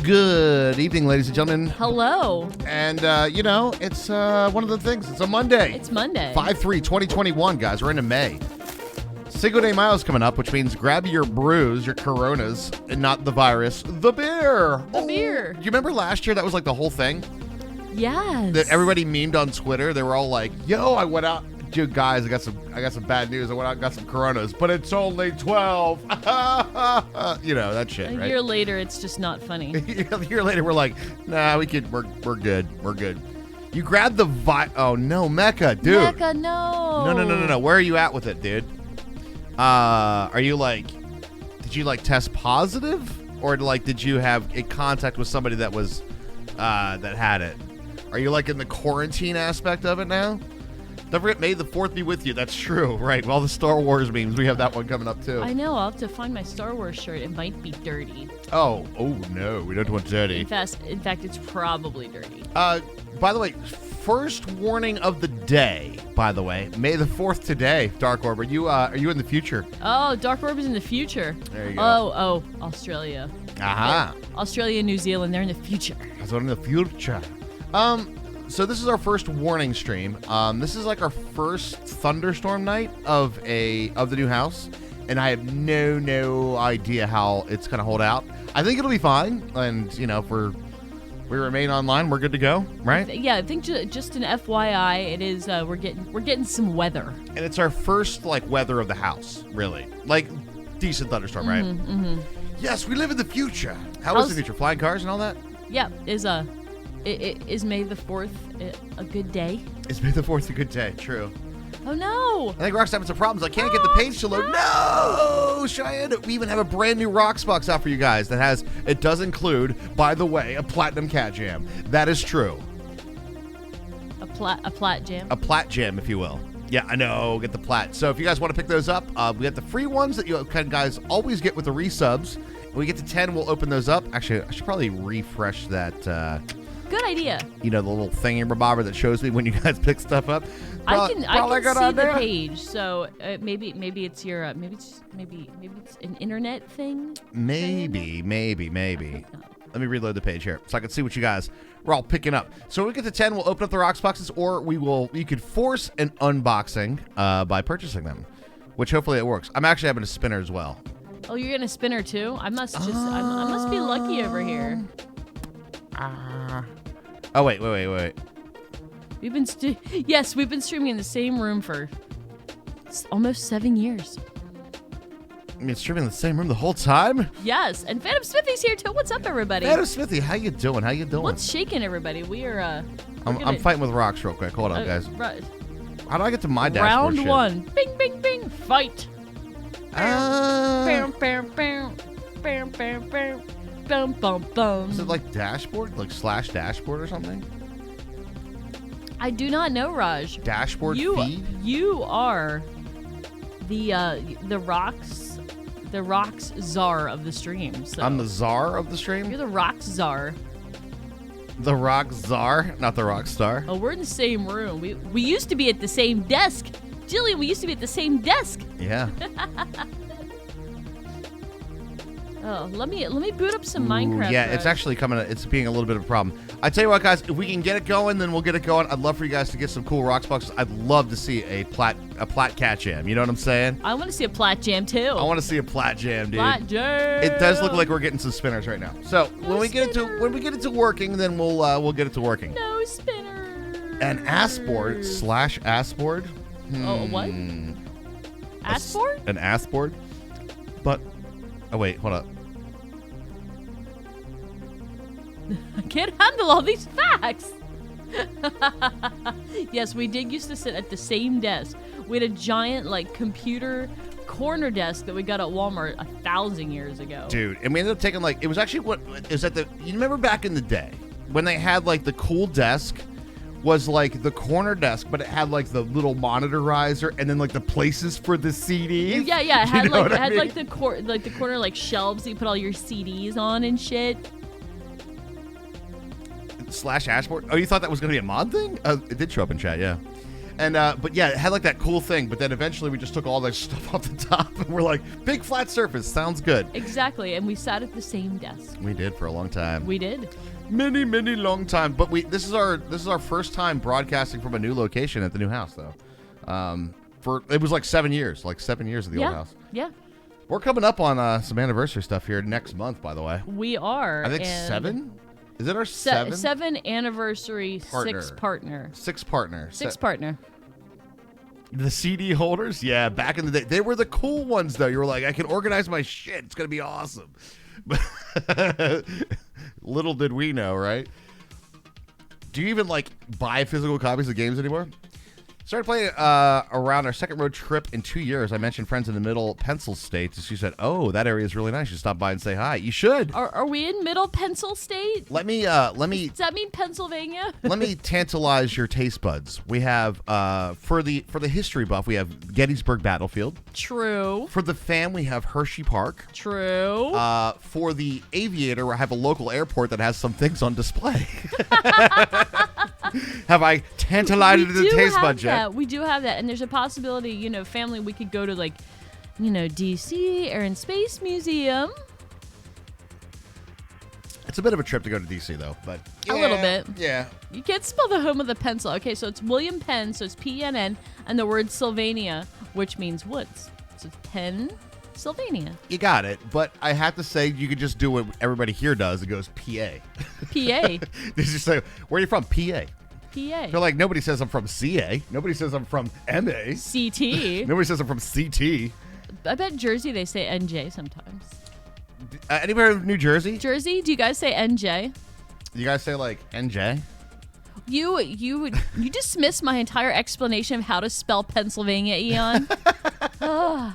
Good evening, ladies and gentlemen. Hello. And, it's one of the things. It's a Monday. It's Monday. 5/3/2021, guys. We're into May. Cinco de Mayo's coming up, which means grab your brews, your Coronas, and not the virus, the beer. The beer. Do you remember last year that was like the whole thing? Yes. That everybody memed on Twitter. They were all like, yo, I went out. Dude, guys, I got some bad news. I went out and got some Coronas, but it's only 12. You know, that shit, right? A year later, it's just not funny. A year later, we're like, nah, we're good. We're good. You grabbed the oh no, Mecca, dude. Mecca, no. No. Where are you at with it, dude? Are you like, did you like test positive? Or like, did you have a contact with somebody that was, that had it? Are you like in the quarantine aspect of it now? Don't forget, May the 4th be with you. That's true, right? Well, the Star Wars memes, we have that one coming up too. I know. I'll have to find my Star Wars shirt. It might be dirty. Oh no, we don't want dirty. In fact, it's probably dirty. By the way, first warning of the day. By the way, May the 4th today. Dark Orb, are you in the future? Oh, Dark Orb is in the future. There you go. Oh, Australia. Aha. Australia and New Zealand, they're in the future. That's in the future. So this is our first warning stream. This is like our first thunderstorm night of the new house, and I have no idea how it's gonna hold out. I think it'll be fine, and you know, if we remain online, we're good to go, right? Yeah, I think just an FYI, it is we're getting some weather, and it's our first like weather of the house, really, like decent thunderstorm, right? Mm-hmm. Yes, we live in the future. How's the future? Flying cars and all that? Yeah, Is May the 4th a good day? Is May the 4th a good day? True. Oh, no. I think Rock's having some problems. I can't get the page to load. No, Cheyenne. We even have a brand new Rocks box out for you guys it does include, by the way, a Platinum Cat Jam. That is true. A plat jam? A Plat Jam, if you will. Yeah, I know. Get the Plat. So if you guys want to pick those up, we have the free ones that you guys always get with the resubs. When we get to 10, we'll open those up. Actually, I should probably refresh that. Good idea. You know, the little thingy-bobber that shows me when you guys pick stuff up. I can see the page, so maybe it's your maybe it's an internet thing. Maybe. Let me reload the page here so I can see what you guys were all picking up. So when we get to 10, we'll open up the Rocks boxes, or you could force an unboxing by purchasing them, which hopefully it works. I'm actually having a spinner as well. Oh, you're gonna spinner too? I must be lucky over here. Oh wait. We've been streaming in the same room for almost 7 years. I mean, streaming in the same room the whole time? Yes, and Phantom Smithy's here too. What's up, everybody? Phantom Smithy, how you doing? What's shaking, everybody? We are. I'm fighting with rocks real quick. Hold on, guys. Right. How do I get to my dashboard? Round 1. Bing, bing, bing. Fight. Bam, bam, bam, bam, bam, bam. Bum, bum, bum. Is it like dashboard? Like / dashboard or something? I do not know, Raj. Dashboard feed? You are the rocks czar of the stream. So. I'm the czar of the stream? You're the rocks czar. The rock czar? Not the rock star? Oh, we're in the same room. We used to be at the same desk. Jillian, we used to be at the same desk. Yeah. Oh, let me boot up some Minecraft. Yeah, it's actually coming. It's being a little bit of a problem. I tell you what, guys, if we can get it going, then we'll get it going. I'd love for you guys to get some cool Rocks boxes. I'd love to see a Plat Cat Jam. You know what I'm saying? I want to see a Plat Jam too. I want to see a Plat Jam, dude. Plat Jam. It does look like we're getting some spinners right now. So when we get it to working, then we'll get it to working. No spinner. An assboard / assboard. Oh, what? Assboard? An assboard. But oh wait, hold up. I can't handle all these facts. Yes, we did used to sit at the same desk. We had a giant computer corner desk that we got at Walmart 1,000 years ago. Dude, and we ended up taking it was actually you remember back in the day when they had the cool desk was the corner desk, but it had the little monitor riser and then the places for the CDs. Yeah, it had the corner shelves that you put all your CDs on and shit. /ashboard. Oh, you thought that was going to be a mod thing? It did show up in chat, yeah. And but yeah, it had like that cool thing. But then eventually we just took all that stuff off the top, and we're like, big flat surface sounds good. Exactly, and we sat at the same desk. We did for a long time. We did. Many long time. But this is our first time broadcasting from a new location at the new house, though. It was like 7 years, of the old house. Yeah. We're coming up on some anniversary stuff here next month, by the way. We are. I think 7. Is it our 7? 7 anniversary partner. 6 partner. 6 partner. 6 partner. The CD holders? Yeah, back in the day. They were the cool ones, though. You were like, I can organize my shit. It's going to be awesome. Little did we know, right? Do you even, like, buy physical copies of games anymore? Started playing around our second road trip in 2 years. I mentioned friends in the Middle Pencil State. She said, "Oh, that area is really nice. You should stop by and say hi." You should. Are we in Middle Pencil State? Let me. Does that mean Pennsylvania? Let me tantalize your taste buds. We have for the history buff, we have Gettysburg Battlefield. True. For the fan, we have Hershey Park. True. For the aviator, I have a local airport that has some things on display. Have I tantalized the taste buds yet? We do have that, and there's a possibility, family, we could go to DC Air and Space Museum. It's a bit of a trip to go to DC, though, but a little bit. Yeah. You can't spell the home of the pencil. Okay, so it's William Penn, so it's PNN, and the word Sylvania, which means woods. So it's Pennsylvania. You got it, but I have to say, you could just do what everybody here does. It goes PA. PA. They just say, "Where are you from?" PA. PA. They're like, nobody says I'm from CA. Nobody says I'm from MA. CT. Nobody says I'm from CT. I bet Jersey they say NJ sometimes. Anywhere in New Jersey? Jersey, do you guys say NJ? You guys say like NJ? You dismiss my entire explanation of how to spell Pennsylvania, Eon. Well,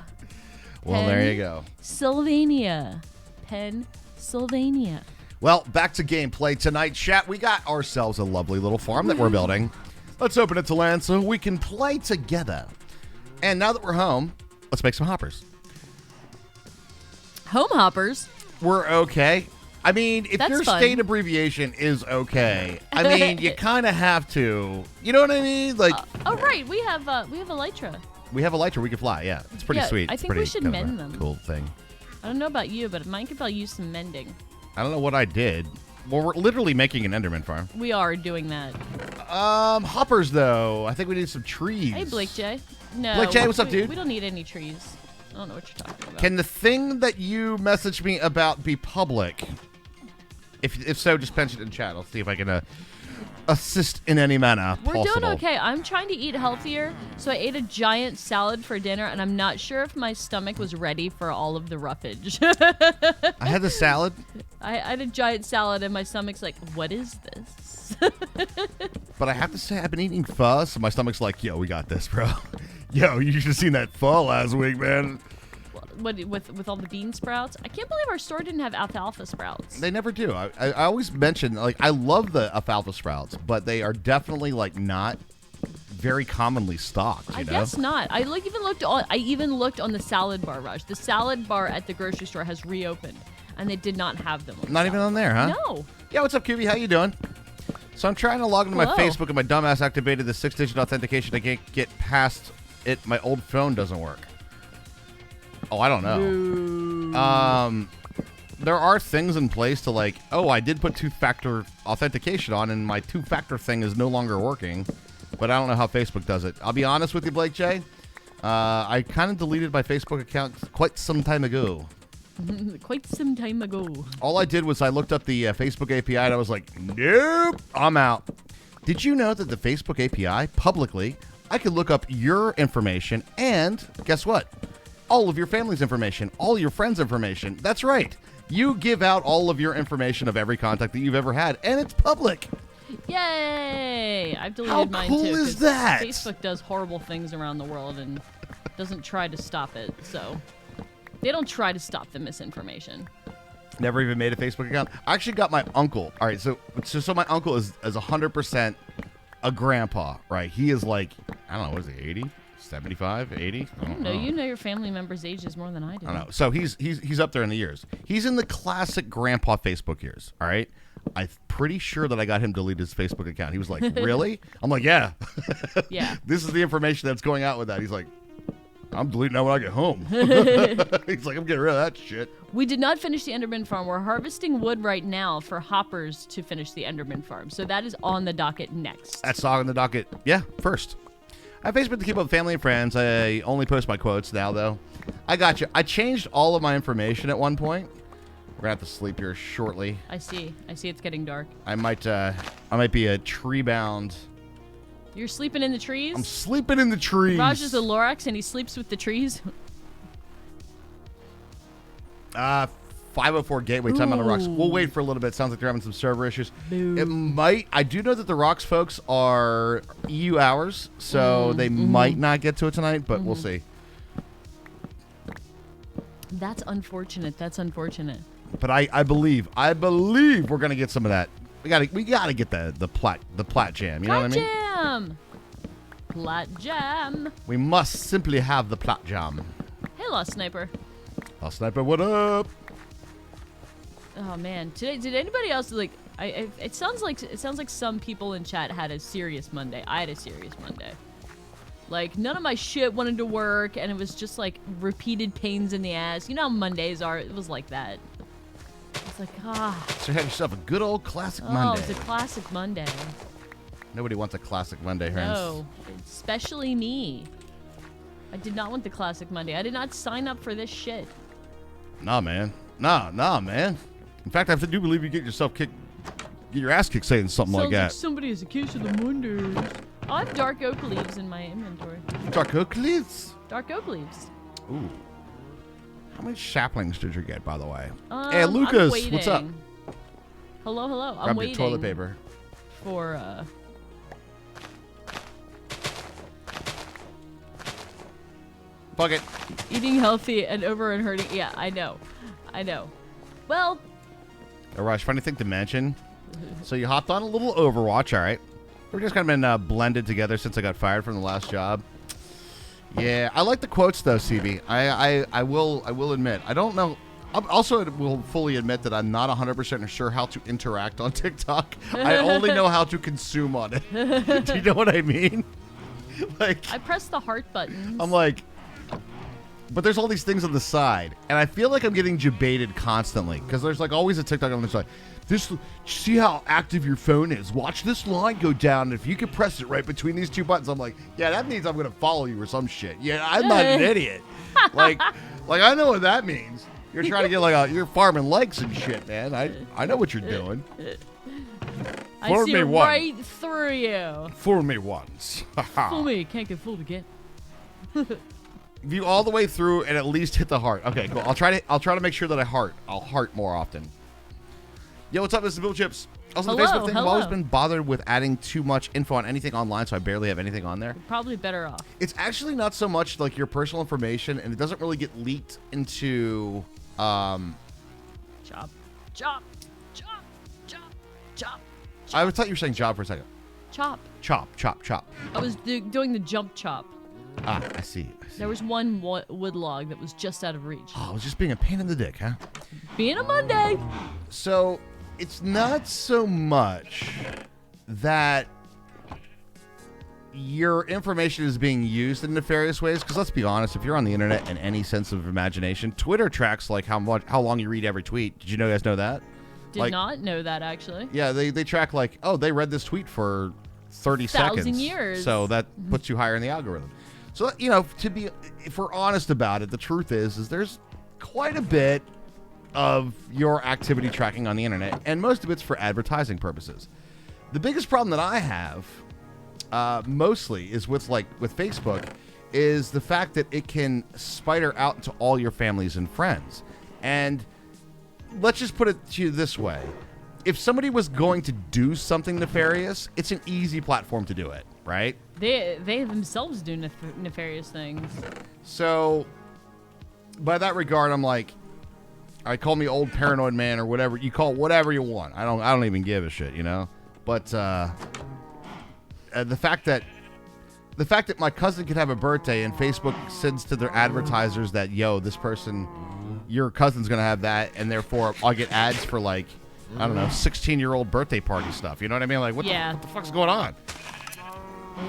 there you go. Pennsylvania. Pennsylvania. Well, back to gameplay tonight, chat. We got ourselves a lovely little farm that we're building. Let's open it to land so we can play together. And now that we're home, let's make some hoppers. Home hoppers? We're okay. I mean, if That's your fun. state abbreviation is okay, I mean, you kind of have to. You know what I mean? Like, right. We have Elytra. we have a lighter. We can fly. Yeah, it's pretty Yeah, sweet. I It's think we pretty should kind of mend a them. Cool thing. I don't know about you, but mine could probably use some mending. I don't know what I did. Well, we're literally making an Enderman farm. We are doing that. Hoppers, though. I think we need some trees. Hey, Blake J. No. Blake J, what's up, dude? We don't need any trees. I don't know what you're talking about. Can the thing that you messaged me about be public? If so, just mention it in chat. I'll see if I can assist in any manner We're possible. doing okay. I'm trying to eat healthier, so I ate a giant salad for dinner, and I'm not sure if my stomach was ready for all of the roughage. I had the salad. I had a giant salad, and my stomach's like, what is this? But I have to say, I've been eating pho, so my stomach's like, yo, we got this, bro. Yo, you should have seen that pho last week, man. What, with all the bean sprouts? I can't believe our store didn't have alfalfa sprouts. They never do. I always mention, like, I love the alfalfa sprouts, but they are definitely, like, not very commonly stocked, you know? Guess not. I even looked on the salad bar, Raj. The salad bar at the grocery store has reopened, and they did not have them. Not even on there, huh? No. Yeah, what's up, QB? How you doing? So I'm trying to log into my Hello. Facebook, and my dumbass activated the 6-digit authentication. I can't get past it. My old phone doesn't work. Oh, I don't know. There are things in place to, like, oh, I did put two-factor authentication on, and my two-factor thing is no longer working. But I don't know how Facebook does it. I'll be honest with you, Blake J. I kind of deleted my Facebook account quite some time ago. Quite some time ago. All I did was I looked up the Facebook API, and I was like, nope, I'm out. Did you know that the Facebook API, publicly, I could look up your information and, guess what? All of your family's information, all your friends' information. That's right. You give out all of your information of every contact that you've ever had, and it's public. Yay! I've deleted How mine cool too. is 'Cause that? Facebook does horrible things around the world and doesn't try to stop it. So they don't try to stop the misinformation. Never even made a Facebook account. I actually got my uncle. All right, so my uncle is 100% a grandpa, right? He is like, I don't know, what is he, 80? 75, 80? I don't know. You know your family member's ages more than I do. I don't know. So he's up there in the years. He's in the classic grandpa Facebook years, all right? I'm pretty sure that I got him to delete his Facebook account. He was like, really? I'm like, yeah. Yeah. This is the information that's going out with that. He's like, I'm deleting that when I get home. He's like, I'm getting rid of that shit. We did not finish the Enderman farm. We're harvesting wood right now for hoppers to finish the Enderman farm. So that is on the docket next. That's on the docket. Yeah, first. I have Facebook to keep up with family and friends. I only post my quotes now, though. I got you. I changed all of my information at one point. We're gonna have to sleep here shortly. I see. It's getting dark. I might be a tree bound. You're sleeping in the trees? I'm sleeping in the trees. Raj is a Lorax and he sleeps with the trees. 504 Gateway, time on the rocks. We'll wait for a little bit. Sounds like they're having some server issues. Boo. It might. I do know that the rocks folks are EU hours, so they might not get to it tonight, but we'll see. That's unfortunate. But I believe we're gonna get some of that. We gotta get the plat jam. You know what I mean? Plat jam. We must simply have the plat jam. Hey, Lost Sniper. Lost Sniper, what up? Oh man, today did anybody else like? It sounds like some people in chat had a serious Monday. I had a serious Monday. Like none of my shit wanted to work, and it was just like repeated pains in the ass. You know how Mondays are. It was like that. It's like So you had yourself a good old classic Monday. Oh, it's a classic Monday. Nobody wants a classic Monday, friends. No, especially me. I did not want the classic Monday. I did not sign up for this shit. Nah, man. Nah, man. In fact, I do believe you get your ass kicked saying something like that. Sounds like somebody has a case of the Mondays. I have dark oak leaves in my inventory. Dark oak leaves? Dark oak leaves. Ooh. How many saplings did you get, by the way? Hey, Lucas, I'm waiting. what's up? Hello. Grab I'm waiting. your toilet paper. For, Fuck it. eating healthy and over and hurting. Yeah, I know. Well. Raj, funny thing to mention. So you hopped on a little Overwatch, all right? We're just kind of been blended together since I got fired from the last job. Yeah, I like the quotes though, CB. I will admit. I don't know. I also will fully admit that I'm not 100% sure how to interact on TikTok. I only know how to consume on it. Do you know what I mean? Like I press the heart buttons. I'm like, but there's all these things on the side, and I feel like I'm getting debated constantly because there's like always a TikTok on the side. See how active your phone is. Watch this line go down. If you can press it right between these two buttons, I'm like, yeah, that means I'm gonna follow you or some shit. Yeah, I'm not an idiot. Like I know what that means. You're trying to get you're farming likes and shit, man. I know what you're doing. I see right through you. Fool me once. Fool me, can't get fooled again. View all the way through and at least hit the heart. Okay, cool. I'll try to make sure that I'll heart more often. Yo, what's up? This is Bill Chips. Also, the Facebook thing, I've always been bothered with adding too much info on anything online, so I barely have anything on there. You're probably better off. It's actually not so much like your personal information, and it doesn't really get leaked into Chop. I thought you were saying job for a second. Chop. I was doing the jump chop. Ah, I see. There was one wood log that was just out of reach. Oh, I was just being a pain in the dick, huh? Being a Monday. So, it's not so much that your information is being used in nefarious ways, because let's be honest, if you're on the internet in any sense of imagination, Twitter tracks like how long you read every tweet. Did you guys know that? Did not know that, actually. Yeah, they track like, oh, they read this tweet for 30 seconds. 1,000 years. So that puts you higher in the algorithm. So, if we're honest about it, the truth is there's quite a bit of your activity tracking on the internet, and most of it's for advertising purposes. The biggest problem that I have, mostly, is with Facebook, is the fact that it can spider out to all your families and friends. And let's just put it to you this way. If somebody was going to do something nefarious, it's an easy platform to do it, right? They themselves do nefarious things. So, by that regard, I'm like, I call me old paranoid man or whatever. You call it whatever you want. I don't even give a shit, But the fact that my cousin could have a birthday and Facebook sends to their advertisers that, yo, this person, your cousin's gonna have that, and therefore I'll get ads for like I don't know, 16-year-old birthday party stuff. You know what I mean? Like, what the fuck's going on?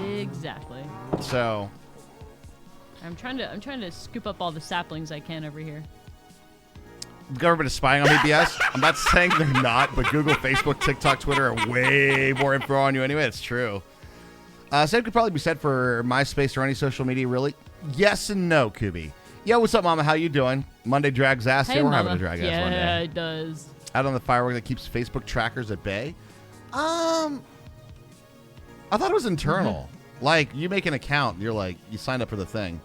Exactly. So, I'm trying to scoop up all the saplings I can over here. the government is spying on me, BS. I'm not saying they're not, but Google, Facebook, TikTok, Twitter are way more info on you anyway. It's true. Same could probably be said for MySpace or any social media, really. Yes and no, Kubi. Yo, what's up, Mama? How you doing? Monday drags ass. Hey, Here we're Mama. having a drag ass Yeah, Monday. Yeah, it does. Out on the firework that keeps Facebook trackers at bay. I thought it was internal. Like, you make an account, and you're like, you sign up for the thing.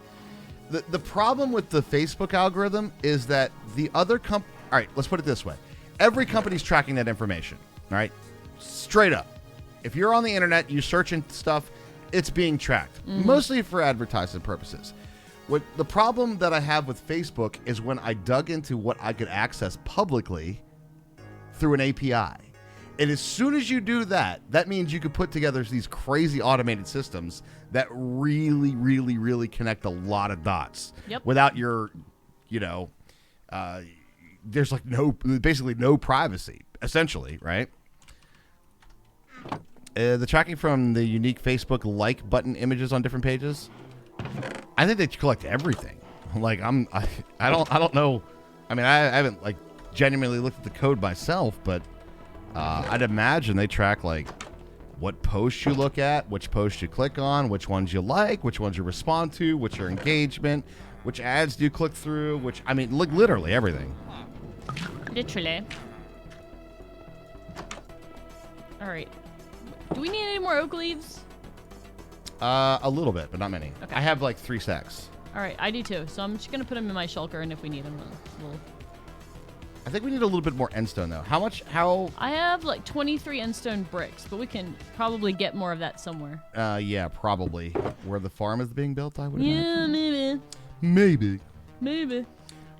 The problem with the Facebook algorithm is that the other all right, let's put it this way. Every company's tracking that information, all right? Straight up. If you're on the internet, you searching stuff, it's being tracked, mostly for advertising purposes. What the problem that I have with Facebook is when I dug into what I could access publicly through an API. And as soon as you do that, that means you could put together these crazy automated systems that really, really, really connect a lot of dots. Yep. Without your, there's like basically no privacy, essentially, right? The tracking from the unique Facebook like button images on different pages, I think they collect everything. Like I don't know. I mean, I haven't like genuinely looked at the code myself, but I'd imagine they track like what posts you look at, which posts you click on, which ones you like, which ones you respond to, which are engagement, which ads do you click through, literally everything. Literally. All right. Do we need any more oak leaves? A little bit, but not many. Okay. I have like 3 sacks. All right, I do too. So I'm just gonna put them in my shulker, and if we need them, we'll. I think we need a little bit more endstone though. How? I have like 23 endstone bricks, but we can probably get more of that somewhere. Yeah, probably. Where the farm is being built, I would Yeah, imagine. maybe. Maybe. All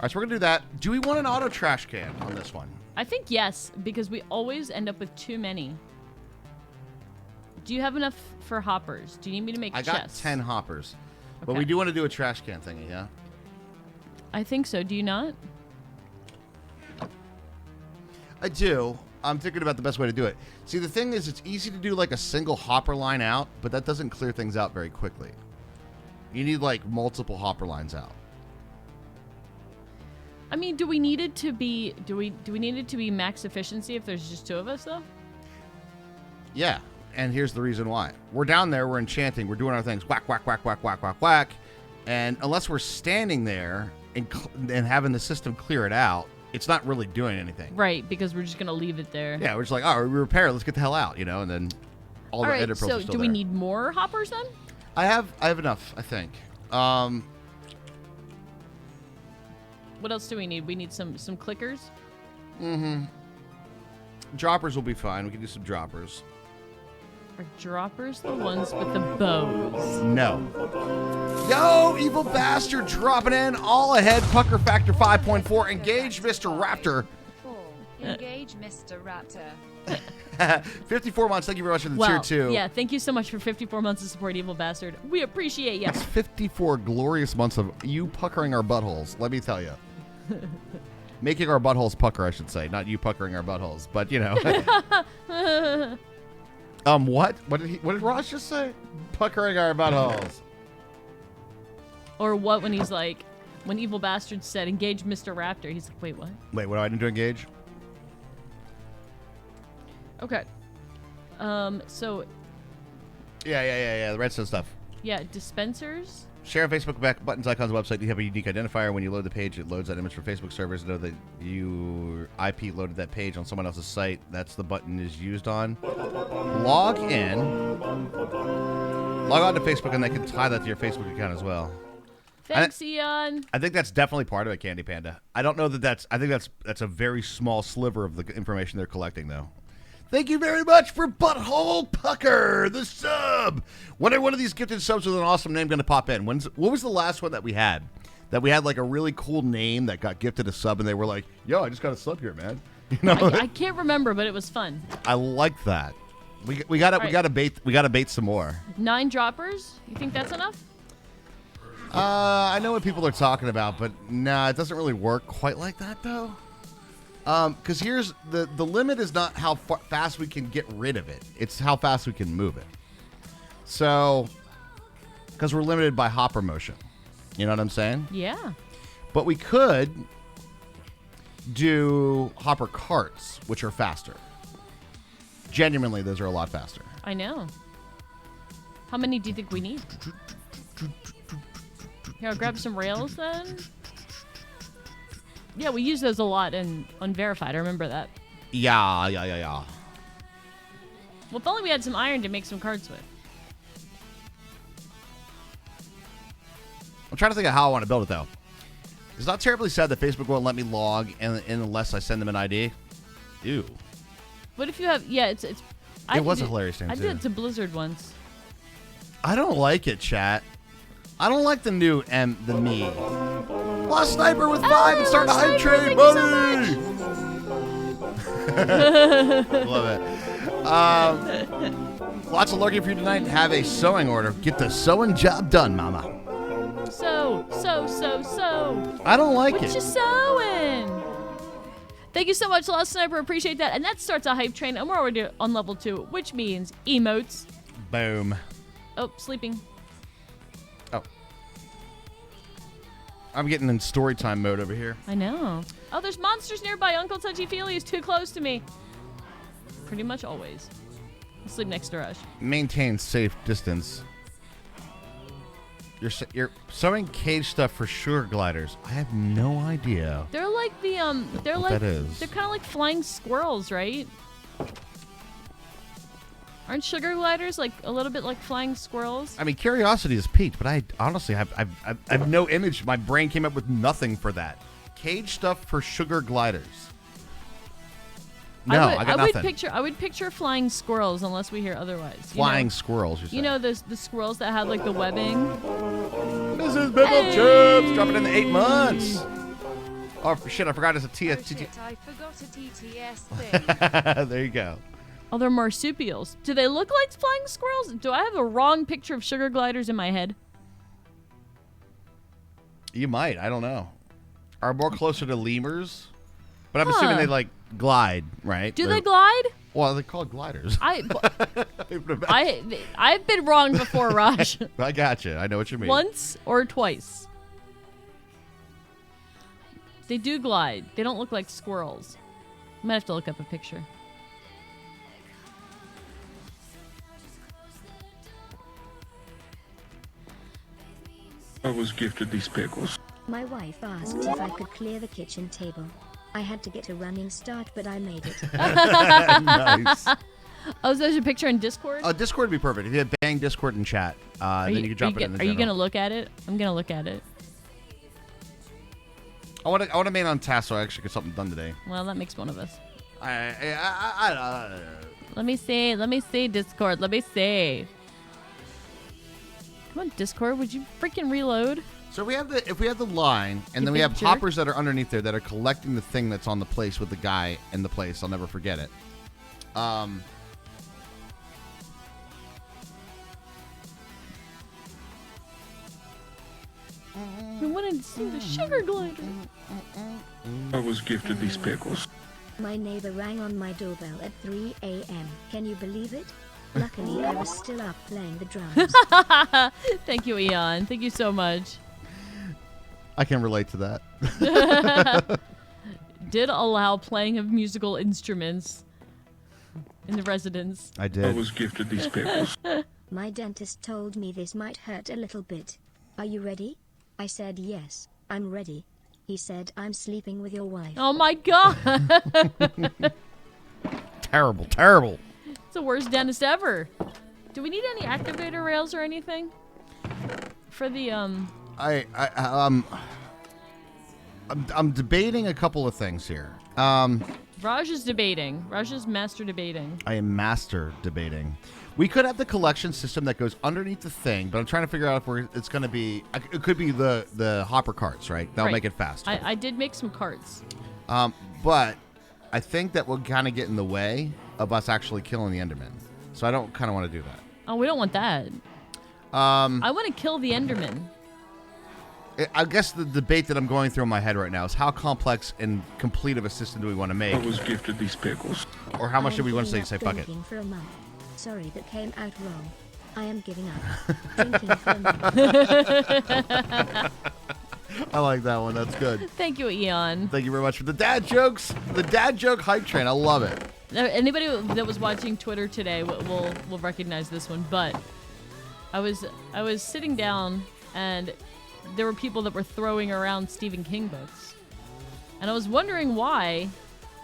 right, so we're gonna do that. Do we want an auto trash can on this one? I think yes, because we always end up with too many. Do you have enough for hoppers? Do you need me to make chests? I got 10 hoppers. But Okay. we do want to do a trash can thingy, yeah? I think so. Do you not? I do. I'm thinking about the best way to do it. See, the thing is, it's easy to do like a single hopper line out, but that doesn't clear things out very quickly. You need like multiple hopper lines out. I mean, do we need it to be max efficiency if there's just 2 of us though? Yeah, and here's the reason why. We're down there, we're enchanting, we're doing our things, whack, whack, whack, whack, whack, whack, whack, and unless we're standing there and having the system clear it out, it's not really doing anything. Right, because we're just gonna leave it there. Yeah, we're just like, we repair, let's get the hell out, and then all the right, edit pros are so still do we there. need more hoppers then? I have enough, I think. What else do we need? We need some clickers. Droppers will be fine. We can do some droppers. Are droppers the ones with the bows? No. Yo, evil bastard dropping in. All ahead. Pucker Factor 5.4. Engage Mr. Raptor. Engage Mr. Raptor. 54 months. Thank you very much for the Wow. tier 2. Yeah, thank you so much for 54 months of support, Evil Bastard. We appreciate you. That's 54 glorious months of you puckering our buttholes. Let me tell you. Making our buttholes pucker, I should say. Not you puckering our buttholes. But, what? What did Ross just say? Puckering our buttholes. Or what when he's like, when Evil Bastard said, engage Mr. Raptor, he's like, wait, what? Wait, what do I need to engage? Okay. So, Yeah. The redstone stuff. yeah, dispensers. Share on Facebook, buttons, icons, website. You have a unique identifier. When you load the page, it loads that image for Facebook servers. Know that you IP loaded that page on someone else's site. That's the button is used on. Log in. Log on to Facebook, and they can tie that to your Facebook account as well. Thanks, Eon. I think that's definitely part of it, Candy Panda. I don't know that I think that's a very small sliver of the information they're collecting, though. Thank you very much for Butthole Pucker, the sub. When are one of these gifted subs with an awesome name going to pop in? What was the last one that we had? That we had like a really cool name that got gifted a sub, and they were like, "Yo, I just got a sub here, man." I can't remember, but it was fun. I like that. We gotta bait some more. 9 droppers? You think that's enough? I know what people are talking about, but nah, it doesn't really work quite like that though. Because here's the limit is not how fast we can get rid of it. It's how fast we can move it. So, because we're limited by hopper motion. You know what I'm saying? Yeah. But we could do hopper carts, which are faster. Genuinely, those are a lot faster. I know. How many do you think we need? Here, I'll grab some rails then. Yeah, we use those a lot in Unverified. I remember that. Yeah. Well, if only we had some iron to make some cards with. I'm trying to think of how I want to build it, though. It's not terribly sad that Facebook won't let me log in unless I send them an ID. Ew. What if you have... Yeah, it's It was a hilarious thing, I too. did it to Blizzard once. I don't like it, chat. I don't like the new the me. Lost Sniper with 5 and start a hype train, buddy! Love it. Lots of lurking for you tonight. Have a sewing order. Get the sewing job done, mama. So. I don't like What it. you sewing? Thank you so much, Lost Sniper. Appreciate that. And that starts a hype train. And we're already on level 2, which means emotes. Boom. Oh, sleeping. Oh. I'm getting in story time mode over here. I know. Oh, there's monsters nearby. Uncle Touchy Feely is too close to me. Pretty much always. I'll sleep next to Rush. Maintain safe distance. You're sewing cage stuff for sugar gliders. I have no idea. They're like the They're what like that is. They're kind of like flying squirrels, right? Aren't sugar gliders like a little bit like flying squirrels? I mean, curiosity is peaked, but I honestly have no image. My brain came up with nothing for that. Cage stuff for sugar gliders. No, I got nothing. I would picture flying squirrels unless we hear otherwise. Flying squirrels, you say? You know the squirrels that have like the webbing? This is Bibble Chips, dropping in the 8 months. Oh, shit, I forgot it's a I forgot a TTS thing. There you go. Oh, they're marsupials. Do they look like flying squirrels? Do I have a wrong picture of sugar gliders in my head? You might. I don't know. Are more closer to lemurs? But I'm assuming they, like, glide, right? Do they glide? Well, they're called gliders. I've been wrong before, Raj. I got you. I know what you mean. Once or twice. They do glide. They don't look like squirrels. I might have to look up a picture. I was gifted these pickles. My wife asked if I could clear the kitchen table. I had to get a running start, but I made it. Nice. Oh, so there's a picture in Discord? Discord would be perfect. If you had bang Discord in chat, then you could drop it in the Are you going to look at it? I'm going to look at it. I want to main on task so I actually get something done today. Well, that makes one of us. I Let me see. Let me see, Discord. Let me see. Come on, Discord. Would you freaking reload? So if we have the line, and You then we big have jerk. hoppers that are underneath there that are collecting the thing that's on the place with the guy in the place. I'll never forget it. I wanted to see the sugar glider. I was gifted these pickles. My neighbor rang on my doorbell at 3 a.m. Can you believe it? Luckily, I was still up playing the drums. Thank you, Eon. Thank you so much. I can relate to that. Did allow playing of musical instruments in the residence. I I did. was gifted these pickles. My dentist told me this might hurt a little bit. Are you ready? I said yes, I'm ready. He said I'm sleeping with your wife. Oh my god! Terrible, terrible. It's the worst dentist ever. Do we need any activator rails or anything? For the, I'm debating a couple of things here. Raj is debating. Raj is master debating. I am master debating. We could have the collection system that goes underneath the thing, but I'm trying to figure out if it's going to be... It could be the hopper carts, right? That'll Right. make it faster. I did make some carts. But I think that will kind of get in the way of us actually killing the Enderman. So I don't kind of want to do that. Oh, we don't want that. I want to kill the Enderman. I guess the debate that I'm going through in my head right now is how complex and complete of a system do we want to make? I was gifted these pickles. Or how much I do am we want to say? giving Say, up fuck it. drinking for a month. Sorry, that came out wrong. I am giving up drinking for a month. I like that one. That's good. Thank you, Eon. Thank you very much for the dad jokes. The dad joke hype train. I love it. Anybody that was watching Twitter today will recognize this one. But I was sitting down and there were people that were throwing around Stephen King books, and I was wondering why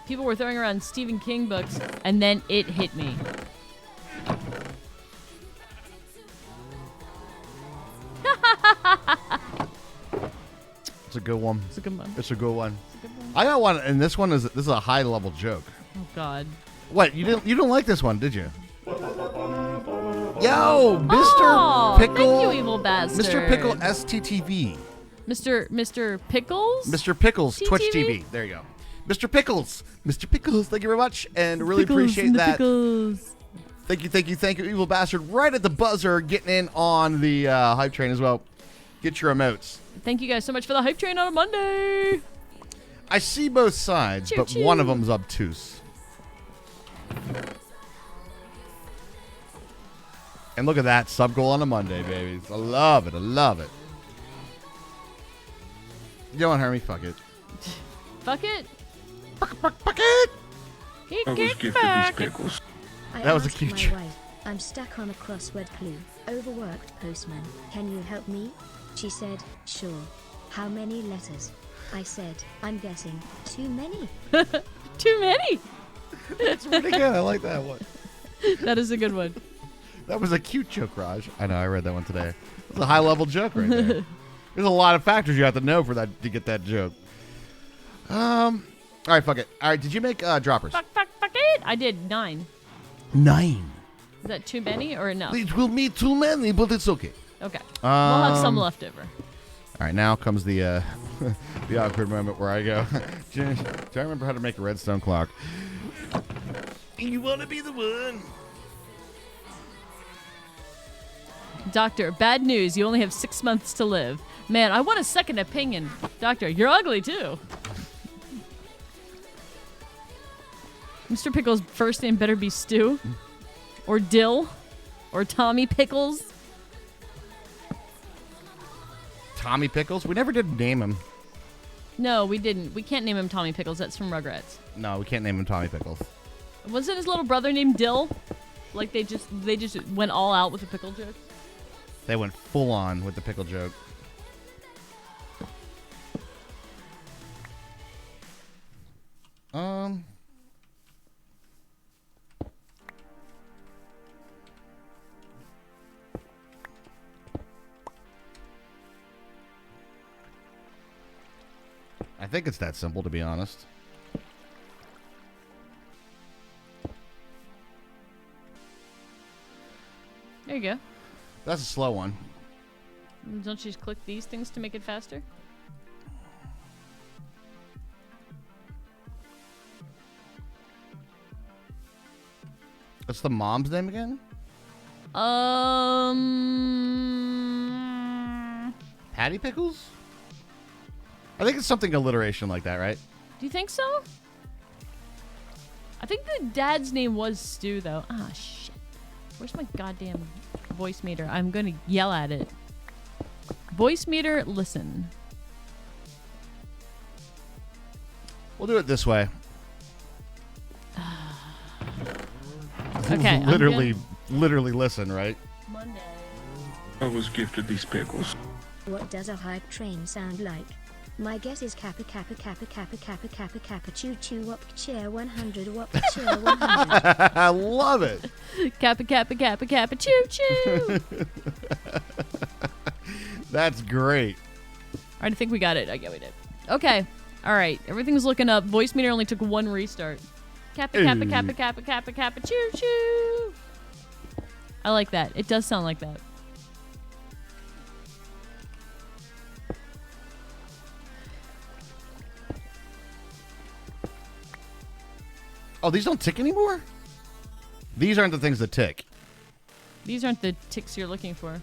people were throwing around Stephen King books, and then it hit me. It's a good one. It's a good one. It's a good one. I got one, and this is a high level joke. Oh God. What you don't like this one, did you? Yo, Mr. Oh, Pickle. thank you, evil bastard. Mr. Pickle STTV. Mr. Pickles. Mr. Pickles Twitch TV. There you go. Mr. Pickles. Mr. Pickles. Thank you very much, and really appreciate that. Pickles. Thank you, evil bastard. Right at the buzzer, getting in on the hype train as well. Get your emotes. Thank you guys so much for the hype train on a Monday. I see both sides, but Choo-choo. one of them's obtuse. And look at that sub goal on a Monday, babies. I love it. I love it. You don't want to hurt me? Fuck it. Fuck it. Fuck it. He I was kicked gifted back. these pickles. I That was a asked cute my joke. wife, I'm stuck on a crossword clue. Overworked postman. Can you help me? She said, sure. How many letters? I said, I'm guessing too many. Too many. It's pretty good. I like that one. That is a good one. That was a cute joke, Raj. I know. I read that one today. It's a high level joke right there. There's a lot of factors you have to know for that to get that joke. All right, fuck it. All right, did you make droppers? Fuck it. I did 9. 9. Is that too many or enough? It will be too many, but it's okay. Okay. We'll have some left over. All right, now comes the the awkward moment where I go, do I remember how to make a redstone clock? You want to be the one? Doctor, bad news. You only have 6 months to live. Man, I want a second opinion. Doctor, you're ugly too. Mr. Pickles' first name better be Stu. Or Dill. Or Tommy Pickles. Tommy Pickles? We never did name him. No, we didn't. We can't name him Tommy Pickles. That's from Rugrats. No, we can't name him Tommy Pickles. Wasn't his little brother named Dill? Like they just went all out with a pickle joke? They went full on with the pickle joke. I think it's that simple, to be honest. There you go. That's a slow one. Don't you just click these things to make it faster? What's the mom's name again? Patty Pickles? I think it's something alliteration like that, right? Do you think so? I think the dad's name was Stu, though. Ah, shit. Where's my goddamn voice meter? I'm gonna yell at it. Voice meter, listen. We'll do it this way. Okay. literally listen, right? Monday. I was gifted these pickles. What does a hype train sound like? My guess is kappa kappa kappa kappa kappa kappa kappa choo choo wop chair 100 wop chair 100. I love it. Kappa, kappa, kappa, kappa, choo choo. That's great. All right, I think we got it. Yeah, we did. Okay. All right. Everything's looking up. Voice meter only took 1 restart. Kappa, kappa, kappa, kappa, kappa, kappa, choo choo. I like that. It does sound like that. Oh, these don't tick anymore? These aren't the things that tick. These aren't the ticks you're looking for.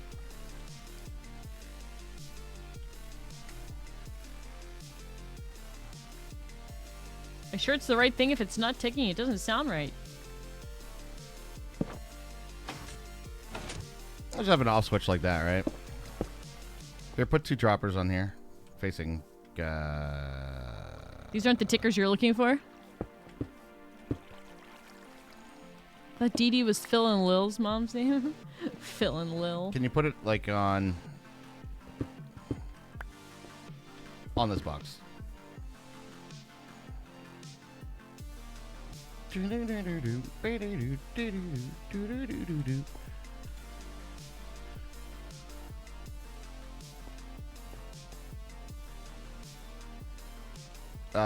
You sure it's the right thing? If it's not ticking, it doesn't sound right. I just have an off switch like that, right? Here, put 2 droppers on here, facing. These aren't the tickers you're looking for? That Dee Dee was Phil and Lil's mom's name. Phil and Lil. Can you put it like on this box?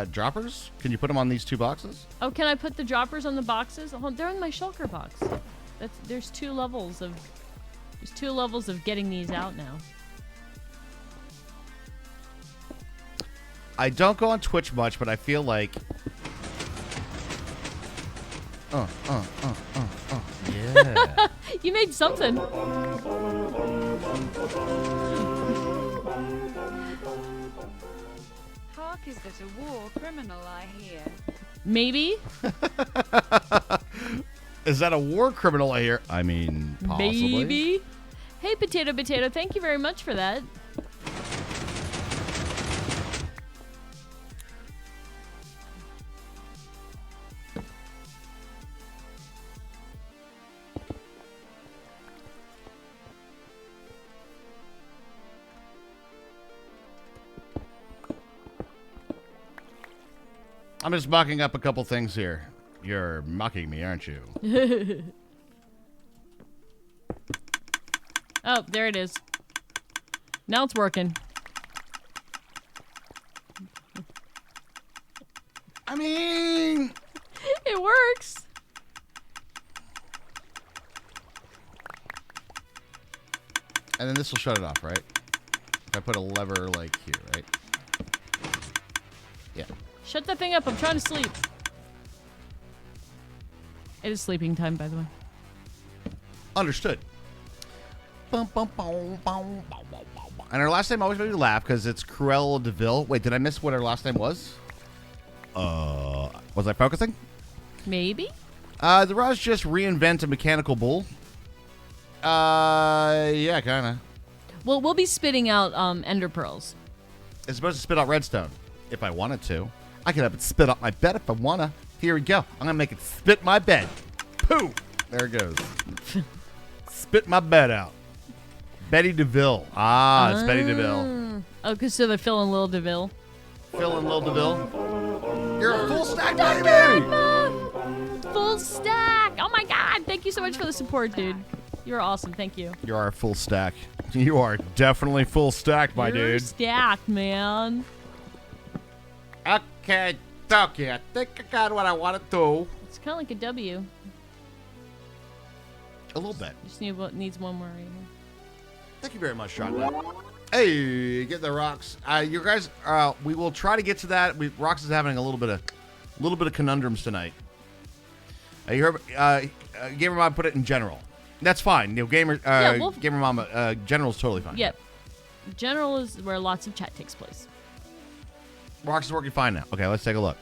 Droppers? Can you put them on these 2 boxes? Oh, can I put the droppers on the boxes? Oh, they're in my shulker box. There's 2 levels of getting these out now. I don't go on Twitch much, but I feel like yeah. You made something. Hark, is that a war criminal I hear? Maybe. Is that a war criminal I hear? I mean, possibly. Maybe. Hey, Potato Potato, thank you very much for that. I'm just mocking up a couple things here. You're mocking me, aren't you? Oh, there it is. Now it's working. I mean, It works. and then this will shut it off, right? If I put a lever like here, right? Yeah. Shut that thing up. I'm trying to sleep. It is sleeping time, by the way. Understood. And our last name always made me laugh because it's Cruella de Vil. Wait, did I miss what our last name was? Was I focusing? Maybe? The Raj just reinvent a mechanical bull. Yeah, kind of. Well, we'll be spitting out ender pearls. It's supposed to spit out redstone. If I wanted to. I could have it spit out my bed if I want to. Here we go. I'm going to make it spit my bed. Pooh! There it goes. Spit my bed out. Betty DeVille. Ah, it's Betty DeVille. Oh, because so they're Phil and Lil DeVille. Phil and Lil DeVille. You're a full stack, baby! Full stack! Oh my god! Thank you so much for the support, dude. You're awesome. Thank you. You are a full stack. You are definitely full stack, my You're dude. stacked, man. Okay, I think I got what I want to do. It's kind of like a W. A little bit. Just needs one more right here. Thank you very much, Shotgun. Hey, get the rocks. You guys, we will try to get to that. Rocks is having a little bit of conundrums tonight. You heard, Gamer Mom put it in general. That's fine. You know, Gamer Mom, general's totally fine. Yep. General is where lots of chat takes place. Rocks is working fine now. Okay, let's take a look.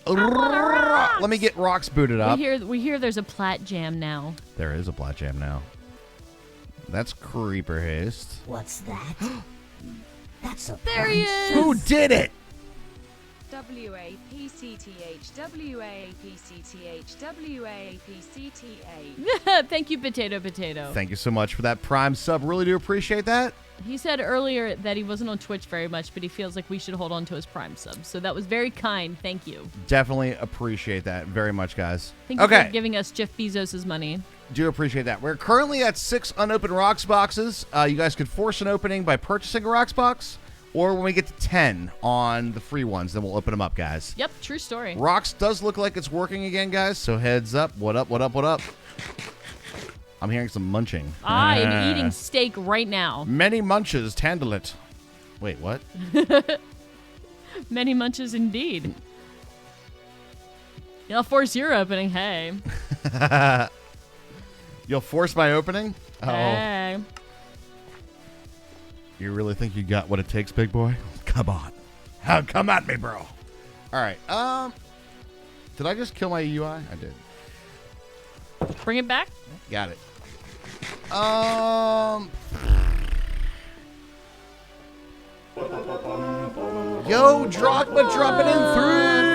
Let me get Rocks booted up. We hear there's a plat jam now. There is a plat jam now. That's Creeper Haste. What's that? That's a There he is. Who did it? WAPCTH, WAPCTH, WAPCTA. Thank you, Potato Potato. Thank you so much for that Prime sub. Really do appreciate that. He said earlier that he wasn't on Twitch very much, but he feels like we should hold on to his Prime sub. So that was very kind. Thank you. Definitely appreciate that very much, guys. Thank you for giving us Jeff Bezos' money. Do appreciate that. We're currently at 6 unopened Rocks boxes. You guys could force an opening by purchasing a Rocks box, or when we get to 10 on the free ones, then we'll open them up, guys. Yep, true story. Rocks does look like it's working again, guys, so heads up. What up, what up, what up? I'm hearing some munching. I am eating steak right now. Many munches, handle it. Wait, what? Many munches indeed. I'll force your opening, hey. You'll force my opening? Oh. Hey. You really think you got what it takes, big boy? Come on. Come at me, bro. All right. Did I just kill my UI? I did. Bring it back. Got it. Yo, Drachma dropping in 3.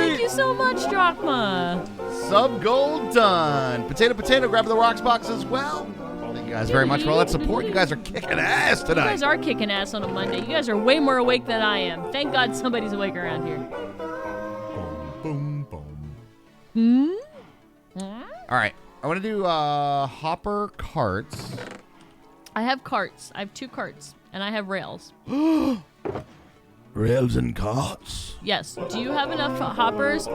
Thank you so much, Drachma. Sub gold done. Potato, grab the rocks box as well. Thank you guys very much for all that support. You guys are kicking ass You tonight. guys are kicking ass on a Monday. You guys are way more awake than I am. Thank God somebody's awake around here. Boom, boom. Hmm? All right. I want to do hopper carts. I have carts. I have 2 carts. And I have rails. Rails and carts. Yes. Do you have enough hoppers?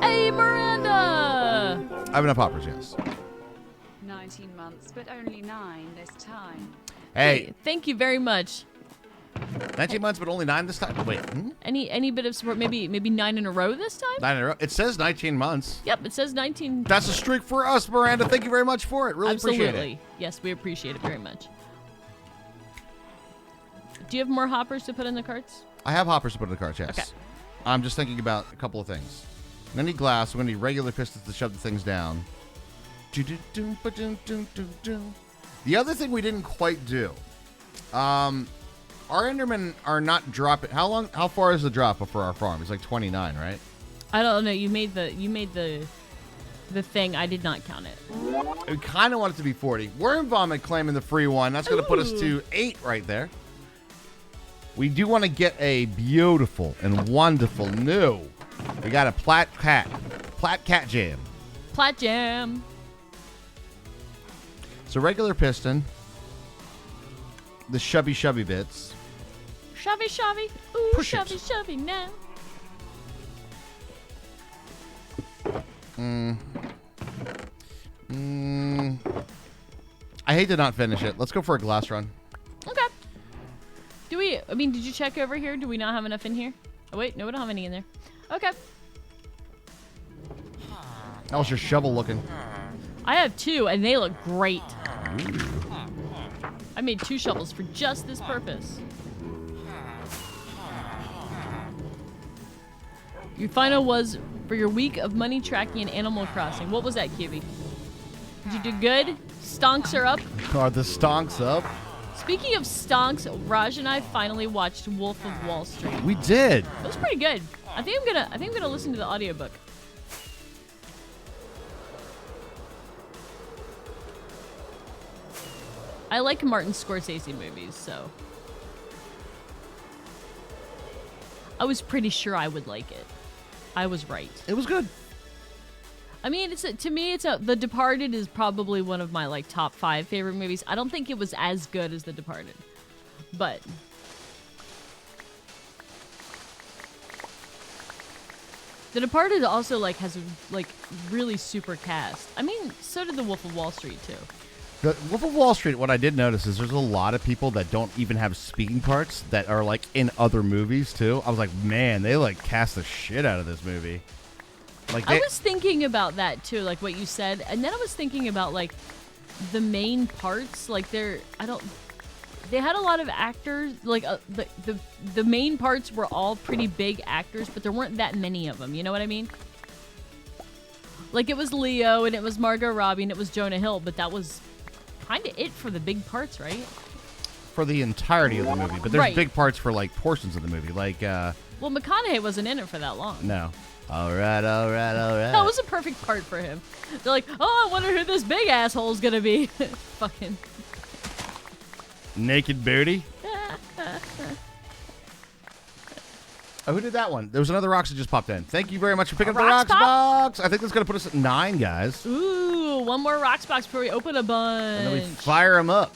Hey, Miranda! I have enough hoppers, yes. 19 months, but only 9 this time. Hey, Thank you very much. 19 months, but only 9 this time. Wait, Any bit of support? Maybe 9 in a row this time? 9 in a row. It says 19 months. Yep, it says 19. That's a streak for us, Miranda. Thank you very much for it. Really appreciate it. Absolutely. Yes, we appreciate it very much. Do you have more hoppers to put in the carts? I have hoppers to put in the carts, yes. Okay. I'm just thinking about a couple of things. I'm going to need glass. We're going to need regular pistons to shove the things down. The other thing we didn't quite do. Our Endermen are not dropping. How far is the drop for our farm? It's like 29, right? I don't know. You made the thing. I did not count it. We kind of want it to be 40. Worm Vomit claiming the free one. That's going to put us to 8 right there. We do want to get a beautiful and wonderful new. We got a Plat Cat Jam. Plat Jam. So regular piston. The shovey bits. Shovey. Ooh, Push it. shovey now. I hate to not finish it. Let's go for a glass run. Okay. Did you check over here? Do we not have enough in here? Oh, wait. No, we don't have any in there. Okay. How's your shovel looking? I have 2, and they look great. I made 2 shovels for just this purpose. Your final was for your week of money tracking and Animal Crossing. What was that, QB? Did you do good? Stonks are up. Are the stonks up? Speaking of stonks, Raj and I finally watched Wolf of Wall Street. We did. It was pretty good. I think I'm gonna listen to the audiobook. I like Martin Scorsese movies, so I was pretty sure I would like it. I was right. It was good. I mean, The Departed is probably one of my top 5 favorite movies. I don't think it was as good as The Departed, but The Departed also has a really super cast. I mean, so did The Wolf of Wall Street too. The Wolf of Wall Street, what I did notice is there's a lot of people that don't even have speaking parts that are in other movies too. I was like, man, they cast the shit out of this movie. I was thinking about that too, what you said, and then I was thinking about the main parts. They had a lot of actors. The main parts were all pretty big actors, but there weren't that many of them. You know what I mean? It was Leo and it was Margot Robbie and it was Jonah Hill, but that was kind of it for the big parts, right? For the entirety of the movie, but there's Right. big parts for portions of the movie, Well, McConaughey wasn't in it for that long. no. All right. That was a perfect part for him. They're like, oh, I wonder who this big asshole's gonna be. Fucking Naked Booty. Oh, who did that one? There was another Rocks that just popped in. Thank you very much for picking up the Rocks Rocks pop? box. I think that's going to put us at 9, guys. Ooh, one more rocks box before we open a bunch. And then we fire them up.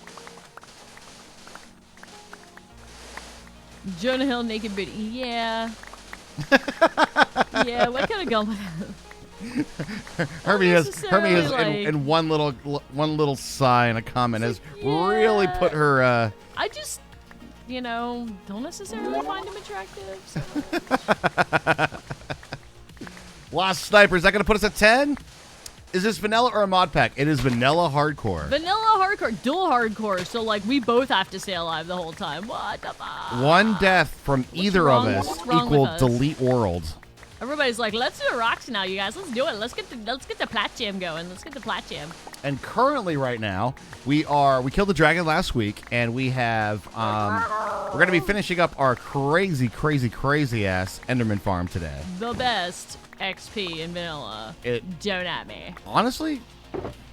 Jonah Hill, Naked Booty. Yeah. Yeah, what could have gone with that? Hermie has Unnecessarily, in one little sigh and a comment has Yeah. really put her. I just, don't necessarily find him attractive. So. Lost Sniper, is that going to put us at 10? Is this vanilla or a mod pack? It is vanilla hardcore. Vanilla hardcore, dual hardcore. So, we both have to stay alive the whole time. What the fuck? One death from either wrong- of us what's wrong equal with us? delete world. Everybody's like, let's do the rocks now, you guys. Let's do it. Let's get the plat jam going. Let's get the plat jam. And currently, right now, we killed the dragon last week, and we have we're gonna be finishing up our crazy ass Enderman farm today. The best XP in vanilla. Don't at me. Honestly,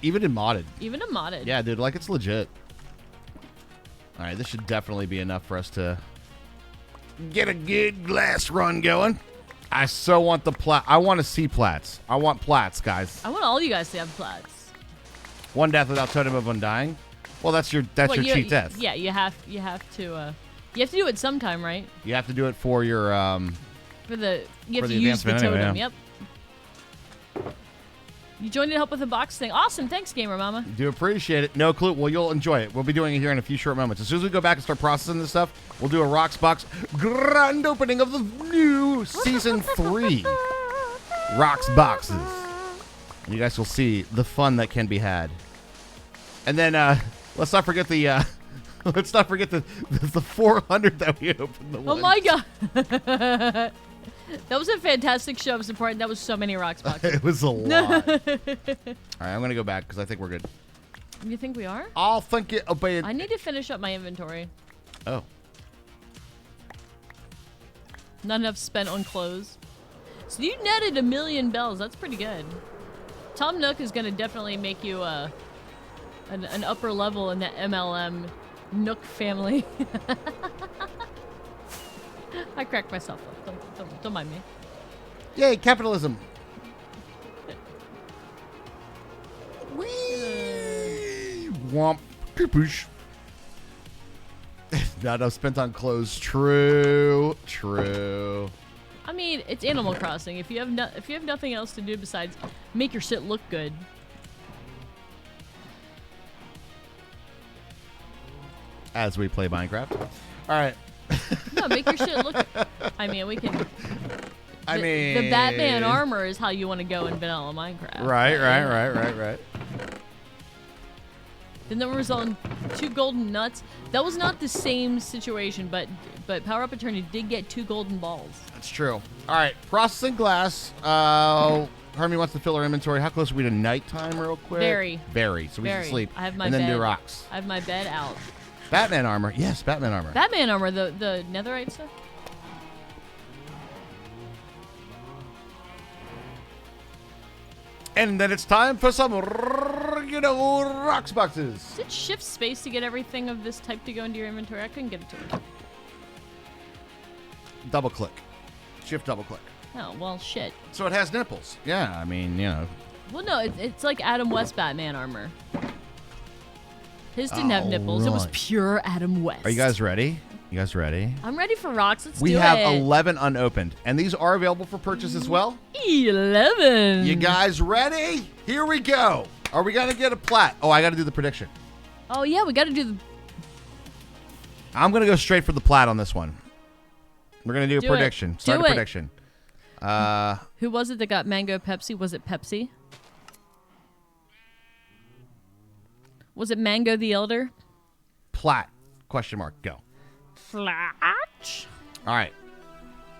even in modded. Even in modded. Yeah, dude, like it's legit. All right, this should definitely be enough for us to get a good glass run going. I so want the plat. I want to see plats. I want plats, guys. I want all you guys to have plats. One death without totem of undying. Well, that's your cheat death. Yeah, you have to do it sometime, right? You have to do it for your You have to use advancement the totem. anyway, yeah. Yep. You joined to help with the box thing. Awesome. Thanks, Gamer Mama. Do appreciate it. No clue. Well, you'll enjoy it. We'll be doing it here in a few short moments. As soon as we go back and start processing this stuff, we'll do a Rocks Box grand opening of the new Season 3 Rocks Boxes. And you guys will see the fun that can be had. And then let's not forget the 400 that we opened. Oh my god. That was a fantastic show of support. That was so many rocks boxes. It was a lot. All right, I'm going to go back because I think we're good. You think we are? I'll think it. I need to finish up my inventory. Oh. Not enough spent on clothes. So you netted 1 million bells. That's pretty good. Tom Nook is going to definitely make you an upper level in the MLM Nook family. I cracked myself up. Don't mind me. Yay, capitalism. Whee! Womp. Kapoosh. Not enough spent on clothes. True. I mean, it's Animal Crossing. If you have nothing else to do besides make your shit look good. As we play Minecraft. All right. No, make your shit look. I mean, we can. The Batman armor is how you want to go in vanilla Minecraft. Right. Then there was on 2 golden nuts. That was not the same situation, but Power Up Attorney did get 2 golden balls. That's true. All right, processing glass. Hermie wants to fill our inventory. How close are we to nighttime, real quick? Very. So we can sleep. I have my and then bed. do rocks. I have my bed out. Batman armor. Yes, Batman armor. Batman armor, the netherite stuff. And then it's time for some rocks boxes. Does it shift space to get everything of this type to go into your inventory? I couldn't get it to it. Double click. Shift double click. Oh, well, shit. So it has nipples. Yeah, I mean, you know. Well, no, it's like Adam West Batman armor. His didn't have nipples. It was pure Adam West. Are you guys ready? I'm ready for rocks. Let's do it. We have 11 unopened, and these are available for purchase as well. 11. You guys ready? Here we go. Are we going to get a plat? Oh, I got to do the prediction. Oh, yeah, we got to do the... I'm going to go straight for the plat on this one. We're going to do a prediction. Start a prediction. Who was it that got mango Pepsi? Was it Pepsi? Was it Mango the Elder? Plat. Question mark. Go. Flat. All right.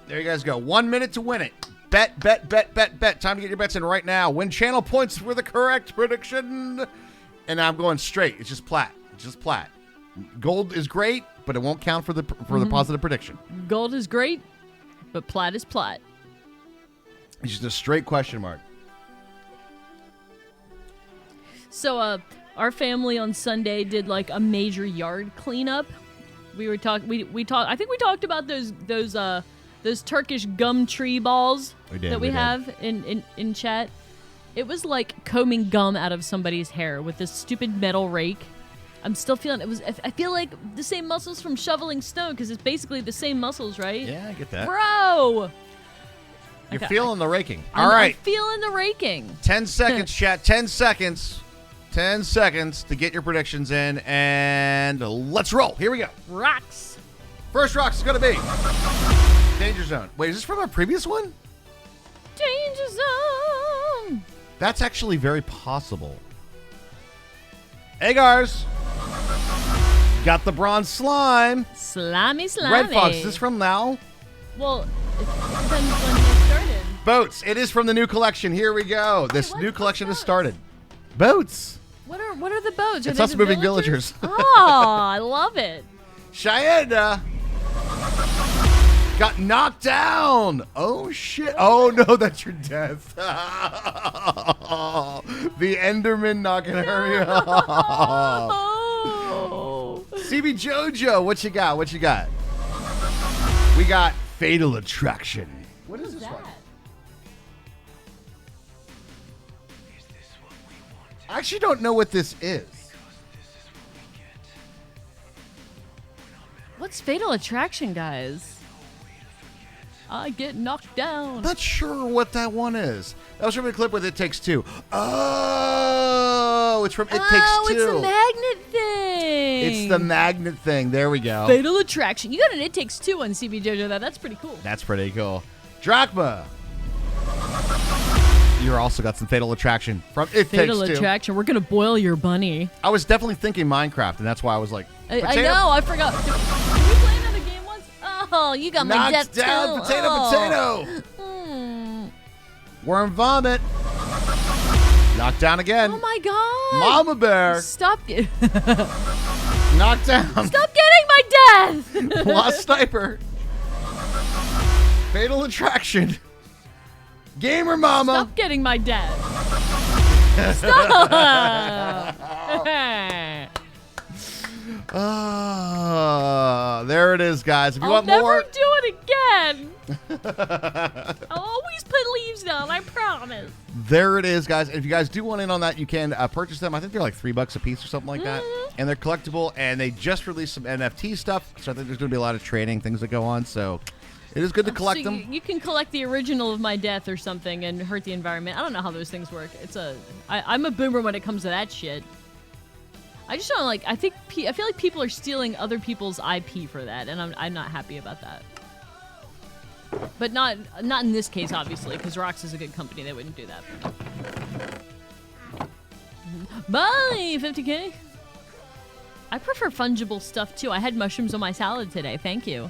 There you guys go. 1 minute to win it. Bet. Time to get your bets in right now. Win channel points for the correct prediction. And I'm going straight. It's just plat. Gold is great, but it won't count for the positive prediction. Gold is great, but plat is plat. It's just a straight question mark. So, our family on Sunday did like a major yard cleanup. We were talking. We talked. I think we talked about those Turkish gum tree balls that we have in chat. It was like combing gum out of somebody's hair with this stupid metal rake. I'm still feeling it was. I feel like the same muscles from shoveling snow because it's basically the same muscles, right? Yeah, I get that. Bro, you're feeling the raking. I'm All right, I'm feeling the raking. 10 seconds, chat. 10 seconds. 10 seconds to get your predictions in, and let's roll. Here we go. Rocks. First rocks is going to be Danger Zone. Wait, is this from our previous one? Danger Zone. That's actually very possible. Agars. Got the bronze slime. Slimy. Red Fox, is this from now? Well, it depends when it started. Boats. It is from the new collection. Here we go. This what? new collection has What's started. Boats. What are the boats? Are It's they us the moving villagers. Oh, I love it. Cheyenne got knocked down. Oh, shit. Oh, no, that's your death. The Enderman not going to hurt you. Oh. CB JoJo, what you got? What you got? We got Fatal Attraction. What is this one? I actually don't know what this is. What's Fatal Attraction, guys? I get knocked down. Not sure what that one is. That was from a clip with It Takes Two. Oh, it's from It Takes Two. Oh, it's the magnet thing. It's the magnet thing. There we go. Fatal Attraction. You got an It Takes Two on CB JoJo. That's pretty cool. That's pretty cool. Drachma. You also got some Fatal Attraction from It Fatal Takes Two. Attraction. We're gonna boil your bunny. I was definitely thinking Minecraft, and that's why I was like, I potato- know. I forgot. Did we play another game once? Oh, you got my Knocked death down, too. potato, Oh. potato. Hmm. Worm vomit. Knocked down again. Oh my god. Mama bear. Stop. Knocked down. Stop getting my death. Lost sniper. Fatal Attraction. Gamer mama. Stop getting my death. Stop. There it is, guys. If you I'll want never more, do it again. I'll always put leaves down. I promise. there it is, guys. If you guys do want in on that, you can purchase them. I think they're like $3 a piece or something like that. And they're collectible, and they just released some NFT stuff. So I think there's going to be a lot of trading things that go on. So it is good to collect So them. You can collect the original of my death or something and hurt the environment. I don't know how those things work. I'm a boomer when it comes to that shit. I just don't like. I feel like people are stealing other people's IP for that, and I'm not happy about that. But not in this case, obviously, because Rox is a good company. They wouldn't do that. Bye, 50K. I prefer fungible stuff too. I had mushrooms on my salad today. Thank you.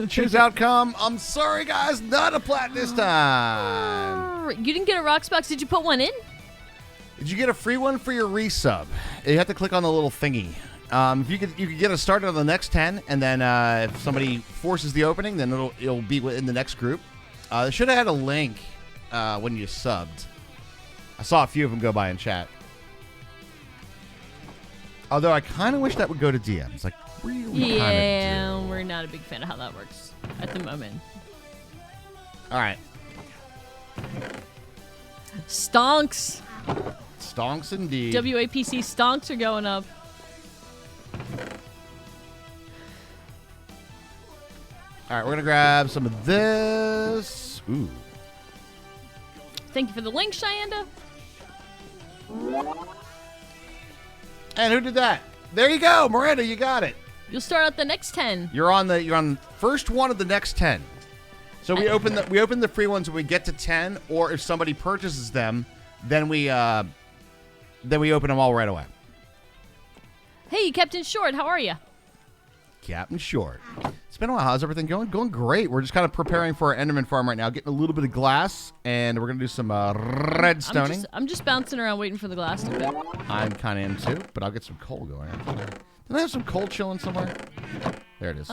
Choose outcome. I'm sorry, guys. Not a plat this time. You didn't get a Rox box. Did you put one in? Did you get a free one for your resub? You have to click on the little thingy. If you could get it started on the next 10, and then if somebody forces the opening, then it'll be in the next group. They should have had a link when you subbed. I saw a few of them go by in chat. Although I kind of wish that would go to DMs. Like, really Yeah, we're not a big fan of how that works at the moment. All right. Stonks. Stonks indeed. WAPC stonks are going up. All right, we're going to grab some of this. Ooh. Thank you for the link, Cheyenda. And who did that? There you go, Miranda, you got it. You'll start out the next 10. You're on the first one of the next 10. So we open the free ones when we get to 10, or if somebody purchases them, then we open them all right away. Hey, Captain Short, how are you? Captain Short. It's been a while. How's everything going? Going great. We're just kind of preparing for our Enderman farm right now, getting a little bit of glass, and we're going to do some redstoning. I'm just bouncing around waiting for the glass to fit. I'm kind of am too, but I'll get some coal going. Didn't I have some coal chilling somewhere? There it is.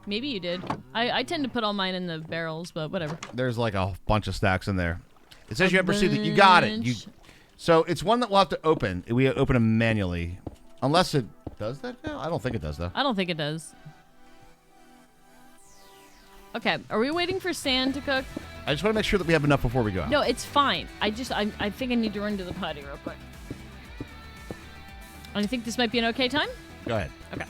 Maybe you did. I tend to put all mine in the barrels, but whatever. There's like a bunch of stacks in there. It says you have pursued that. You got it. So it's one that we'll have to open. We open them manually. Unless it does that now? I don't think it does, though. I don't think it does. Okay, are we waiting for sand to cook? I just want to make sure that we have enough before we go out. No, it's fine. I think I need to run to the potty real quick. I think this might be an okay time? Go ahead. Okay.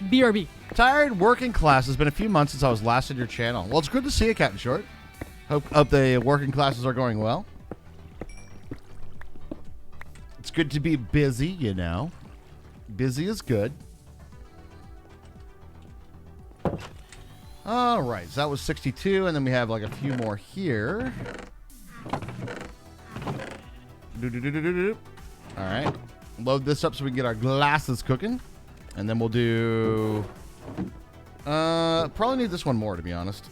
BRB. Tired working class. It's been a few months since I was last in your channel. Well, it's good to see you, Captain Short. Hope the working classes are going well. It's good to be busy, you know. Busy is good. All right, so that was 62, and then we have like a few more here. All right, load this up so we can get our glasses cooking, and then we'll do. Probably need this one more, to be honest.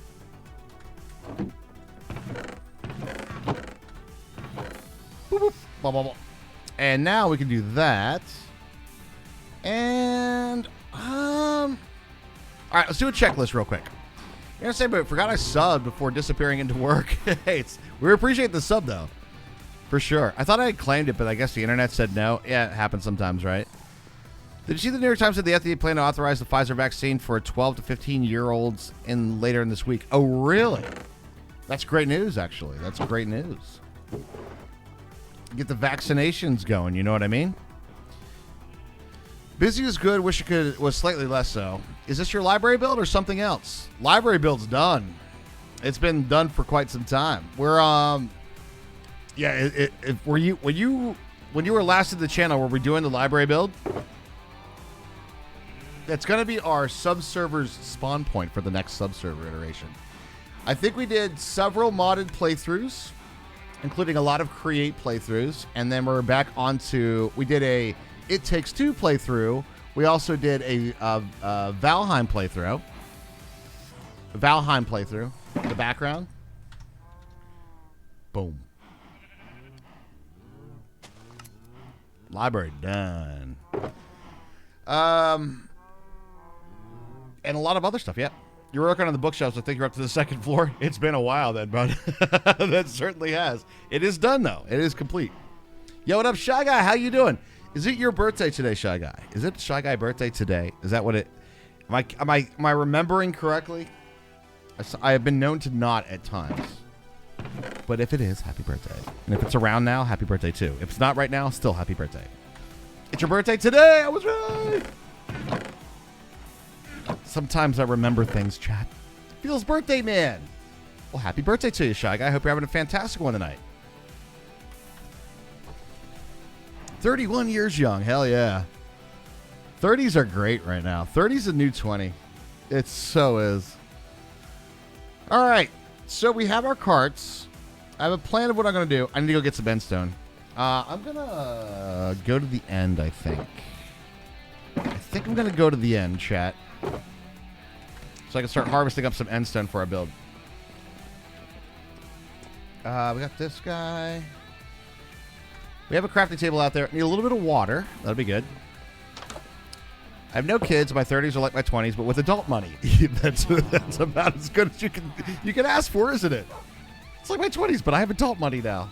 Boop, boop, blah, blah, blah. And now we can do that. And, all right, let's do a checklist real quick. You're going to say, but forgot I subbed before disappearing into work. Hey, we appreciate the sub, though. For sure. I thought I had claimed it, but I guess the internet said no. Yeah, it happens sometimes, right? Did you see the New York Times said the FDA plan to authorize the Pfizer vaccine for 12 to 15-year-olds later in this week? Oh, really? That's great news, actually. That's great news. Get the vaccinations going, you know what I mean? Busy is good. Wish it was slightly less so. Is this your library build or something else? Library build's done. It's been done for quite some time. We're when you were last at the channel, were we doing the library build? That's going to be our subserver's spawn point for the next subserver iteration. I think we did several modded playthroughs, including a lot of create playthroughs, and then we're back onto, we did a It Takes Two playthrough. We also did a Valheim playthrough. The background. Boom. Library done. And a lot of other stuff, yeah. You're working on the bookshelves. I think you're up to the second floor. It's been a while then, bud. That certainly has. It is done, though. It is complete. Yo, what up, Shy Guy? How you doing? Is it your birthday today, Shy Guy? Is it Shy Guy birthday today? Is that what it... Am I remembering correctly? I have been known to not at times. But if it is, happy birthday. And if it's around now, happy birthday, too. If it's not right now, still happy birthday. It's your birthday today! I was right! Sometimes I remember things, chat. Feels birthday, man. Well, happy birthday to you, Shy Guy. I hope you're having a fantastic one tonight. 31 years young. Hell yeah. 30s are great right now. 30's a new 20. It so is. All right. So we have our carts. I have a plan of what I'm going to do. I need to go get some endstone. I'm going to go to the end, I think. I think I'm going to go to the end, chat. So I can start harvesting up some endstone for our build. We got this guy. We have a crafting table out there. Need a little bit of water. That'll be good. I have no kids. My 30s are like my 20s, but with adult money. that's about as good as you can ask for, isn't it? It's like my 20s, but I have adult money now.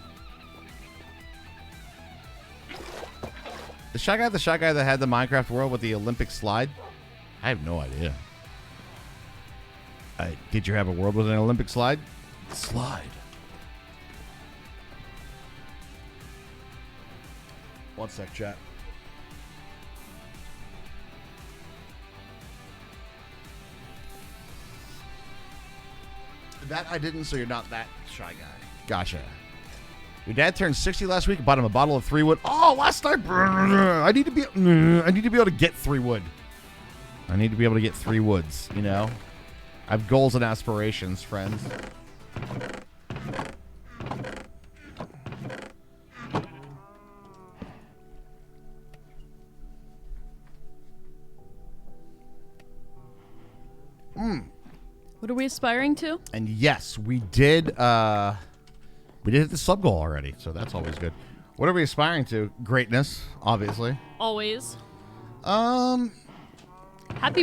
The Shy Guy that had the Minecraft world with the Olympic slide? I have no idea. Did you have a world with an Olympic slide? Slide. One sec, chat. That I didn't, so you're not that Shy Guy. Gotcha. Your dad turned 60 last week. Bought him a bottle of 3 wood. Oh, last night. I need to be able to get 3 wood. I need to be able to get 3 woods, you know? I have goals and aspirations, friends. What are we aspiring to? And yes, we did hit the sub goal already, so that's always good. What are we aspiring to? Greatness, obviously. Always. Happy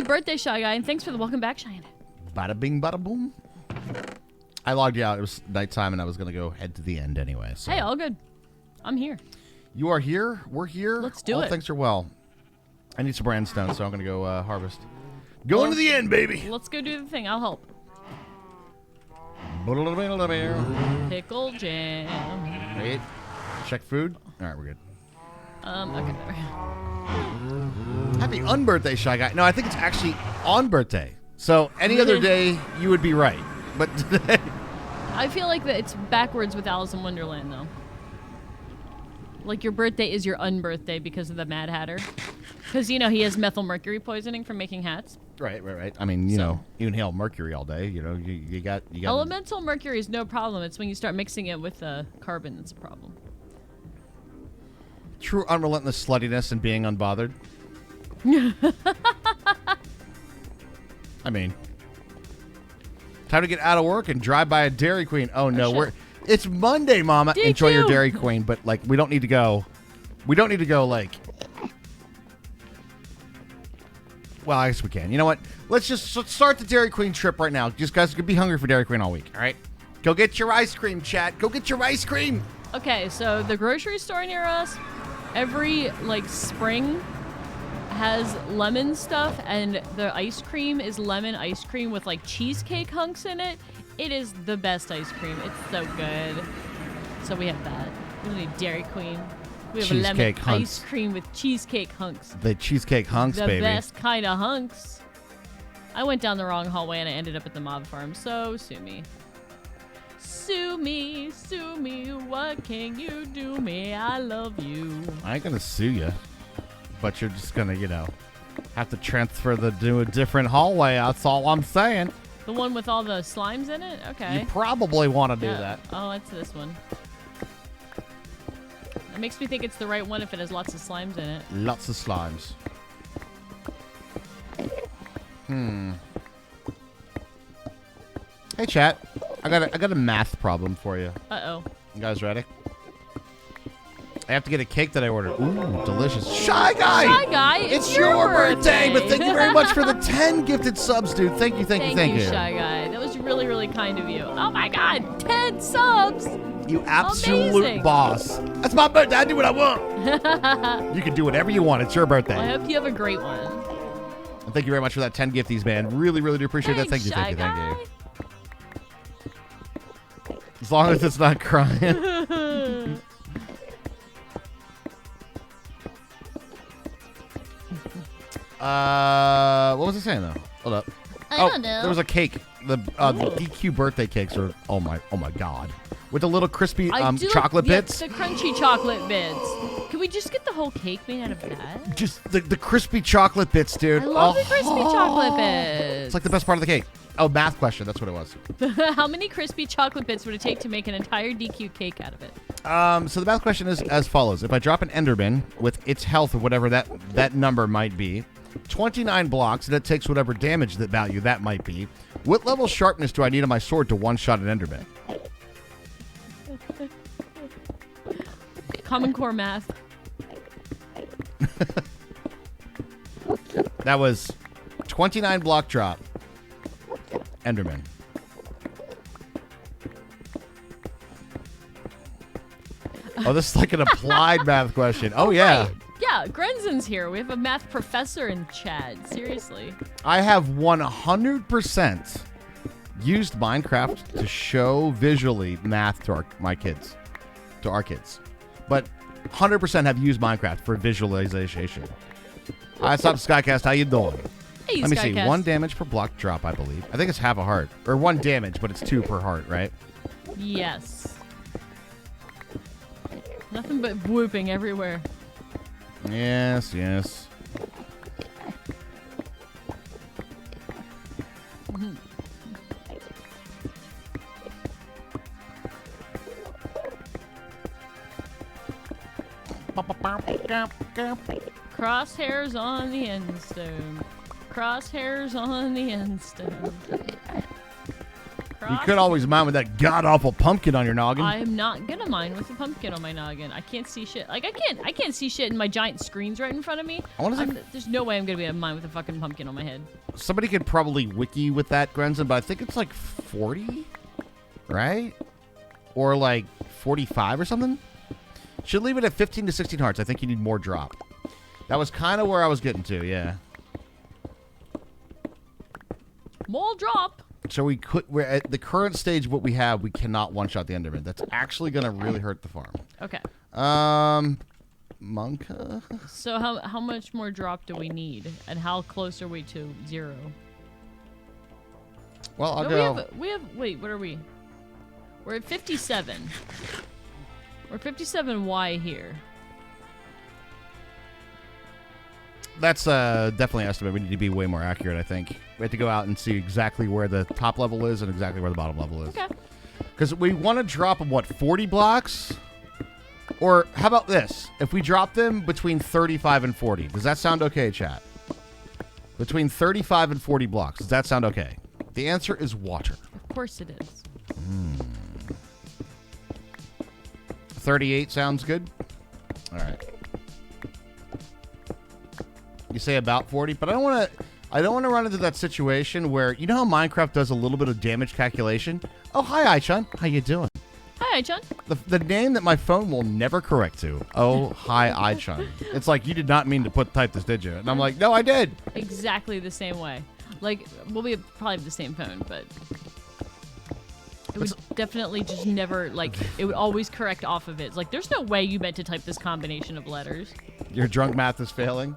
birthday, Shy Guy, and thanks for the welcome back, Cheyenne. Bada bing, bada boom. I logged you out. It was nighttime, and I was going to go head to the end anyway. So. Hey, all good. I'm here. You are here. We're here. Let's do all it. Things are well. I need some brandstone, so I'm going to go harvest. Going to the end, baby. Let's go do the thing. I'll help. Pickle jam. Wait. Check food. All right, we're good. Okay. Happy unbirthday, Shy Guy. No, I think it's actually on birthday. So any other day, you would be right. But today... I feel like that it's backwards with Alice in Wonderland, though. Like, your birthday is your unbirthday because of the Mad Hatter. Because, you know, he has methyl mercury poisoning from making hats. Right. I mean, you know, you inhale mercury all day. You know, you got. Elemental mercury is no problem. It's when you start mixing it with carbon that's a problem. True unrelentless sluttiness and being unbothered. I mean, Time to get out of work and drive by a Dairy Queen. Oh no, shit. it's Monday, Mama. Day Enjoy your two. Dairy Queen, but like we don't need to go. We don't need to go like. Well, I guess we can. You know what? Let's start the Dairy Queen trip right now. Just guys could be hungry for Dairy Queen all week. All right, go get your ice cream, chat. Go get your ice cream. Okay, so the grocery store near us, every like spring has lemon stuff, and the ice cream is lemon ice cream with like cheesecake hunks in it. It is the best ice cream. It's so good. So we have that. We don't need Dairy Queen. We have Cheesecake a lemon hunks. ice cream with cheesecake hunks. The cheesecake hunks, The baby. best kind of hunks. I went down the wrong hallway and I ended up at the mob farm, so sue me. Sue me, what can you do me? I love you. I ain't gonna sue you, but you're just gonna, have to transfer to a different hallway. That's all I'm saying. The one with all the slimes in it? Okay. You probably want to do Yeah. that. Oh, it's this one. It makes me think it's the right one if it has lots of slimes in it. Lots of slimes. Hey, chat. I got a math problem for you. Uh-oh. You guys ready? I have to get a cake that I ordered. Ooh, delicious. Shy Guy! Shy Guy, It's your birthday, but thank you very much for the 10 gifted subs, dude. Thank you. Thank you, Shy Guy. That was really, really kind of you. Oh my god, 10 subs! You absolute Amazing. boss. That's my birthday. I do what I want. You can do whatever you want. It's your birthday. Well, I hope you have a great one. And thank you very much for that 10 gifties, man. Really, really do appreciate that. Thanks, Thank you. Shy Guy. As long as it's not crying. What was I saying though? Hold up. I don't know. There was a cake. The DQ birthday cakes are oh my god. With the little crispy I do chocolate like, bits. Yeah, the crunchy chocolate bits. Can we just get the whole cake made out of that? Just the crispy chocolate bits, dude. I love the crispy chocolate bits. It's like the best part of the cake. Oh, math question. That's what it was. How many crispy chocolate bits would it take to make an entire DQ cake out of it? So the math question is as follows. If I drop an Enderman with its health or whatever that number might be, 29 blocks, and it takes whatever damage that value that might be, what level sharpness do I need on my sword to one-shot an Enderman? Common Core math. That was 29 block drop. Enderman. Oh, this is like an applied math question. Oh, yeah. Right. Yeah, Grenzen's here. We have a math professor in chat. Seriously. I have 100% used Minecraft to show visually math to our kids. But 100% have used Minecraft for visualization. Hi, what's up, Skycast? How you doing? Hey, Let me see. Skycast. 1 damage per block drop, I believe. I think it's half a heart. Or 1 damage, but it's 2 per heart, right? Yes. Nothing but whooping everywhere. Yes, yes. Crosshairs on the end stone. Crosshairs on the end stone. You could always mine with that god-awful pumpkin on your noggin. I am not gonna mine with a pumpkin on my noggin. I can't see shit. Like I can't see shit in my giant screens right in front of me. There's no way I'm gonna be able to mine with a fucking pumpkin on my head. Somebody could probably wiki with that, Grenzen, but I think it's like 40, right? Or like 45 or something. Should leave it at 15 to 16 hearts. I think you need more drop. That was kind of where I was getting to, yeah. More drop. So we're at the current stage of what we have, we cannot one-shot the Enderman. That's actually going to really hurt the farm. Okay. Monka? So how much more drop do we need? And how close are we to 0? Well, I'll No, go. wait, what are we? We're at 57. We're 57Y here. That's definitely an estimate. We need to be way more accurate, I think. We have to go out and see exactly where the top level is and exactly where the bottom level is. Okay. Because we want to drop them, what, 40 blocks? Or how about this? If we drop them between 35 and 40, does that sound okay, chat? Between 35 and 40 blocks, does that sound okay? The answer is water. course it is. 38 sounds good. All right. You say about 40, but I don't want to run into that situation where, you know how Minecraft does a little bit of damage calculation? Oh, hi, Aichun. How you doing? Hi, John. The name that my phone will never correct to. Oh, hi, Aichun. It's like, you did not mean to type this, did you? And I'm like, no, I did. Exactly the same way. Like, well, we probably have the same phone, but it would definitely just never, like, it would always correct off of it. It's like, there's no way you meant to type this combination of letters. Your drunk math is failing.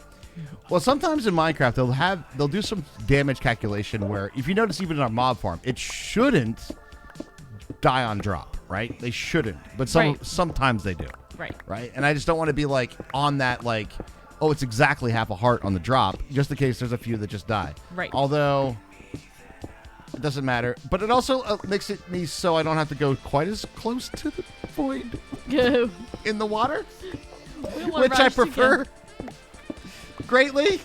Well, sometimes in Minecraft, they'll do some damage calculation where, if you notice even in our mob farm, it shouldn't die on drop, right? They shouldn't, but sometimes they do. Right. And I just don't want to be like on that, like, oh, it's exactly half a heart on the drop, just in case there's a few that just die. Right. Although it doesn't matter, but it also makes it me so I don't have to go quite as close to the void in the water, which I prefer greatly.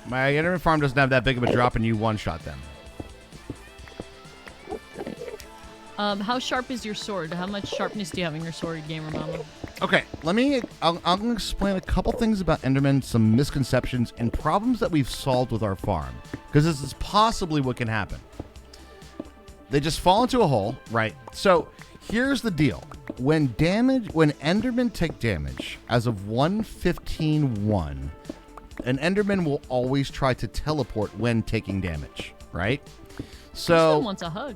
My Enderman farm doesn't have that big of a drop, and you one-shot them. How sharp is your sword? How much sharpness do you have in your sword, Gamer Mama? Okay, I'll explain a couple things about Enderman, some misconceptions, and problems that we've solved with our farm. Because this is possibly what can happen. They just fall into a hole, right? So, here's the deal. When Endermen take damage, as of 1:15:1, an Enderman will always try to teleport when taking damage, right? So, still wants a hug.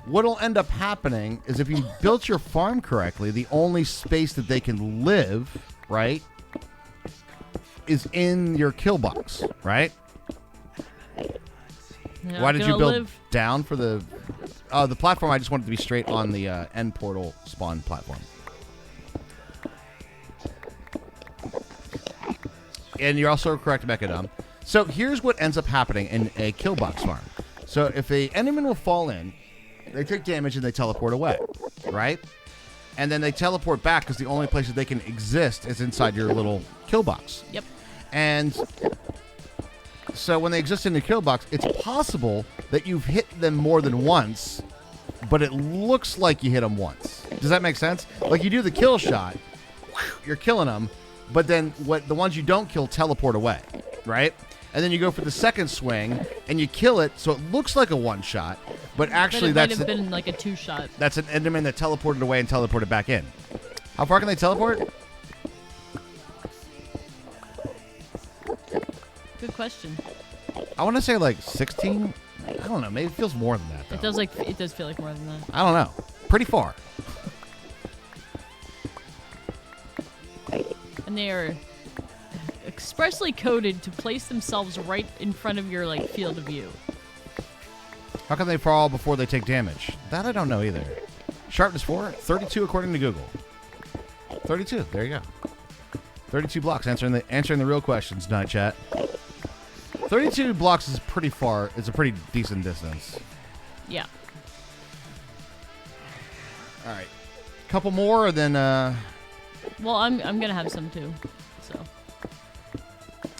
What'll end up happening is if you built your farm correctly, the only space that they can live, right, is in your kill box, right? Why did you build down for the platform? I just wanted to be straight on the end portal spawn platform. And you're also correct, Mechadum. So here's what ends up happening in a kill box farm. So if a Enderman will fall in, they take damage and they teleport away, right? And then they teleport back because the only place that they can exist is inside your little kill box. Yep. And so when they exist in the kill box, it's possible that you've hit them more than once, but it looks like you hit them once. Does that make sense? Like you do the kill shot, you're killing them, but then the ones you don't kill teleport away, right? And then you go for the second swing and you kill it, so it looks like a one shot, but actually might have been like a two shot. That's an Enderman that teleported away and teleported back in. How far can they teleport? Good question. I want to say like 16. I don't know. Maybe it feels more than that, though. It does feel like more than that. I don't know. Pretty far. And they are expressly coded to place themselves right in front of your field of view. How can they fall before they take damage? That I don't know either. Sharpness 4, 32 according to Google. 32. There you go. 32 blocks answering the real questions, Night Chat. 32 blocks is pretty far. It's a pretty decent distance. Yeah. All right. Couple more, and then. Well, I'm gonna have some too. So.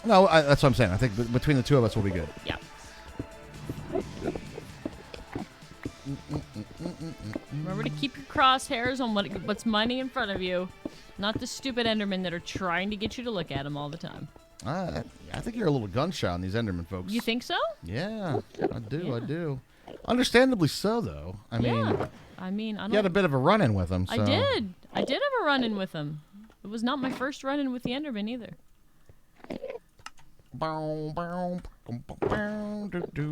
No, that's what I'm saying. I think between the two of us, we'll be good. Yeah. Remember to keep your crosshairs on what's mining in front of you, not the stupid Endermen that are trying to get you to look at them all the time. I think you're a little gun shy on these Enderman folks. You think so? Yeah, I do. Yeah. I do. Understandably so, though. I mean, you had a bit of a run-in with them. So. I did have a run-in with them. It was not my first run-in with the Enderman either.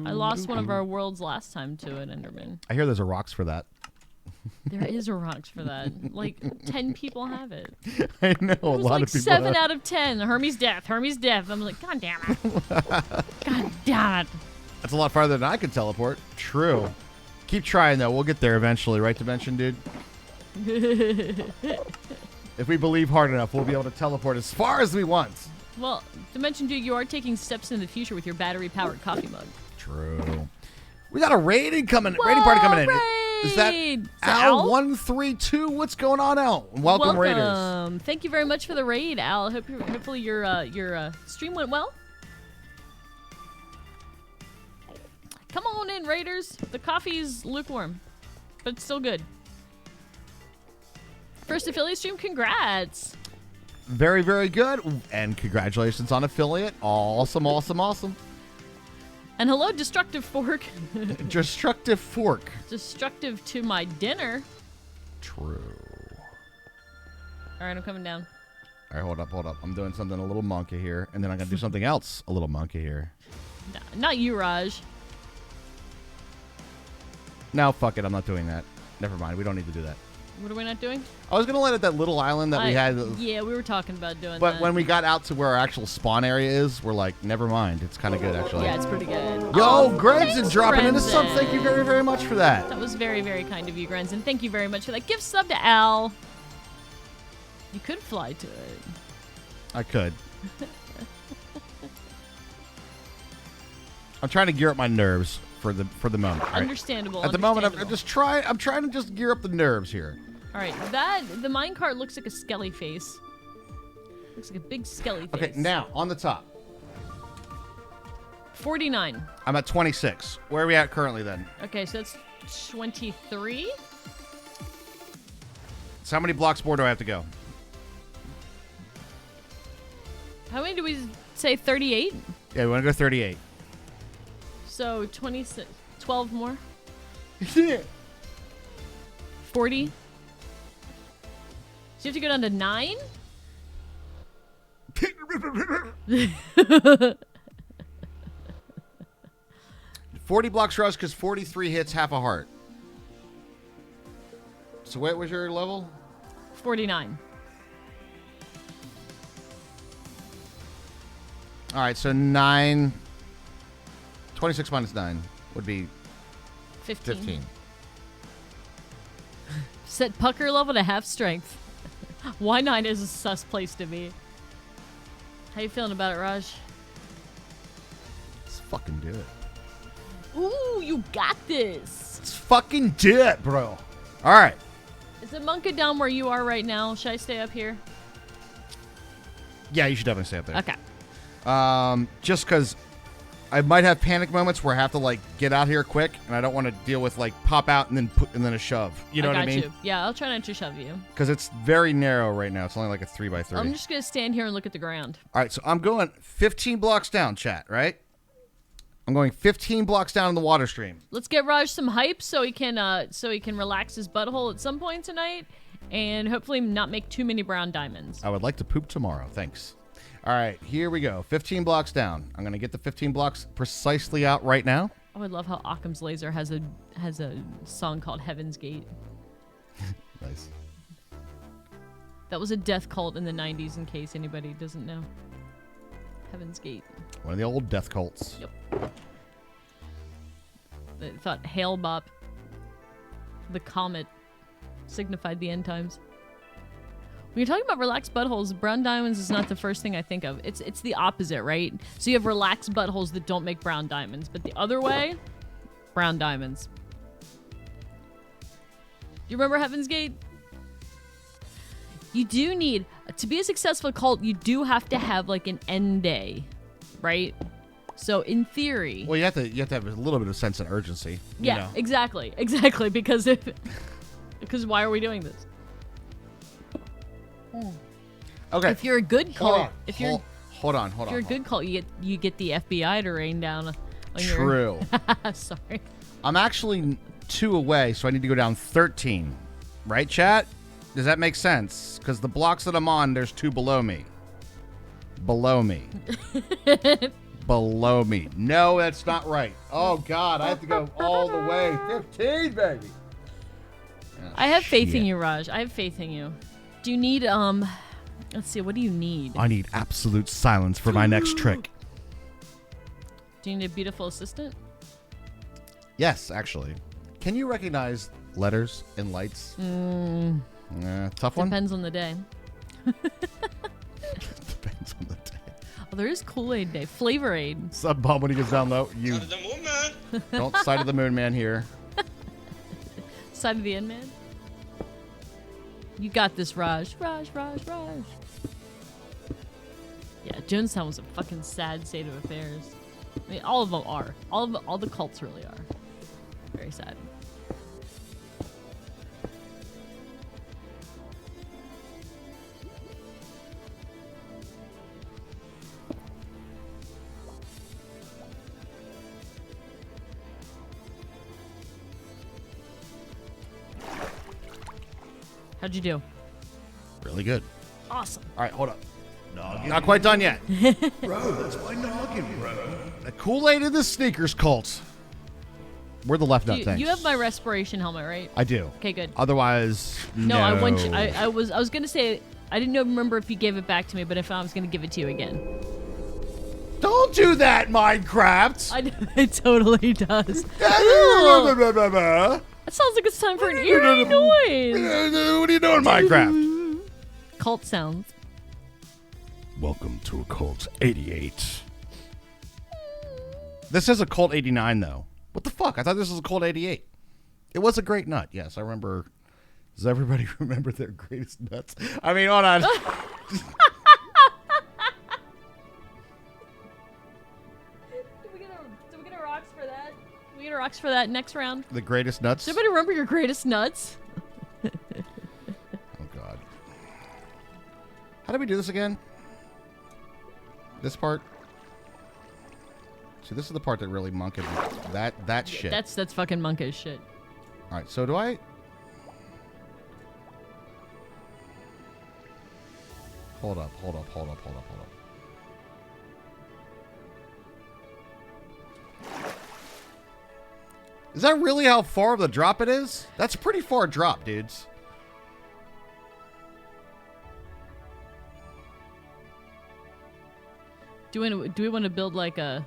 I lost one of our worlds last time to an Enderman. I hear there's a rocks for that. There is a rocks for that. Like 10 people have it. I know a lot of people. 7 out of 10. Hermes death. Hermes death. I'm like, God damn it. God damn it. That's a lot farther than I could teleport. True. Keep trying though. We'll get there eventually, right, Dimension Dude? If we believe hard enough, we'll be able to teleport as far as we want. Well, Dimension Dude, you are taking steps into the future with your battery-powered coffee mug. True. We got a raiding party coming in. Is that Al132? What's going on, Al? Welcome, Raiders. Thank you very much for the raid, Al. Hopefully your stream went well. Come on in, Raiders. The coffee's lukewarm, but it's still good. First affiliate stream, congrats. Very, very good. And congratulations on affiliate. Awesome, awesome, awesome. And hello, Destructive Fork. Destructive Fork. Destructive to my dinner. True. All right, I'm coming down. All right, hold up. I'm doing something a little monkey here, and then I'm going to do something else a little monkey here. No, not you, Raj. No, fuck it. I'm not doing that. Never mind. We don't need to do that. What are we not doing? I was going to let it that little island that we had. Yeah, we were talking about doing that. But when we got out to where our actual spawn area is, we're like, never mind. It's kind of good, actually. Yeah, it's pretty good. Yo, Grenzen dropping in a sub. Thank you very, very much for that. That was very, very kind of you, Grenzen. Thank you very much for that gift sub to Al. You could fly to it. I could. I'm trying to gear up my nerves for the moment. Right? Understandable. At the moment, I'm trying to just gear up the nerves here. All right, the minecart looks like a skelly face. Looks like a big skelly face. Okay, now on the top. 49. I'm at 26. Where are we at currently then? Okay, so that's 23. So how many blocks more do I have to go? How many do we say? 38. Yeah, we want to go 38. So 26, 12 more. Yeah. 40. So you have to go down to 9? 40 blocks rush because 43 hits half a heart. So what was your level? 49. All right, so 9. 26 minus 9 would be 15. Set pucker level to half strength. Why 9 is a sus place to be. How you feeling about it, Raj? Let's fucking do it. Ooh, you got this. Let's fucking do it, bro. All right. Is it Monka down where you are right now? Should I stay up here? Yeah, you should definitely stay up there. Okay. Just because I might have panic moments where I have to like get out here quick, and I don't want to deal with like pop out and then a shove. You know what I mean? You. Yeah, I'll try not to shove you. Because it's very narrow right now. It's only like a 3x3. I'm just gonna stand here and look at the ground. All right, so I'm going 15 blocks down, chat. Right? I'm going 15 blocks down in the water stream. Let's get Raj some hype so he can relax his butthole at some point tonight, and hopefully not make too many brown diamonds. I would like to poop tomorrow. Thanks. All right, here we go. 15 blocks down. I'm going to get the 15 blocks precisely out right now. I would love how Occam's Laser has a song called Heaven's Gate. Nice. That was a death cult in the 90s, in case anybody doesn't know. Heaven's Gate. One of the old death cults. Yep. They thought Hail Bop, the comet, signified the end times. When you're talking about relaxed buttholes, brown diamonds is not the first thing I think of. It's the opposite, right? So you have relaxed buttholes that don't make brown diamonds, but the other way, brown diamonds. You remember Heaven's Gate? You do need, to be a successful cult, you do have to have like an end day, right? So in theory, well, you have to have a little bit of sense of urgency. Yeah, you know? exactly, because why are we doing this? Okay. If you're a good cult, hold on. If you're a good cult, you get the FBI to rain down on True. your... Sorry. I'm actually 2 away, so I need to go down 13. Right, chat? Does that make sense? Because the blocks that I'm on, there's 2 below me. Below me. Below me. No, that's not right. Oh, God. I have to go all the way. 15, baby. Oh, I have faith in you, Raj. I have faith in you. Do you need, let's see, what do you need? I need absolute silence for my next trick. Do you need a beautiful assistant? Yes, actually. Can you recognize letters and lights? Tough one? Depends on the day. Depends on the day. Oh, there is Kool-Aid Day. Flavor Aid. Sub bomb when he gets down low. You Side of the moon, man. don't side of the moon man here. side of the end, man. You got this, Raj. Raj. Yeah, Jonestown was a fucking sad state of affairs. I mean, all of them are. All the cults really are. Very sad. How'd you do? Really good. Awesome. All right, hold up. Not quite done yet. Bro, that's my noggin, bro. The Kool-Aid in the sneakers cult. We're the left nut things. You have my respiration helmet, right? I do. Okay, good. Otherwise, No, I want you. I was gonna say I didn't remember if you gave it back to me, but if I was gonna give it to you again. Don't do that, Minecraft. It totally does. That sounds like it's time for an eerie noise. What are you doing, Minecraft? Cult sounds. Welcome to a Cult 88. This is a Cult 89, though. What the fuck? I thought this was a Cult 88. It was a great nut. Yes, I remember. Does everybody remember their greatest nuts? I mean, hold on. Do we get a rocks for that? We get a rocks for that next round. The greatest nuts? Does anybody remember your greatest nuts? Oh, God. How do we do this again? This part? See, this is the part that really monked that shit. That's fucking monkish shit. All right, so do I... Hold up. Is that really how far of the drop it is? That's a pretty far drop, dudes. Do we want to build like can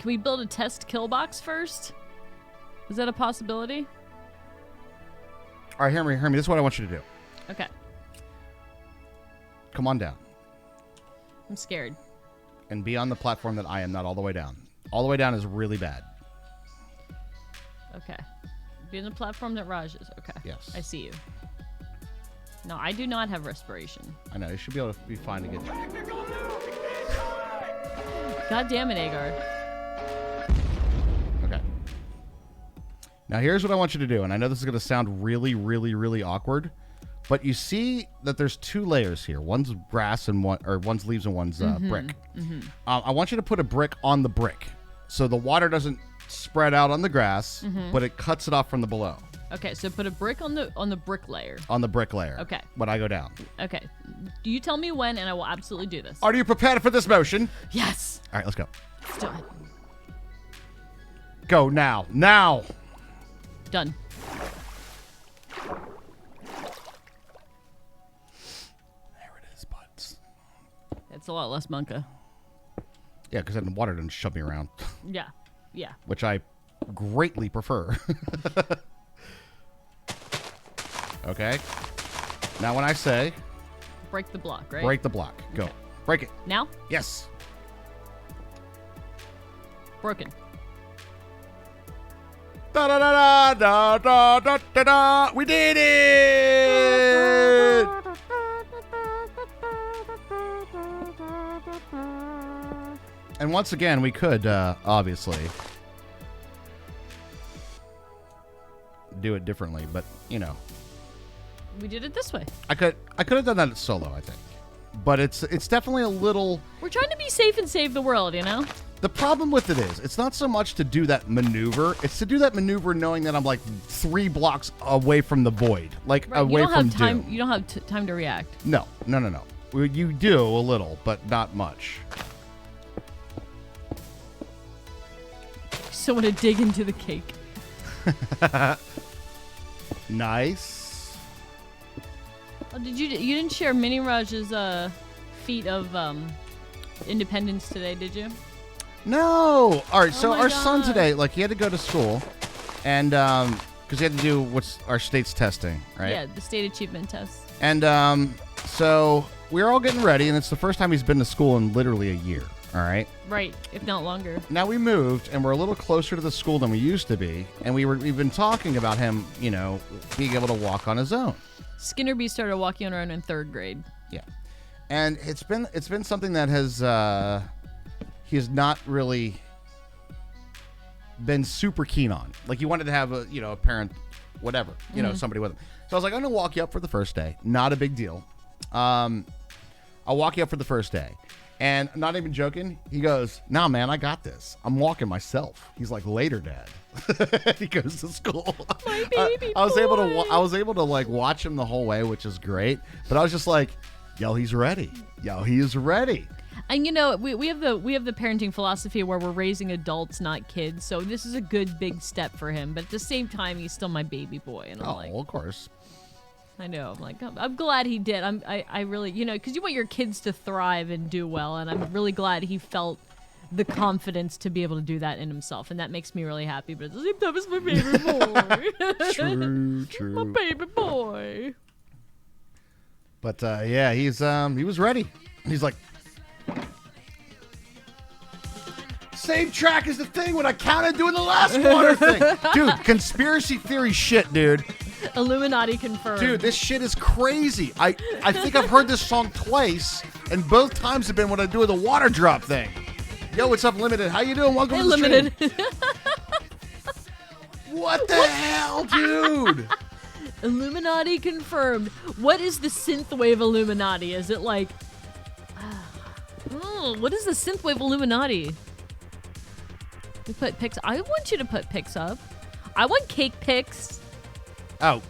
we build a test kill box first? Is that a possibility? All right, hear me. This is what I want you to do. Okay. Come on down. I'm scared. And be on the platform that I am, not all the way down. All the way down is really bad. Okay. Be on the platform that Raj is. Okay. Yes. I see you. No, I do not have respiration. I know. You should be able to be fine to get... God damn it, Agar. Okay. Now, here's what I want you to do. And I know this is going to sound really, really, really awkward. But you see that there's two layers here. One's grass and one's leaves and one's brick. Mm-hmm. I want you to put a brick on the brick. So the water doesn't spread out on the grass, but it cuts it off from the below. Okay, so put a brick on the brick layer. On the brick layer. Okay. When I go down. Okay. Do you tell me when, and I will absolutely do this. Are you prepared for this motion? Yes. All right, let's go. Let's do it. Go now. Now. Done. There it is, buds. It's a lot less monka. Yeah, because then the water doesn't shove me around. Yeah. Yeah. Which I greatly prefer. Okay. Now when I say... Break the block, right? Break the block. Go. Okay. Break it. Now? Yes. Broken. Da da da da da da da da. We did it! And once again, we could obviously do it differently, but you know, We did it this way. I could have done that solo, I think, but it's definitely a little. We're trying to be safe and save the world, you know? The problem with it is, it's not so much to do that maneuver. It's to do that maneuver knowing that I'm like 3 blocks away from the void, like Right, away you don't from have time. doom. You don't have time to react. No. You do a little, but not much. So want to dig into the cake. Nice. Oh, you didn't share Mini Raj's feat of independence today, did you? No. All right. So my our son God. today, like, he had to go to school, and because he had to do what's our state's testing, right? Yeah, the state achievement test. And so we were all getting ready, and it's the first time he's been to school in literally a year. All right. Right, if not longer. Now we moved, and we're a little closer to the school than we used to be, and we've been talking about him, you know, being able to walk on his own. Skinner B started walking on her own in 3rd grade. Yeah, and it's been something that has he's not really been super keen on. Like he wanted to have a parent, whatever, somebody with him. So I was like, I'm gonna walk you up for the first day. Not a big deal. I'll walk you up for the first day. And not even joking, he goes, "Nah, man, I got this. I'm walking myself." He's like, "Later, Dad." He goes to school. My baby I was boy. able to like watch him the whole way, which is great. But I was just like, "Yo, he's ready. Yo, he is ready." And we have the parenting philosophy where we're raising adults, not kids. So this is a good big step for him. But at the same time, he's still my baby boy, and I'm like, of course. I know. I'm like, I'm glad he did. I really, because you want your kids to thrive and do well, and I'm really glad he felt the confidence to be able to do that in himself, and that makes me really happy. But at the same time, it's my baby boy. True. My baby boy. But yeah, he was ready. He's like, same track as the thing when I counted doing the last water thing. Dude, conspiracy theory shit, dude. Illuminati confirmed. Dude, this shit is crazy. I think I've heard this song twice, and both times have been when I do the water drop thing. Yo, what's up, Limited? How you doing? Welcome Hey, to the Limited. stream. What the hell, dude? Illuminati confirmed. What is the synthwave Illuminati? Is it like... what is the synthwave Illuminati? We put pics... I want you to put pics up. I want cake pics. Oh,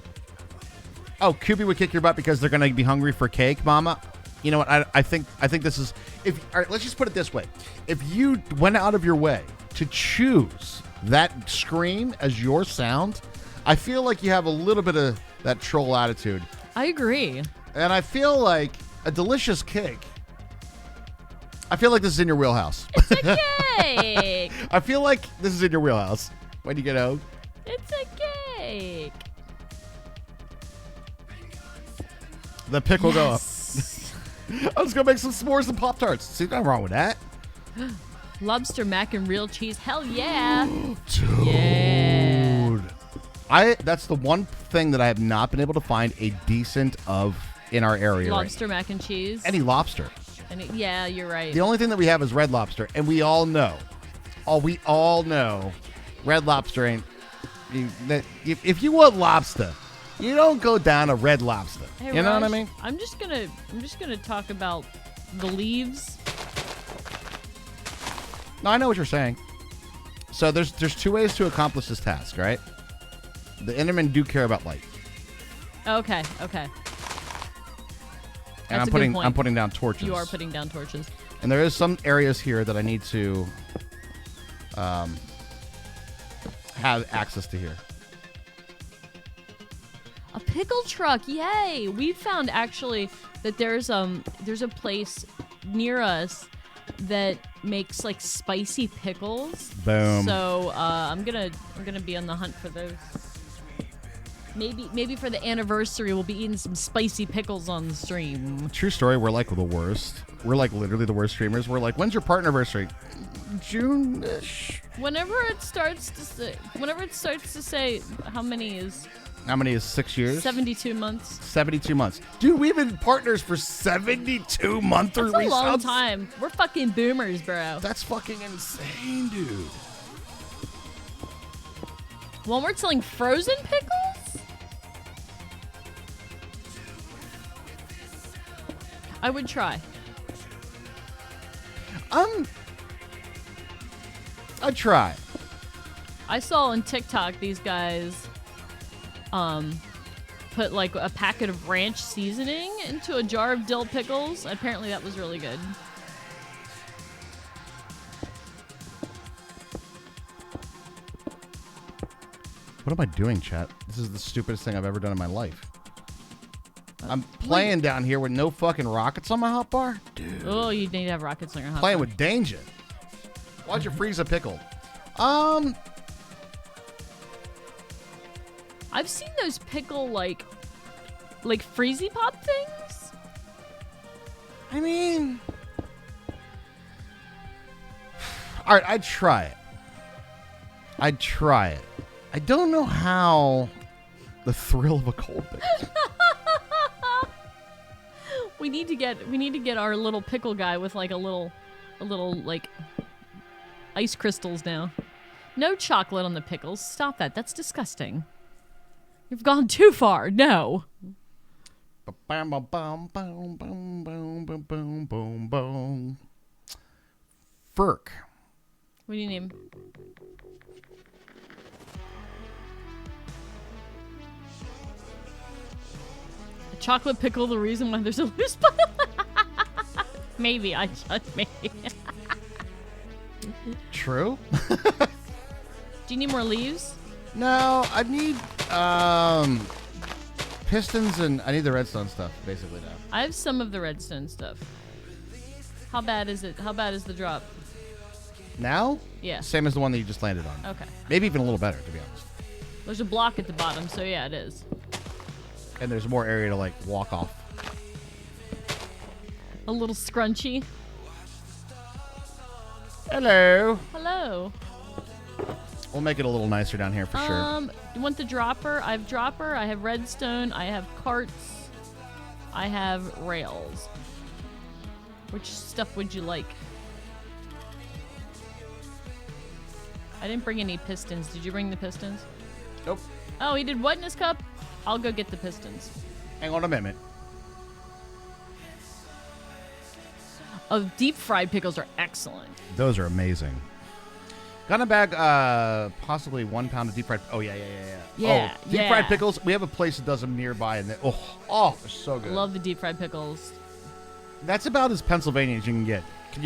Kubi would kick your butt because they're gonna be hungry for cake, Mama. You know what? I think this is. All right, let's just put it this way: if you went out of your way to choose that scream as your sound, I feel like you have a little bit of that troll attitude. I agree. And I feel like a delicious cake. I feel like this is in your wheelhouse. It's a cake. I feel like this is in your wheelhouse. When you get home. It's a cake. The pick will go up. Yes. I was gonna make some s'mores and Pop-Tarts. See, nothing wrong with that. Lobster mac and real cheese. Hell yeah. Dude. Yeah. That's the one thing that I have not been able to find a decent of in our area. Lobster mac and cheese. Any lobster. Yeah, you're right. The only thing that we have is Red Lobster, and we all know. We all know Red Lobster ain't. If you want lobster, you don't go down to Red Lobster. Hey, you know Raj, what I mean? I'm just gonna talk about the leaves. No, I know what you're saying. So there's 2 ways to accomplish this task, right? The Endermen do care about light. Okay. And That's a good point. I'm putting down torches. You are putting down torches. And there is some areas here that I need to have access to here. A pickle truck, yay! We found actually that there's a place near us that makes like spicy pickles. Boom. So I'm gonna be on the hunt for those. Maybe for the anniversary we'll be eating some spicy pickles on the stream. True story, we're like the worst. We're like literally the worst streamers. We're like, when's your partner anniversary? June-ish. Whenever it starts to say how many is How many is 6 years? 72 months. 72 months. Dude, we've been partners for 72 months. That's a long time. We're fucking boomers, bro. That's fucking insane, dude. Walmart's selling frozen pickles? I would try. I'd try. I saw on TikTok these guys put like a packet of ranch seasoning into a jar of dill pickles. Apparently that was really good. What am I doing, chat? This is the stupidest thing I've ever done in my life. I'm playing down here with no fucking rockets on my hotbar? Dude. Oh, you need to have rockets on your hotbar. Playing with danger. Why'd you freeze a pickle? I've seen those pickle like freezy pop things. I mean, All right, I'd try it. I don't know how the thrill of a cold pickle. We need to get our little pickle guy with like a little like ice crystals now. No chocolate on the pickles. Stop that. That's disgusting. You've gone too far. No. Boom, boom, boom, boom, boom, boom, boom, boom, boom. Ferk. What do you name? A chocolate pickle, the reason why there's a loose bottom? Maybe. I just maybe. True. Do you need more leaves? No, I need pistons and I need the redstone stuff basically now. I have some of the redstone stuff. How bad is it? How bad is the drop? Now? Yeah. Same as the one that you just landed on. Okay. Maybe even a little better, to be honest. There's a block at the bottom, so yeah, it is. And there's more area to like walk off. A little scrunchy. Hello. Hello. We'll make it a little nicer down here for sure. You want the dropper? I have dropper, I have redstone, I have carts, I have rails. Which stuff would you like? I didn't bring any pistons. Did you bring the pistons? Nope. Oh, he did what in his cup? I'll go get the pistons. Hang on a minute. Oh, deep fried pickles are excellent. Those are amazing. Got a bag, possibly 1 pound of deep fried. Oh, yeah. Yeah, oh, deep fried pickles. We have a place that does them nearby, and they're so good. Love the deep fried pickles. That's about as Pennsylvania as you can get. Can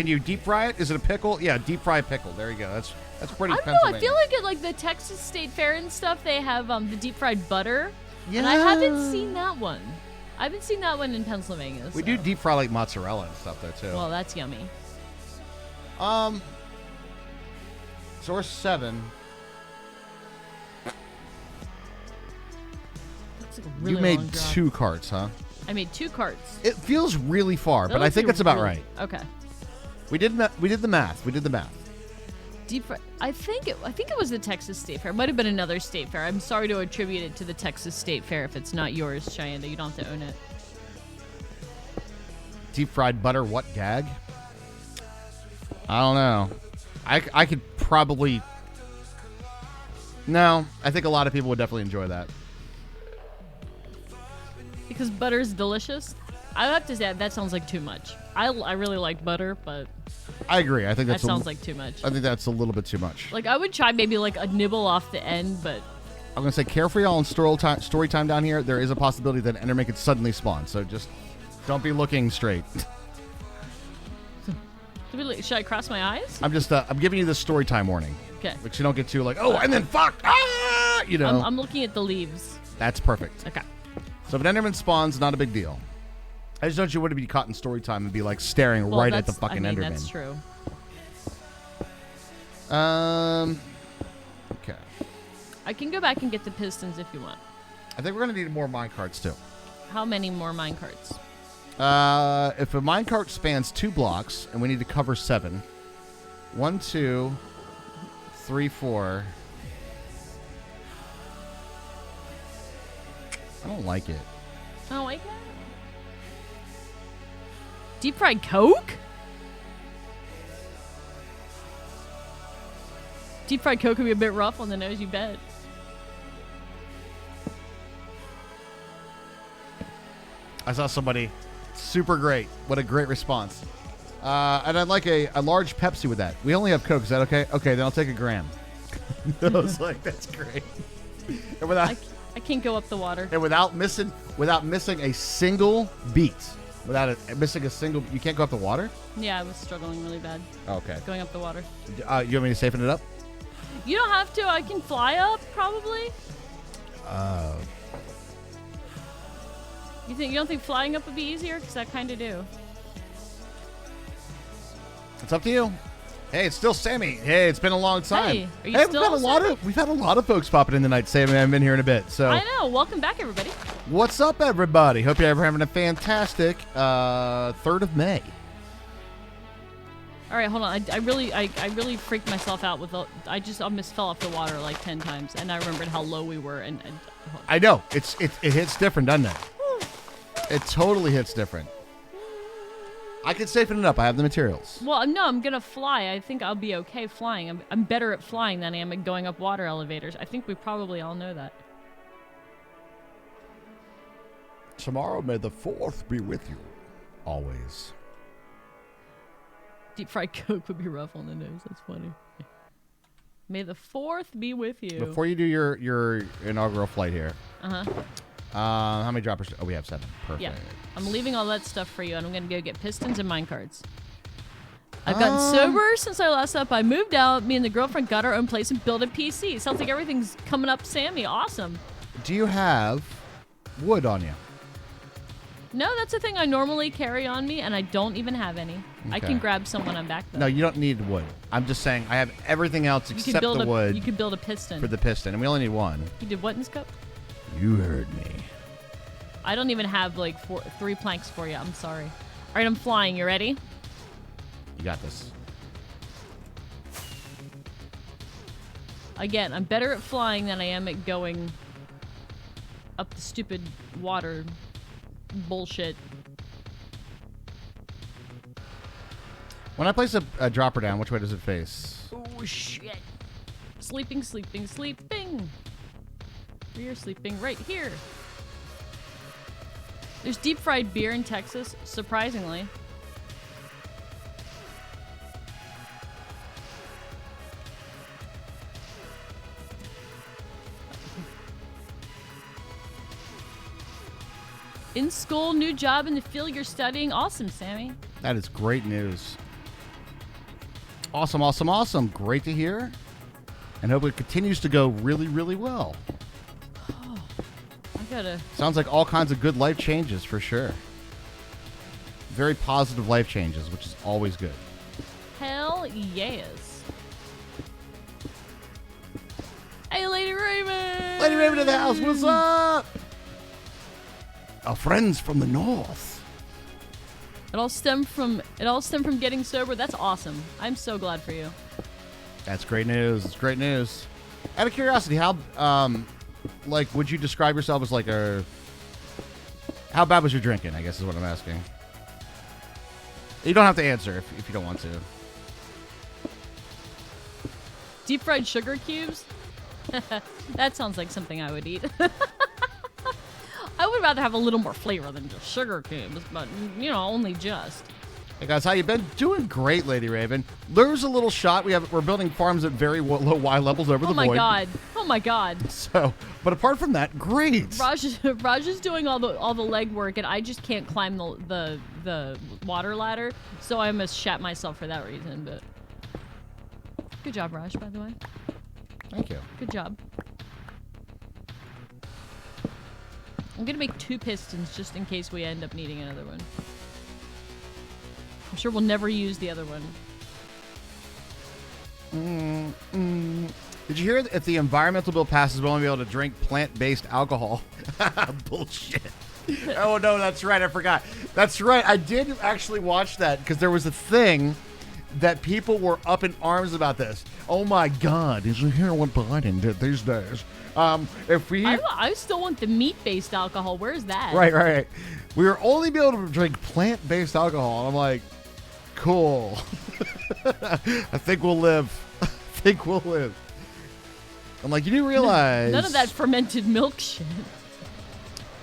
you deep fry it? Is it a pickle? Yeah, deep fried pickle. There you go. That's pretty I don't know. Pennsylvania. I feel like at like the Texas State Fair and stuff, they have the deep fried butter. Yeah. And I haven't seen that one. I haven't seen that one in Pennsylvania. We so. do deep fry like mozzarella and stuff there too. Well, that's yummy. Source 7. That's like a really You made long drop. 2 carts, huh? I made 2 carts. It feels really far, That but I looks think like it's about really- right. Okay. We did the math. Deep fry. I think it was the Texas State Fair. It might have been another state fair. I'm sorry to attribute it to the Texas State Fair if it's not yours, Cheyenne. You don't have to own it. Deep fried butter, what gag? I don't know. I could probably. No, I think a lot of people would definitely enjoy that. Because butter's delicious. I have to say that sounds like too much. I really like butter, but I agree. I think that that's sounds like too much. I think that's a little bit too much. Like I would try maybe like a nibble off the end, but I'm gonna say carefree y'all in story time down here. There is a possibility that Enderman could suddenly spawn, so just don't be looking straight. should I cross my eyes? I'm giving you the story time warning. Okay. Like you don't get too like, oh, and then fuck, you know. I'm looking at the leaves. That's perfect. Okay. So if an Enderman spawns, not a big deal. I just don't you want to be caught in story time and be like staring Well, right at the that's- fucking I mean, Enderman. That's true. Okay. I can go back and get the pistons if you want. I think we're gonna need more minecarts too. How many more minecarts? If a minecart spans 2 blocks and we need to cover 7, 1, 2, 3, 4. I don't like it. I don't like that. Deep fried Coke? Deep fried Coke would be a bit rough on the nose, you bet. I saw somebody. Super great. What a great response. And I'd like a large Pepsi with that. We only have Coke. Is that okay? Okay, then I'll take a gram. I was like, that's great. And I can't go up the water. without missing a single beat. Missing a single, you can't go up the water? Yeah, I was struggling really bad Okay. going up the water. You want me to siphon it up? You don't have to. I can fly up, probably. You don't think flying up would be easier? Because I kind of do. It's up to you. Hey, it's still Sammy. Hey, it's been a long time. Hey, are you still we've had a lot of folks popping in tonight. Sammy, I haven't been here in a bit. So I know. Welcome back, everybody. what's up, everybody? Hope you're having a fantastic 3rd of May. All right, hold on. I really freaked myself out with the. I just almost fell off the water like 10 times, and I remembered how low we were. And I know it hits different, doesn't it? It totally hits different. I can safeten it up. I have the materials. well, no, I'm gonna fly. I think I'll be okay flying. I'm better at flying than I am at going up water elevators. I think we probably all know that. Tomorrow may the 4th be with you. Always. Deep fried Coke would be rough on the nose. That's funny. May the 4th be with you. Before you do your inaugural flight here. How many droppers? Oh, we have 7. Perfect. Yeah. I'm leaving all that stuff for you, and I'm going to go get pistons and minecarts. I've gotten sober since I last up. I moved out. Me and the girlfriend got our own place and built a PC. Sounds like everything's coming up, Sammy. Awesome. Do you have wood on you? No, that's a thing I normally carry on me, and I don't even have any. I Okay. can grab some when I'm back, though. No, you don't need wood. I'm just saying I have everything else You except could build the wood You could build a piston. for the piston, and we only need 1. You did what in this cup? You heard me. I don't even have, like, 3 planks for you. I'm sorry. All right, I'm flying. You ready? You got this. Again, I'm better at flying than I am at going up the stupid water bullshit. When I place a dropper down, which way does it face? Oh, shit. Sleeping, sleeping, sleeping. You're sleeping right here. There's deep fried beer in Texas, surprisingly. In school, new job in the field you're studying. Awesome, Sammy. That is great news. Awesome, awesome, awesome. Great to hear. And hope it continues to go really, really well. I gotta... Sounds like all kinds of good life changes for sure. Very positive life changes, which is always good. Hell yes. Hey, Lady Raven! Lady Raven in the house, what's up? Our friends from the north. It all stemmed from getting sober. That's awesome. I'm so glad for you. That's great news. It's great news. Out of curiosity, how like would you describe yourself as like a how bad was your drinking, I guess is what I'm asking. You don't have to answer if you don't want to. Deep fried sugar cubes? That sounds like something I would eat. I would rather have a little more flavor than just sugar cubes, but, you know, only just. Hey guys, how you been? Doing great, Lady Raven. There's a little shot. We're building farms at very low Y levels over the void. Oh my god! Oh my god! So, but apart from that, great. Raj is doing all the legwork, and I just can't climb the water ladder, so I must shat myself for that reason. But good job, Raj. By the way, Thank you. good job. I'm gonna make 2 pistons just in case we end up needing another one. I'm sure we'll never use the other one. Did you hear that if the environmental bill passes, we'll only be able to drink plant-based alcohol? Bullshit. Oh, no, that's right. I forgot. That's right. I did actually watch that because there was a thing that people were up in arms about this. Oh, my God. Is you hear what Biden did these days? If we... I still want the meat-based alcohol. Where's that? Right. We were only be able to drink plant-based alcohol. And I'm like, cool. I think we'll live. I'm like, you do realize... None of that fermented milk shit.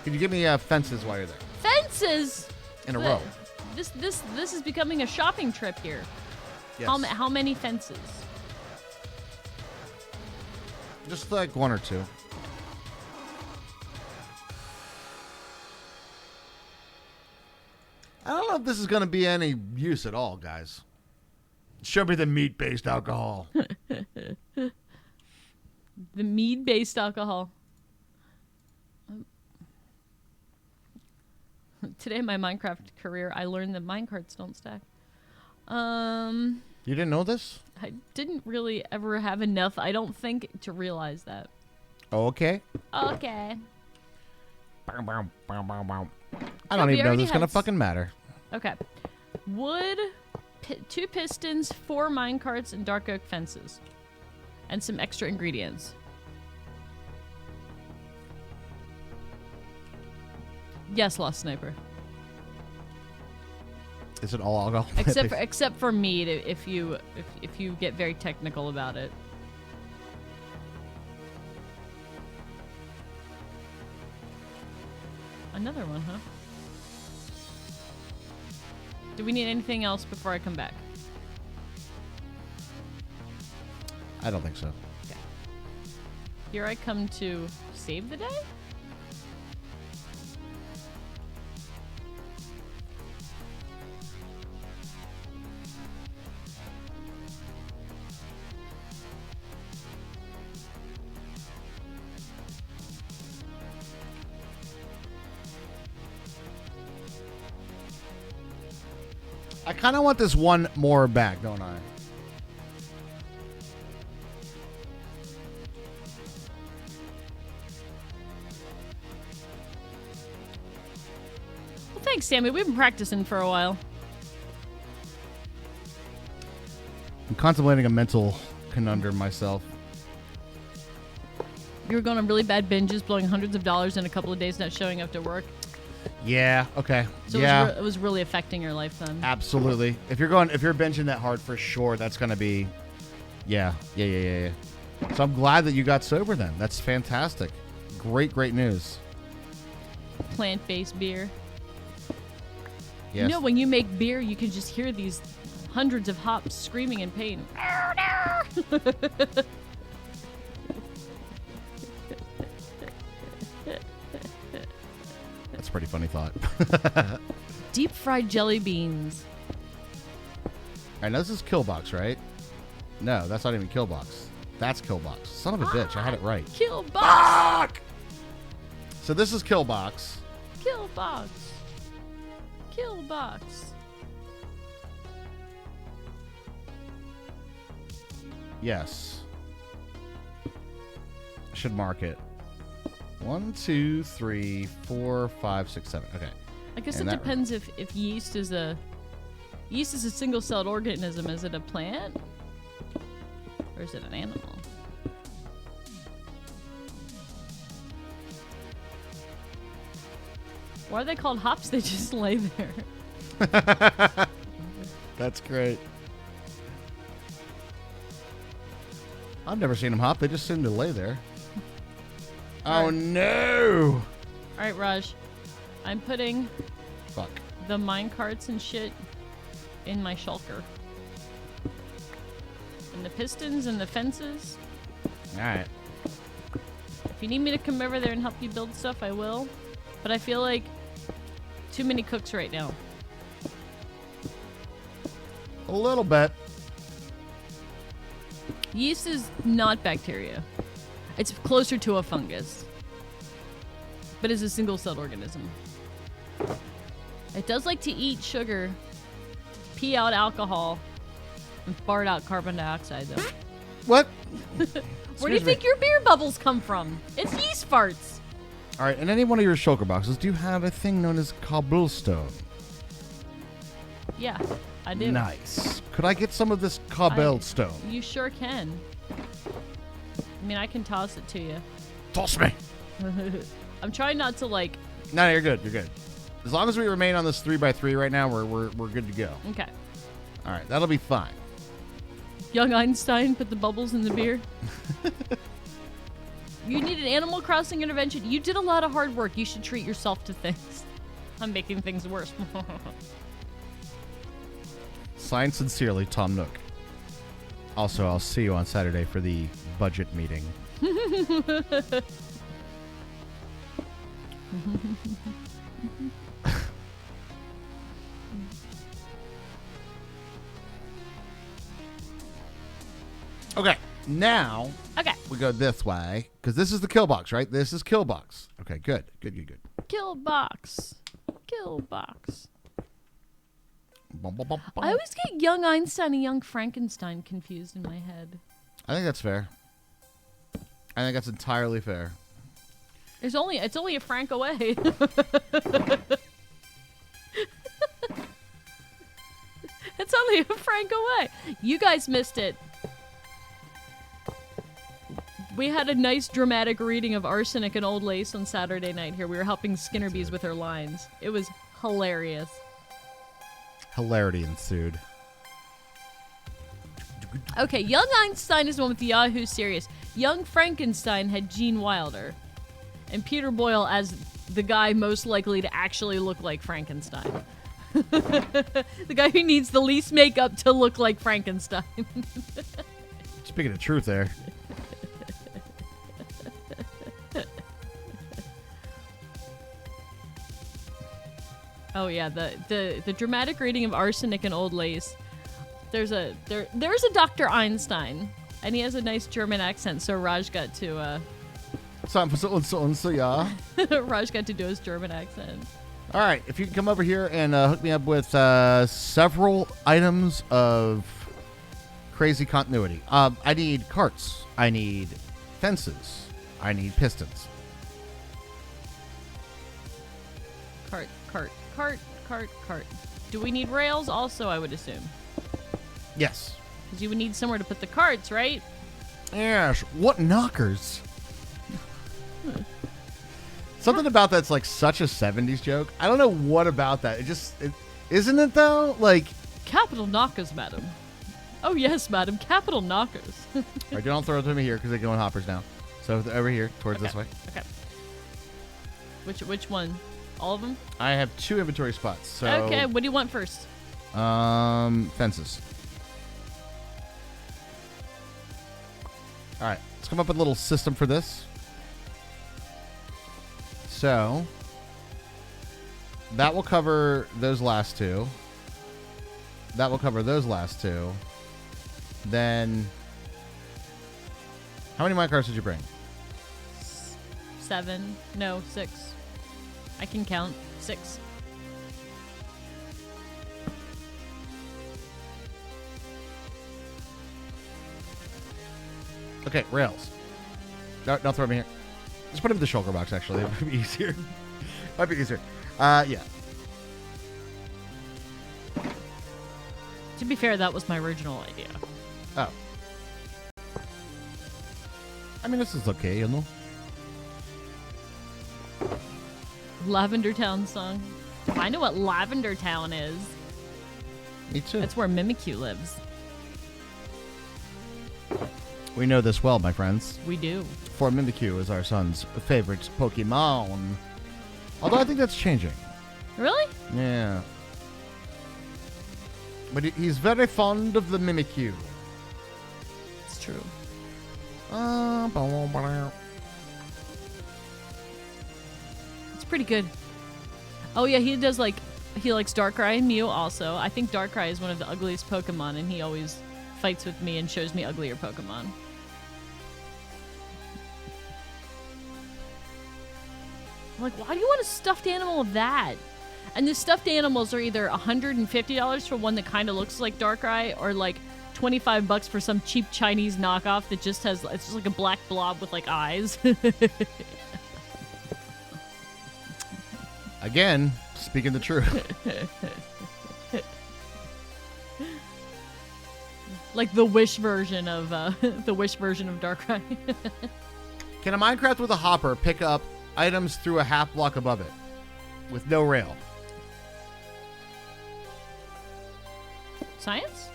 Can you give me fences while you're there? Fences! In a row. This is becoming a shopping trip here. Yes. How many fences? Just like 1 or 2. I don't know if this is going to be any use at all, guys. Show me the meat-based alcohol. The mead-based alcohol. Today in my Minecraft career, I learned that minecarts don't stack. You didn't know this? I didn't really ever have enough, I don't think, to realize that. Oh, okay. Okay. I don't we even know already this is going to had fucking matter. Okay. Wood. 2 pistons, 4 mine carts, and dark oak fences. And some extra ingredients. Yes, Lost Sniper. Is it all alcohol? Except for meat, if you get very technical about it. Another one, huh? Do we need anything else before I come back? I don't think so. Okay. Here I come to save the day? I kind of want this one more back, don't I? Well, thanks, Sammy. We've been practicing for a while. I'm contemplating a mental conundrum myself. You were going on really bad binges, blowing hundreds of dollars in a couple of days, not showing up to work. Yeah. Okay. So yeah. it was really affecting your life then. Absolutely. If you're binging that hard for sure, that's gonna be. Yeah. So I'm glad that you got sober then. That's fantastic. Great news. Plant-based beer. Yes. You know, when you make beer, you can just hear these hundreds of hops screaming in pain. That's a pretty funny thought. Deep fried jelly beans. I know this is Killbox, right? No, that's not even Killbox. That's Killbox. Son of a bitch, I had it right. Killbox. Fuck! So this is Killbox. Killbox. Killbox. Yes. I should mark it. 1, 2, 3, 4, 5, 6, 7. Okay. I guess And it that- depends if yeast is a single-celled organism. Is it a plant? Or is it an animal? Why are they called hops? They just lay there. That's great. I've never seen them hop. They just seem to lay there. Oh, no. All right, Raj. I'm putting Fuck. the mine carts and shit in my shulker. And the pistons and the fences. All right. If you need me to come over there and help you build stuff, I will. But I feel like too many cooks right now. A little bit. Yeast is not bacteria. It's closer to a fungus. But it's a single-celled organism. It does like to eat sugar, pee out alcohol, and fart out carbon dioxide, though. What? Where do you Excuse me. think your beer bubbles come from? It's yeast farts. All right. In any one of your shulker boxes, do you have a thing known as cobblestone? Yeah, I do. Nice. Could I get some of this cobblestone? You sure can. I mean, I can toss it to you. Toss me. I'm trying not to, like... No, you're good. You're good. As long as we remain on this 3x3 right now, we're good to go. Okay. All right. That'll be fine. Young Einstein put the bubbles in the beer. You need an Animal Crossing intervention. You did a lot of hard work. You should treat yourself to things. I'm making things worse. Signed sincerely, Tom Nook. Also, I'll see you on Saturday for the budget meeting. Okay, now Okay. we go this way because this is the kill box, right? This is kill box. Okay, good. Kill box. Kill box. Bum, bum, bum, bum. I always get Young Einstein and Young Frankenstein confused in my head. I think that's fair. I think that's entirely fair. It's only a Frank away. That's how leave Frank away. You guys missed it. We had a nice dramatic reading of Arsenic and Old Lace on Saturday night here. We were helping Skinner Bees with her lines. It was hilarious. Hilarity ensued. Okay, Young Einstein is the one with the Yahoo Serious. Young Frankenstein had Gene Wilder. And Peter Boyle as the guy most likely to actually look like Frankenstein. The guy who needs the least makeup to look like Frankenstein. Speaking of truth there. Oh yeah, the dramatic reading of Arsenic and Old Lace. There's a Dr. Einstein, and he has a nice German accent. So Raj got to Raj got to do his German accent. All right, if you can come over here and hook me up with several items of crazy continuity. I need carts. I need fences. I need pistons. Cart. Do we need rails also, I would assume? Yes. Because you would need somewhere to put the carts, right? Yes. What knockers? Something about that's like such a 70s joke. I don't know what about that. Isn't it though? Like, capital knockers, madam. Oh yes, madam. Capital knockers. all right, don't throw it to me here because they go in hoppers now. So over here, towards this way. Okay. Which one? All of them? I have 2 inventory spots. So okay, what do you want first? Fences. All right, let's come up with a little system for this. So that will cover those last 2. That will cover those last 2. Then, how many minecarts did you bring? 7. No, 6. I can count. 6. Okay, rails. No, don't throw me here. Just put them in the shulker box, actually. It might be easier. Might be easier. Yeah. To be fair, that was my original idea. Oh. I mean, this is okay, you know? Lavender Town song. I know what Lavender Town is. Me too. That's where Mimikyu lives. We know this well, my friends. We do. For Mimikyu is our son's favorite Pokemon. Although I think that's changing. Really? Yeah. But he's very fond of the Mimikyu. It's true. It's pretty good. Oh yeah, he does he likes Darkrai and Mew also. I think Darkrai is one of the ugliest Pokemon, and he always fights with me and shows me uglier Pokemon. I'm like, why do you want a stuffed animal of that? And the stuffed animals are either $150 for one that kind of looks like Darkrai, or like $25 for some cheap Chinese knockoff that just has, it's just like a black blob with like eyes. Again, speaking the truth. Like the Wish version of Darkrai. Can a Minecraft with a hopper pick up items through a half block above it with no rail? Science?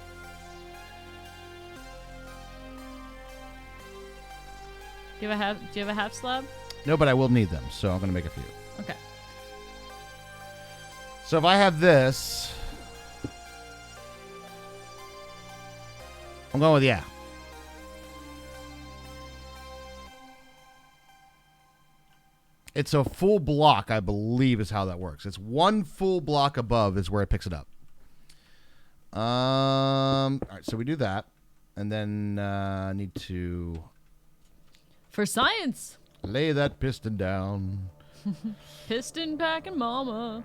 Do you have a half slab? No, but I will need them, so I'm going to make a few. Okay. So if I have this, I'm going with yeah. It's a full block, I believe, is how that works. It's one full block above is where it picks it up. All right, so we do that, and then I need to For science. lay that piston down. Piston packing mama.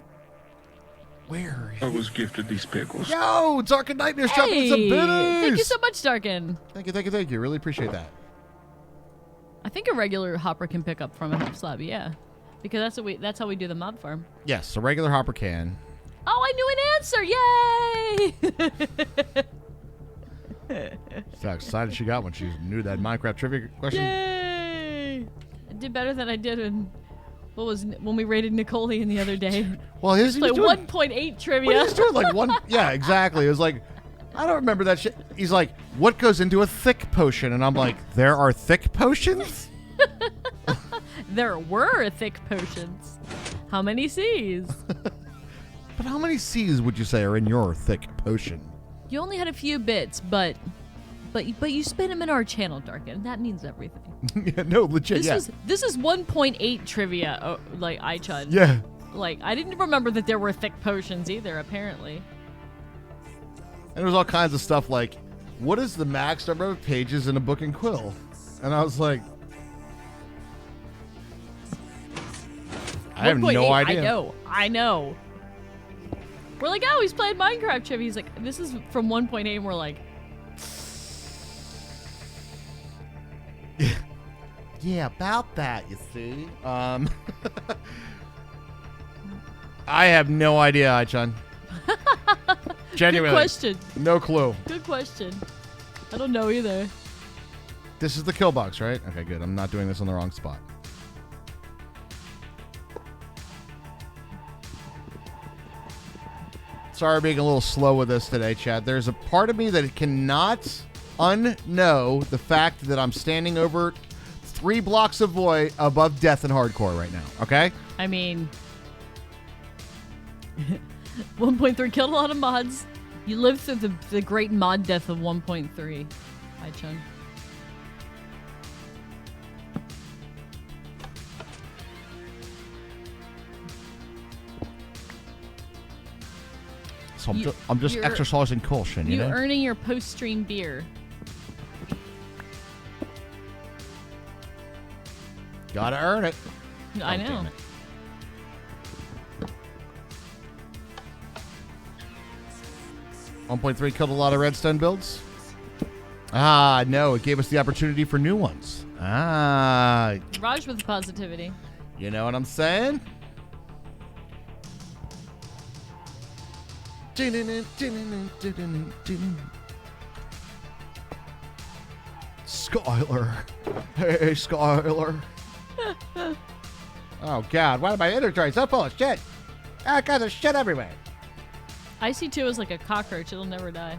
Where? I was gifted these pickles. Yo, Dark Nightmare shopping with some biddies. Thank you so much, Darkin. Thank you. Really appreciate that. I think a regular hopper can pick up from a half slab, yeah. Because that's how we do the mob farm. Yes, a regular hopper can. Oh, I knew an answer! How excited she got when she knew that Minecraft trivia question. Yay! I did better than I did when we rated Napoleon the other day. Well, his Like doing, 1.8 trivia. well, he was doing like one. Yeah, exactly. It was like, I don't remember that shit. He's like, what goes into a thick potion? And I'm like, there are thick potions? There were thick potions. How many C's? But how many C's would you say are in your thick potion? You only had a few bits, but you spent them in our channel, Darkin. That means everything. Yeah, no, legit. This is 1.8 trivia, like iChud. Yeah. Like I didn't remember that there were thick potions either. Apparently. And there was all kinds of stuff like, what is the max number of pages in a book and quill? And I was like, I have 1.8, no idea. I know. We're like, oh, he's playing Minecraft trivia. He's like, this is from 1.8, and we're like, Yeah, about that, you see. I have no idea, Aichan. Genuinely. good question. No clue. Good question. I don't know either. This is the kill box, right? Okay, good. I'm not doing this on the wrong spot. Sorry being a little slow with this today, Chad. There's a part of me that cannot unknow the fact that I'm standing over 3 blocks of void above death in hardcore right now, okay? I mean, 1.3 killed a lot of mods. You lived through the great mod death of 1.3. Hi, Chun. So I'm just you're- exercising caution, you You're know? earning your post-stream beer. Gotta earn it. I Oh, know. damn it. .3 killed a lot of redstone builds. Ah, no, it gave us the opportunity for new ones. Ah, Raj with positivity. you know what I'm saying? Skylar. Hey, Skylar. Oh, God. Why are my inventory so full of shit? I got the shit everywhere. IC2 is like a cockroach. It'll never die.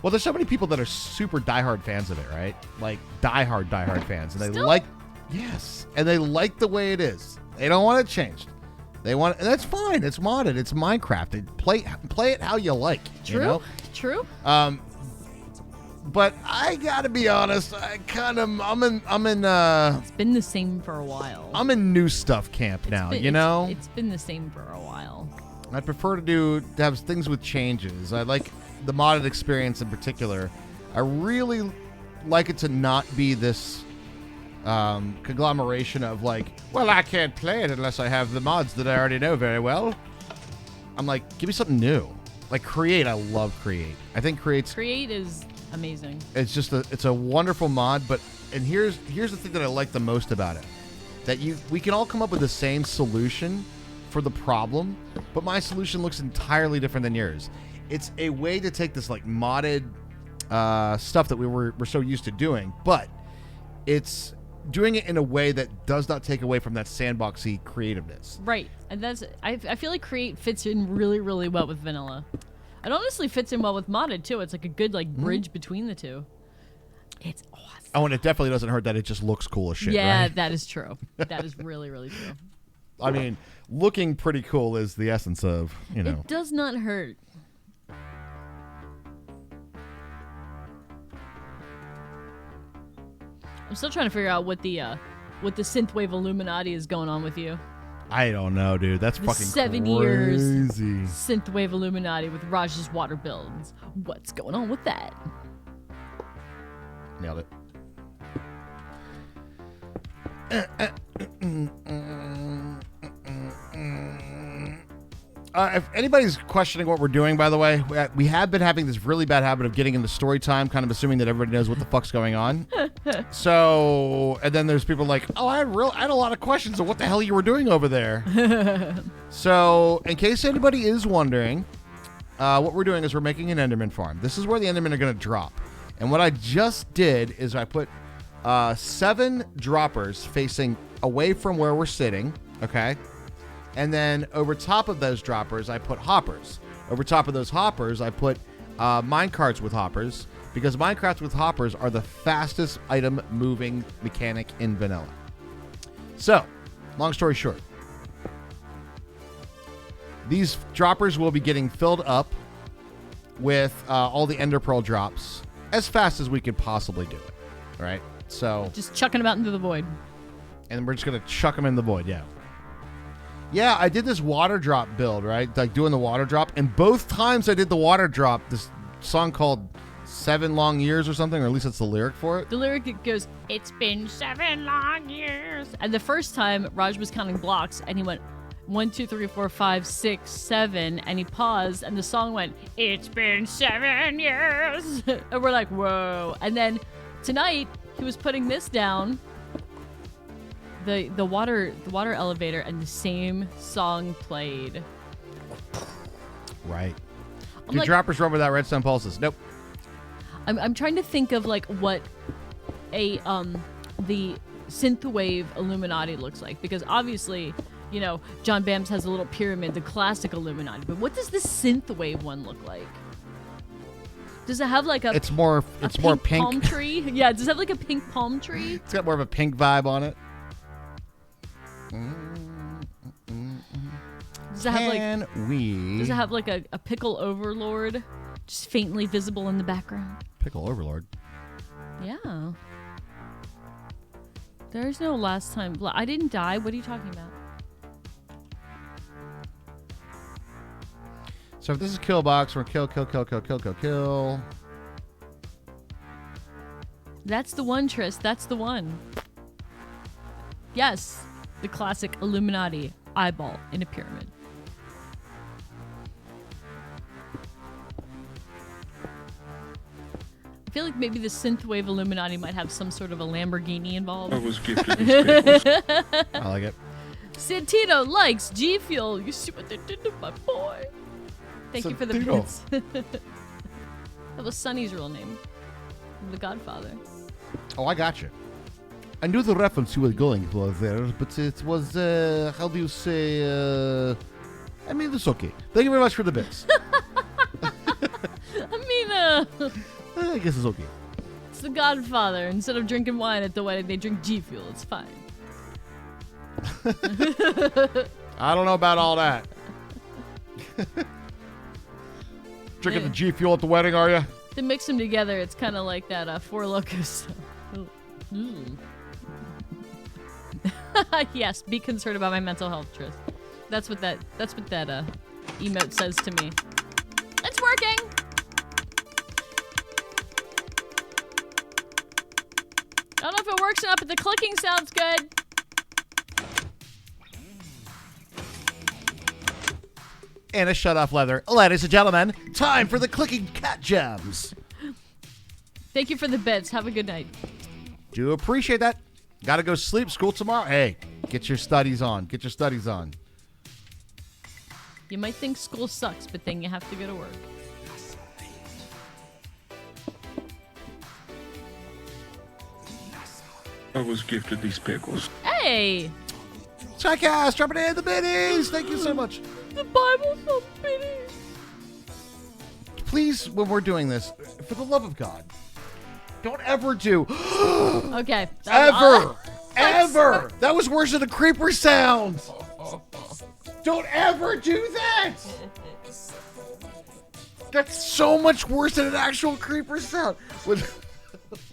Well, there's so many people that are super diehard fans of it, right? Like, diehard fans. And they Still? like... Yes. And they like the way it is. They don't want it changed. They want... And that's fine. It's modded. It's Minecraft. Play it how you like. True. You know? True. But I gotta be honest, I'm in It's been the same for a while. I'm in new stuff camp now, you know? It's been the same for a while. I prefer to have things with changes. I like the modded experience in particular. I really like it to not be this conglomeration of like, well, I can't play it unless I have the mods that I already know very well. I'm like, give me something new. Like Create, I love Create. I think Create is amazing. It's just it's a wonderful mod, and here's the thing that I like the most about it. That we can all come up with the same solution for the problem, but my solution looks entirely different than yours. It's a way to take this like modded stuff that we're so used to doing, but it's doing it in a way that does not take away from that sandboxy creativeness. Right. And I feel like Create fits in really, really well with vanilla. It honestly fits in well with modded too. It's like a good like bridge between the two. It's awesome. Oh, and it definitely doesn't hurt that it just looks cool as shit, Yeah, right? that is true. That is really, really true. I mean, looking pretty cool is the essence of, you know. It does not hurt. I'm still trying to figure out what the synthwave Illuminati is going on with you. I don't know, dude. That's The fucking 7 crazy. years synthwave Illuminati with Raj's water builds. What's going on with that? Nailed it. If anybody's questioning what we're doing, by the way, we have been having this really bad habit of getting into story time, kind of assuming that everybody knows what the fuck's going on. So, and then there's people like, oh, I had a lot of questions of what the hell you were doing over there. So, in case anybody is wondering, what we're doing is we're making an Enderman farm. This is where the Endermen are going to drop. And what I just did is I put 7 droppers facing away from where we're sitting, okay? And then over top of those droppers, I put hoppers. Over top of those hoppers, I put minecarts with hoppers, because minecarts with hoppers are the fastest item moving mechanic in vanilla. So, long story short, these droppers will be getting filled up with all the ender pearl drops as fast as we could possibly do it. All right? So, Just chucking them out into the void. and we're just going to chuck them in the void, yeah. Yeah, I did this water drop build, right? Like doing the water drop. And both times I did the water drop, this song called 7 Long Years or something, or at least that's the lyric for it. The lyric goes, "It's been 7 long years." And the first time, Raj was counting blocks, and he went 1, 2, 3, 4, 5, 6, 7, and he paused, and the song went, "It's been 7 years." And we're like, whoa. And then tonight, he was putting this down, the water elevator, and the same song played. Right. I'm Do like- droppers run without redstone pulses? Nope. I'm trying to think of like what a the synthwave Illuminati looks like, because obviously, you know, John Bams has a little pyramid, the classic Illuminati, but what does the synthwave one look like? Does it have like a It's more pink pink. palm tree? Yeah, does it have like a pink palm tree? It's got more of a pink vibe on it. Does it have like Does does it have like a pickle overlord just faintly visible in the background? Pickle Overlord? Yeah. There's no last time. I didn't die. What are you talking about? So if this is kill box, we're kill. That's the one, Tris. That's the one. Yes. The classic Illuminati eyeball in a pyramid. I feel like maybe the synthwave Illuminati might have some sort of a Lamborghini involved. I was gifted these pickles. I like it. Santino likes G Fuel. You see what they did to my boy? Thank you for the Santino. bits. That was Sonny's real name. The Godfather. Oh, I got you. I knew the reference you were going for there, but it was, how do you say, I mean, it's okay. Thank you very much for the bits. I mean, I guess it's okay. it's the Godfather. Instead of drinking wine at the wedding, they drink G Fuel. It's fine. I don't know about all that. Drinking the G Fuel at the wedding, are you? They mix them together. It's kind of like that Four Locos. Yes, be concerned about my mental health, Tris. That's what that emote says to me. It's working. I don't know if it works enough, but the clicking sounds good. And a shut off leather. Ladies and gentlemen, time for the clicking cat gems. Thank you for the bits. Have a good night. Do appreciate that. Gotta go sleep. School tomorrow. Hey, get your studies on. Get your studies on. You might think school sucks, but then you have to go to work. I was gifted these pickles. Hey! Skycast, dropping in the biddies. Thank you so much. The Bible's so pretty. Please, when we're doing this, for the love of God, don't ever do Okay. ever. That was worse than a creeper sound. Don't ever do that. That's so much worse than an actual creeper sound.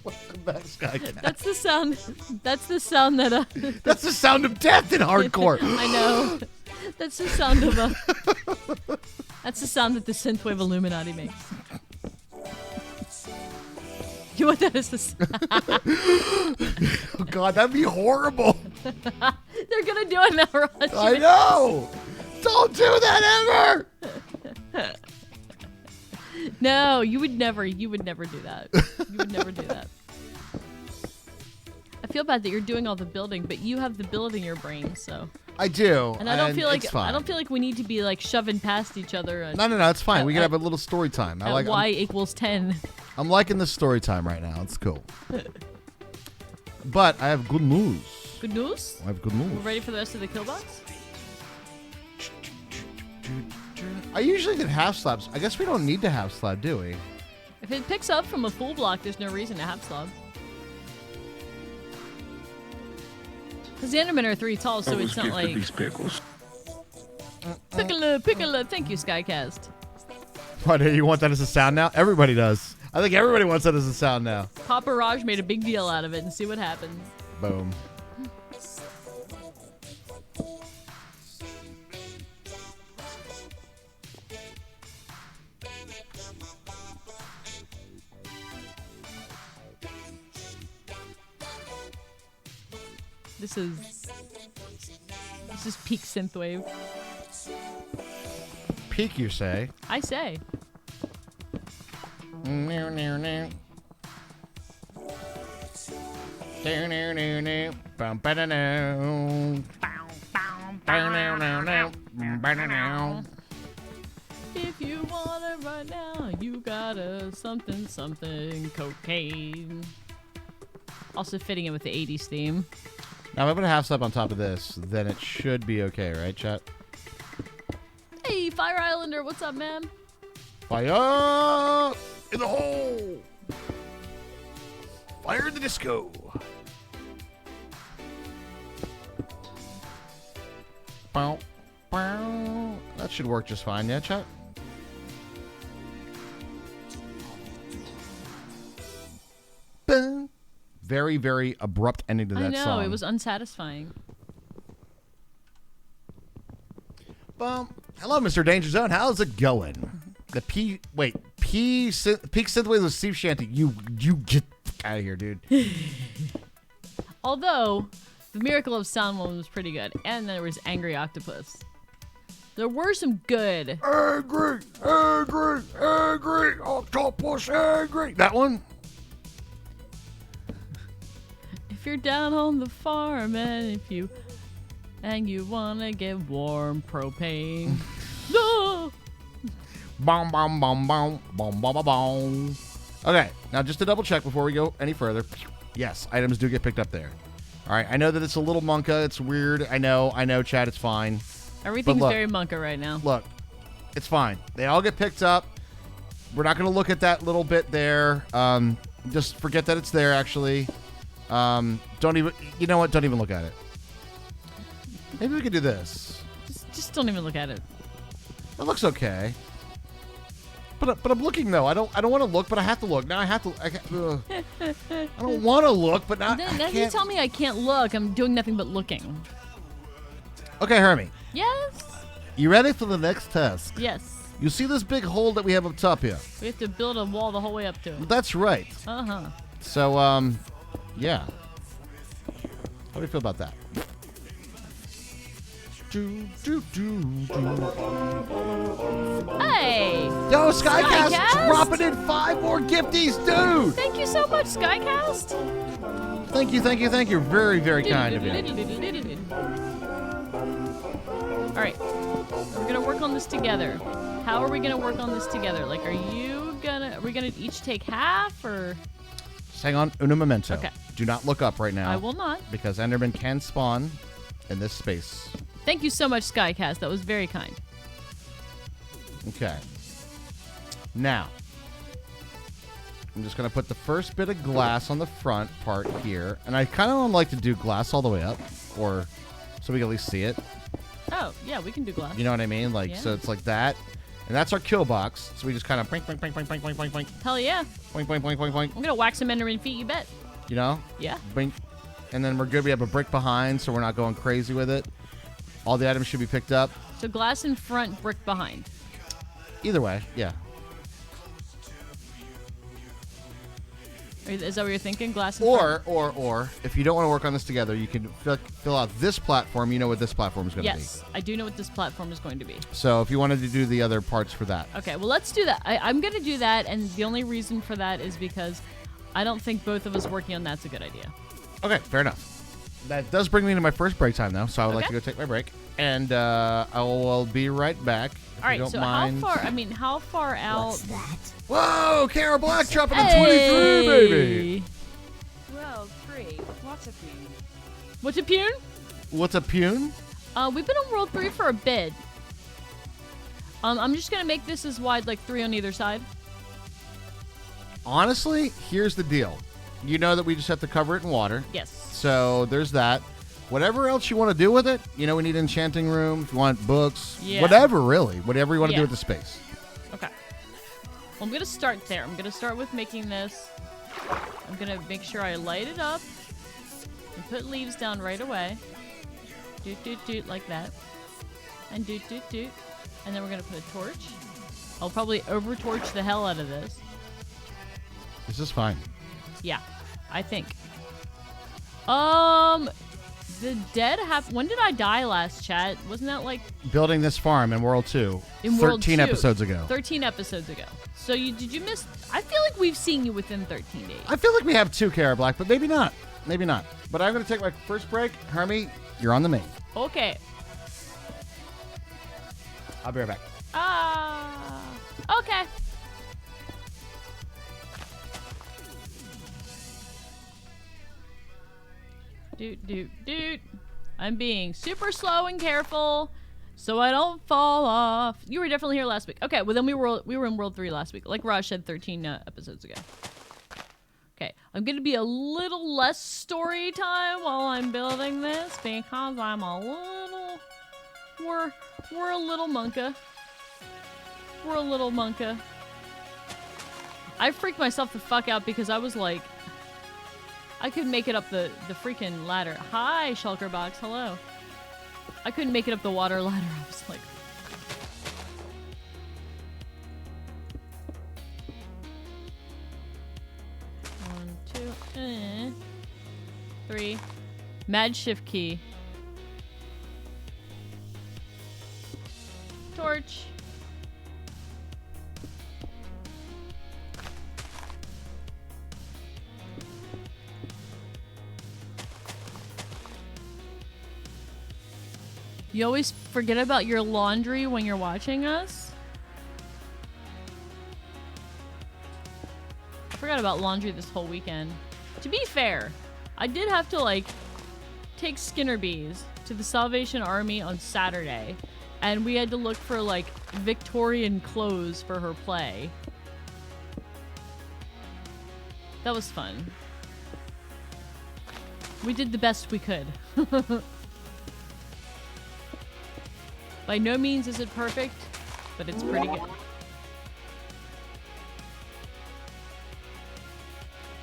Welcome back, Skycast. That's the sound. That's the sound that. That's the sound of death in hardcore. I know. That's the sound of That's the sound that the synthwave Illuminati makes. You want that as the Oh God, that'd be horrible. They're gonna do it now, Raj. I know. Don't do that ever. No, you would never do that. You would never do that. I feel bad that you're doing all the building, but you have the build in your brain, so I do. And I don't feel it's fine. like we need to be like shoving past each other. No, it's fine. We can have a little story time. I like y equals 10. I'm liking this story time right now. It's cool. But I have good news. Good news? I have good news. We're ready for the rest of the kill box? I usually did half slabs. I guess we don't need to half slab, do we? If it picks up from a full block, there's no reason to half slab. Because the Endermen are 3 tall, so I was it's not gifted like... these pickles. Pickle, thank you, Skycast. What, you want that as a sound now? Everybody does. I think everybody wants that as a sound now. Papa Raj made a big deal out of it, and see what happens. Boom. This is peak synthwave. Peak, you say? I say. If you want it right now, you gotta something cocaine. Also fitting in with the 80s theme. Now, if I put a half slab on top of this, then it should be okay, right, chat? Hey, Fire Islander, what's up, man? Fire in the hole! Fire in the disco! Bow, bow. That should work just fine, yeah, chat? Boom. Very, very abrupt ending to that song. I know, it was unsatisfying. Hello, Mr. Danger Zone. How's it going? The peak synthwave with Steve Shanty. You get out of here, dude. Although, the Miracle of Sound one was pretty good. And there was Angry Octopus. There were some good. Angry octopus, angry. That one? If you're down on the farm and you wanna get warm propane. No! Bom, bom, bom, bom, bom, bom, bom, bom. Okay, now just to double check before we go any further. Yes, items do get picked up there. All right, I know that it's a little monka. It's weird. I know, Chad, it's fine. Everything's look, very monka right now. Look, it's fine. They all get picked up. We're not going to look at that little bit there. Just forget that it's there, actually. Don't even, you know what? Don't even look at it. Maybe we could do this. Just don't even look at it. It looks okay. But I'm looking though. I don't want to look, but I have to look. Now I have to. I don't want to look, but now Now you tell me I can't look. I'm doing nothing but looking. Okay, Hermie. Yes. You ready for the next test? Yes. You see this big hole that we have up top here? We have to build a wall the whole way up to it. That's right. Uh-huh. So, yeah. How do you feel about that? Hey! Yo, Skycast, Skycast? dropping in 5 more gifties, dude! Thank you so much, Skycast. Thank you. Very, very kind of you. All right. We're going to work on this together. How are we going to work on this together? Like, are we going to each take half or? Just hang on, uno momento. Okay. Do not look up right now. I will not. Because Enderman can spawn in this space. Thank you so much, Skycast. That was very kind. Okay. Now, I'm just going to put the first bit of glass on the front part here. And I kind of don't like to do glass all the way up, or so we can at least see it. Oh, yeah, we can do glass. You know what I mean? Like, Yeah. so it's like that. And that's our kill box. So we just kind of boink, boink, boink, boink, boink, boink, boink, boink. Hell yeah. Boink, boink, boink, boink, boink. I'm going to whack some Enderman feet, you bet. You know? Yeah. Boink. And then we're good. We have a brick behind, so we're not going crazy with it. All the items should be picked up. So glass in front, brick behind. Either way, yeah. Is that what you're thinking? Glass in front? Or, if you don't want to work on this together, you can fill out this platform. You know what this platform is going to be. Yes, I do know what this platform is going to be. So if you wanted to do the other parts for that. Okay, well, let's do that. I'm going to do that, and the only reason for that is because I don't think both of us working on that's a good idea. Okay, fair enough. That does bring me to my first break time, though, so I would like Okay. to go take my break. And I will be right back. If All right, you don't so mind. how far out? What's that? Whoa, Kara Black dropping in 23, baby. World 3. What a pune. What's a pune? What's a pune? We've been on World 3 for a bit. I'm just gonna make this as wide, like 3 on either side. Honestly, here's the deal. You know that we just have to cover it in water. Yes. So there's that. Whatever else you want to do with it, you know, we need an enchanting room. If you want books, Yeah. whatever, really. Whatever you want to do Yeah. with the space. Okay. Well, I'm gonna start there. I'm gonna start with making this. I'm gonna make sure I light it up and put leaves down right away. Doot doot doot like that. And doot doot doot. And then we're gonna put a torch. I'll probably over torch the hell out of this. This is fine. Yeah, I think. The dead have. When did I die last, chat? Wasn't that like Building this farm in World 2. in World 13 2? episodes ago. 13 episodes ago. So did you miss? I feel like we've seen you within 13 days. I feel like we have 2 Kara Black, but maybe not. Maybe not. But I'm going to take my first break. Hermie, you're on the main. Okay. I'll be right back. Okay. Doot, doot, doot. I'm being super slow and careful so I don't fall off. You were definitely here last week. Okay, well then we were in World 3 last week. Like Raj said 13 episodes ago. Okay, I'm going to be a little less story time while I'm building this because I'm a little... We're a little monka. We're a little monka. I freaked myself the fuck out because I was like... I couldn't make it up the freaking ladder. Hi, Shulker Box. Hello. I couldn't make it up the water ladder. I was like... One, two, 3. Mad shift key. Torch. You always forget about your laundry when you're watching us? I forgot about laundry this whole weekend. To be fair, I did have to, like, take Skinner Bees to the Salvation Army on Saturday, and we had to look for, like, Victorian clothes for her play. That was fun. We did the best we could. By no means is it perfect, but it's pretty good.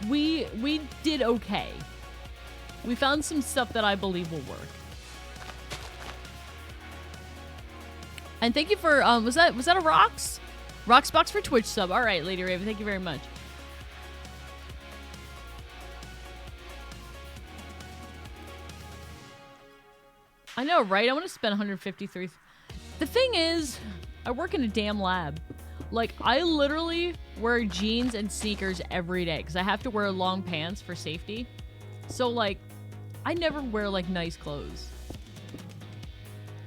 We did okay. We found some stuff that I believe will work. And thank you for was that a Rocks? Rocks box for Twitch sub. All right, Lady Raven, thank you very much. I know, right? I want to spend 153. The thing is, I work in a damn lab. Like, I literally wear jeans and sneakers every day because I have to wear long pants for safety. So, like, I never wear, like, nice clothes.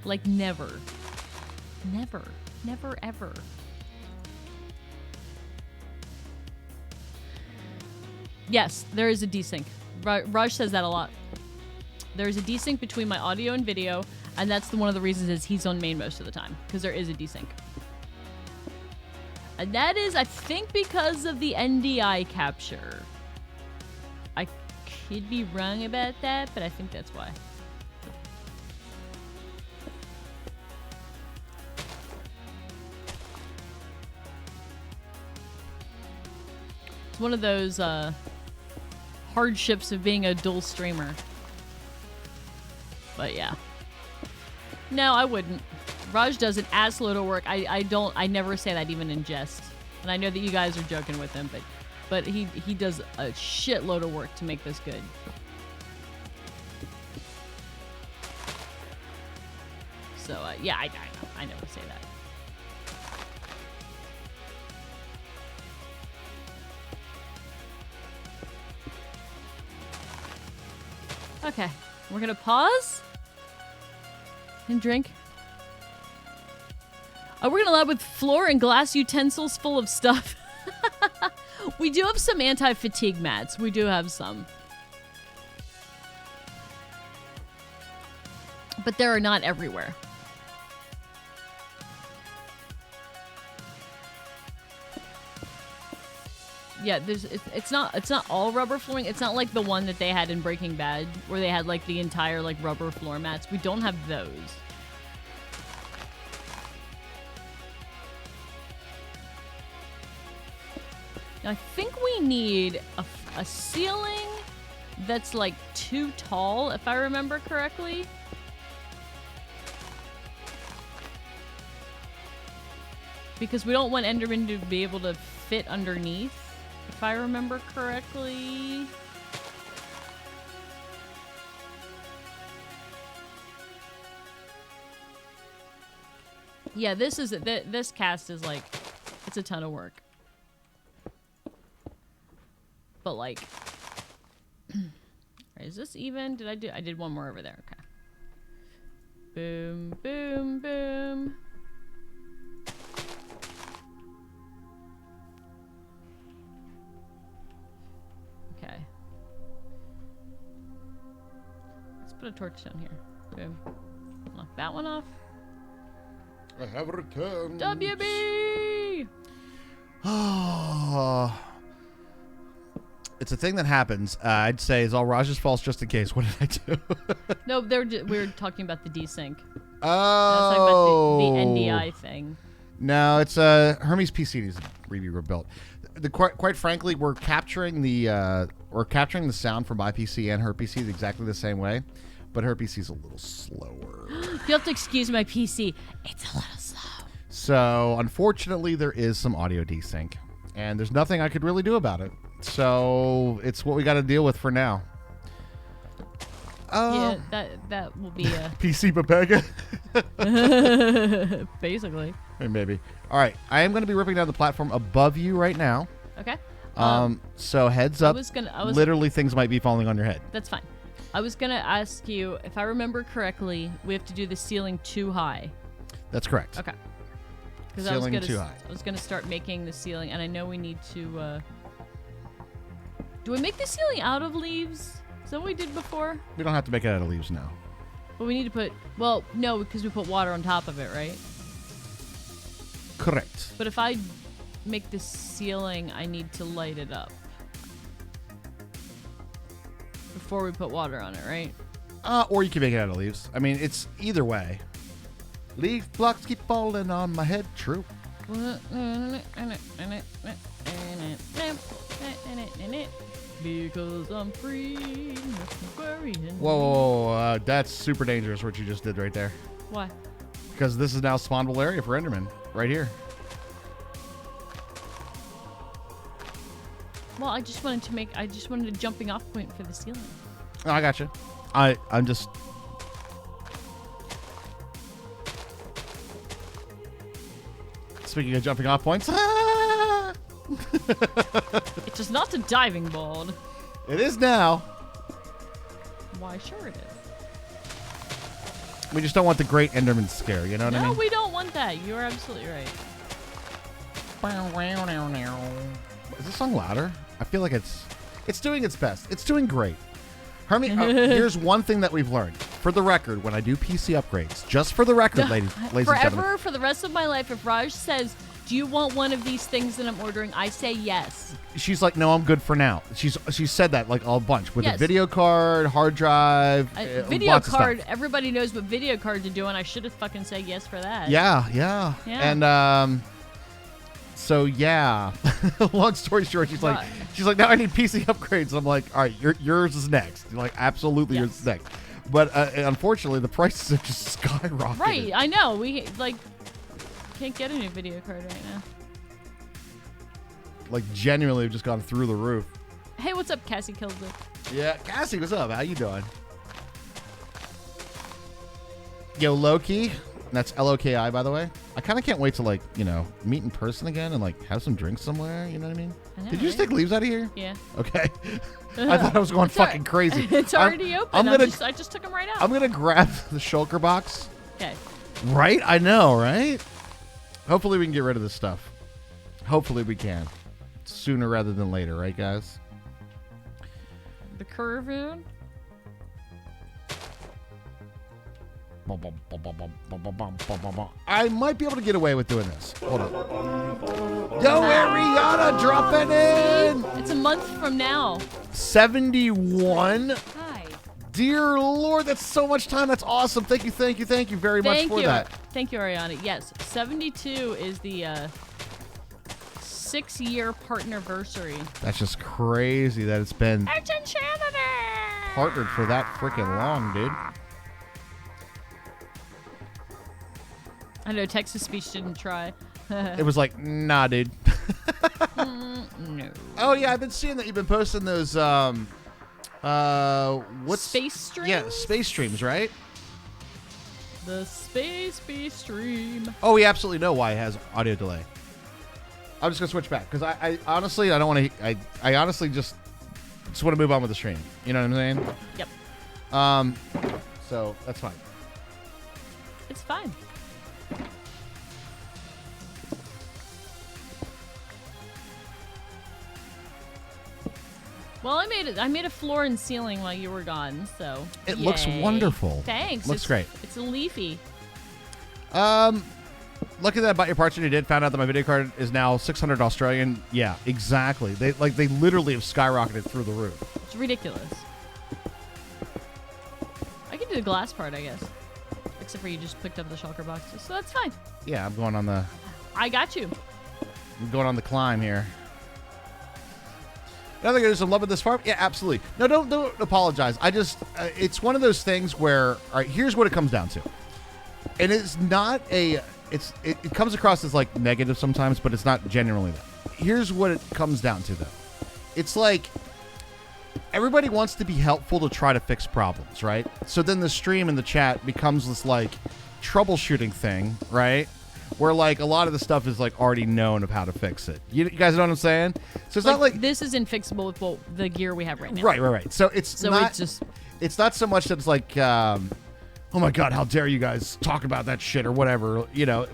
Like, never. Never. Never, ever. Yes, there is a desync. Raj says that a lot. There is a desync between my audio and video, and that's one of the reasons is he's on main most of the time, because there is a desync. And that is, I think, because of the NDI capture. I could be wrong about that, but I think that's why. It's one of those hardships of being a dual streamer. But yeah. No, I wouldn't. Raj does an ass load of work. I never say that even in jest. And I know that you guys are joking with him, but he does a shitload of work to make this good. So yeah, I know. I never say that. Okay. We're gonna pause and drink. Oh, we're gonna lab with floor and glass utensils full of stuff. We do have some anti-fatigue mats. We do have some. But they are not everywhere. Yeah, it's not all rubber flooring. It's not like the one that they had in Breaking Bad where they had like the entire like rubber floor mats. We don't have those. Now, I think we need a ceiling that's like too tall, if I remember correctly. Because we don't want Enderman to be able to fit underneath, if I remember correctly. Yeah, this cast is like, it's a ton of work. But like, is this even? I did one more over there. Okay. Boom, boom, boom. Okay. Let's put a torch down here. Boom. Knock that one off. I have returned. WB! Oh. It's a thing that happens. I'd say is all Raj's fault just in case. What did I do? No, we were talking about the desync. Oh. I was talking about the NDI thing. No, it's Hermes PC needs to be rebuilt. Quite frankly, we're capturing the sound from my PC and her PC exactly the same way, but her PC is a little slower. You have to excuse my PC. It's a little slow. So unfortunately, there is some audio desync, and there's nothing I could really do about it. So it's what we got to deal with for now. Yeah, that will be a PC Papega. basically. Maybe. All right, I am going to be ripping down the platform above you right now. Okay. So heads up. Literally, things might be falling on your head. That's fine. I was gonna ask you if I remember correctly. We have to do the ceiling too high. That's correct. Okay. Ceiling too high. I was gonna start making the ceiling, and I know we need to. Do we make the ceiling out of leaves? Is that what we did before? We don't have to make it out of leaves now. But we need to put. Well, no, because we put water on top of it, right? Correct. But if I make the ceiling, I need to light it up before we put water on it, right? Or you can make it out of leaves. I mean, it's either way. Leaf blocks keep falling on my head. True. Because I'm free. Whoa, that's super dangerous what you just did right there. Why? Because this is now spawnable area for Enderman, right here. Well, I just wanted a jumping off point for the ceiling. Oh, I got you. I'm just. Speaking of jumping off points. It is not a diving board. It is now. Why, sure it is. We just don't want the great Enderman scare, you know what I mean? No, we don't want that. You're absolutely right. Is this song louder? I feel like it's doing its best. It's doing great. Hermie, here's one thing that we've learned. For the record, when I do PC upgrades, just for the record, ladies and gentlemen. Forever, for the rest of my life, if Raj says, do you want one of these things that I'm ordering? I say yes. She's like, no, I'm good for now. She said that like a bunch with Yes. a video card, hard drive, video lots of card. stuff. Everybody knows what video cards are doing. I should have fucking said yes for that. Yeah. And so yeah. Long story short, she's like, now I need PC upgrades. I'm like, all right, yours is next. You're like, absolutely, yours is next. But unfortunately, the prices have just skyrocketed. Right, I know. We can't get a new video card right now. Like genuinely, have just gone through the roof. Hey, what's up, Cassie Killed? Yeah, Cassie, what's up? How you doing? Yo, Loki, That's Loki, by the way. I kind of can't wait to like meet in person again and like have some drinks somewhere. You know what I mean? I know, Did you just right? take leaves out of here? Yeah. Okay. I thought I was going fucking crazy. It's already open. I just took them right out. I'm gonna grab the shulker box. Okay. Right? I know, right? Hopefully we can get rid of this stuff. Hopefully we can. Sooner rather than later, right, guys? The curvoon. I might be able to get away with doing this. Hold on. Yo, Ariana, dropping in. It's a month from now. 71. Hi. Dear Lord, that's so much time. That's awesome. Thank you very much for that. Thank you, Ariana. Yes, 72 is the 6-year partnerversary. That's just crazy that it's been It's insanity. partnered for that freaking long, dude. I know Text-to-Speech didn't try. It was like, nah, dude. No. Oh yeah, I've been seeing that you've been posting those what's Space streams? Yeah, space streams, right? The Space Bee stream. Oh, we absolutely know why it has audio delay. I'm just gonna switch back because I honestly I don't want to. I honestly just want to move on with the stream. You know what I'm saying? Yep. So that's fine. It's fine. Well, I made a floor and ceiling while you were gone, so It looks yay. wonderful. Thanks. Looks great. It's a leafy. Lucky that I bought your parts when you did. Found out that my video card is now 600 Australian. Yeah, exactly. They literally have skyrocketed through the roof. It's ridiculous. I can do the glass part, I guess. Except for you just picked up the shulker boxes, so that's fine. Yeah, I'm going on the climb here. Another good is I'm loving this farm. Yeah, absolutely. No, don't apologize. I just it's one of those things where all right, here's what it comes down to, and it's not a it comes across as like negative sometimes, but it's not genuinely that. Here's what it comes down to though. It's like everybody wants to be helpful to try to fix problems, right? So then the stream and the chat becomes this like troubleshooting thing, right? Where like a lot of the stuff is like already known of how to fix it. You guys know what I'm saying? So it's not like this isn't fixable with the gear we have right now. Right. So it's not it's not so much that it's like oh my god, how dare you guys talk about that shit or whatever,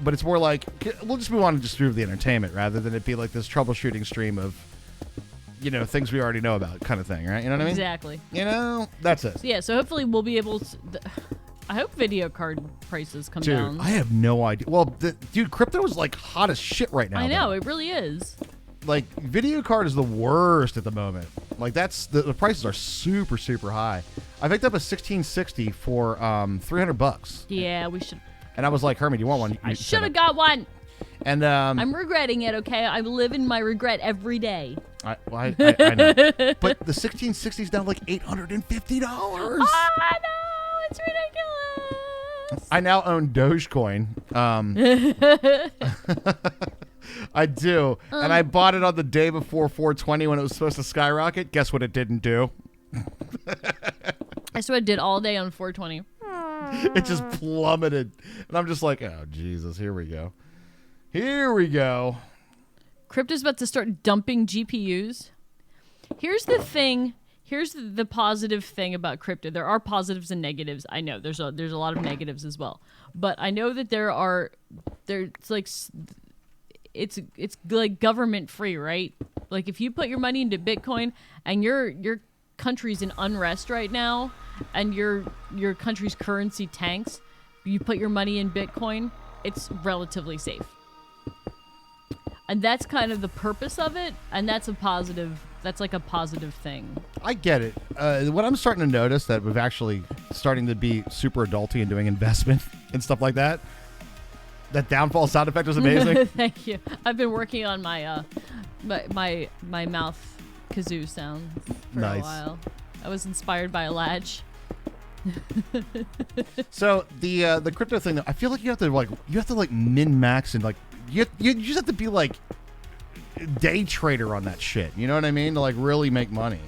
but it's more like we'll just move on and just do the entertainment rather than it be like this troubleshooting stream of things we already know about kind of thing, right? You know what I mean? Exactly. That's it. So yeah, so hopefully we'll be able to I hope video card prices come down. Dude, I have no idea. Well, dude, crypto is like hot as shit right now. I know, though. it really is. Like, video card is the worst at the moment. Like, that's the prices are super, super high. I picked up a 1660 for $300. Yeah, we should. And I was like, Hermie, do you want one? I should have got one. And I'm regretting it. Okay, I live in my regret every day. I know. But the 1660 is down like $850. Oh, no, it's ridiculous. I now own Dogecoin. I do. And I bought it on the day before 420 when it was supposed to skyrocket. Guess what it didn't do? That's what I did all day on 420. It just plummeted. And I'm just like, oh, Jesus, here we go. Here we go. Crypto's about to start dumping GPUs. Here's the thing. Here's the positive thing about crypto. There are positives and negatives. I know there's a lot of negatives as well. But I know that it's like government free, right? Like if you put your money into Bitcoin and your country's in unrest right now and your country's currency tanks, you put your money in Bitcoin, it's relatively safe. And that's kind of the purpose of it, and that's like a positive thing. I get it. What I'm starting to notice that we've actually starting to be super adulty and doing investment and stuff like that. That downfall sound effect was amazing. Thank you. I've been working on my my mouth kazoo sound for a while. I was inspired by a latch. So the crypto thing, though, I feel like you have to min max and like you just have to be like day trader on that shit. You know what I mean? To like really make money.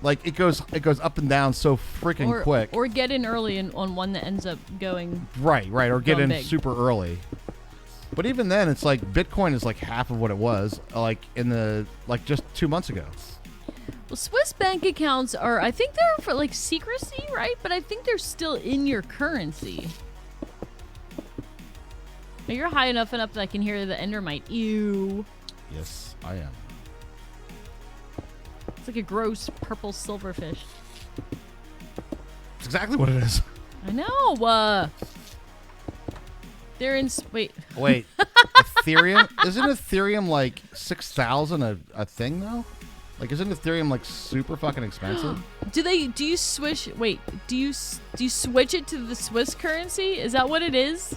Like it goes up and down so freaking quick. Or get in early on one that ends up going. Right. Or get in big. super early. But even then, it's like Bitcoin is like half of what it was, like just 2 months ago. Well, Swiss bank accounts are, I think they're for like secrecy, right? But I think they're still in your currency. Now, you're high enough that I can hear the Endermite. Ew. Yes, I am. It's like a gross purple silverfish. It's exactly what it is. I know. They're in. Wait. Ethereum? Isn't Ethereum like 6,000 a thing though? Like, isn't Ethereum like super fucking expensive? Do you switch? Wait. Do you switch it to the Swiss currency? Is that what it is?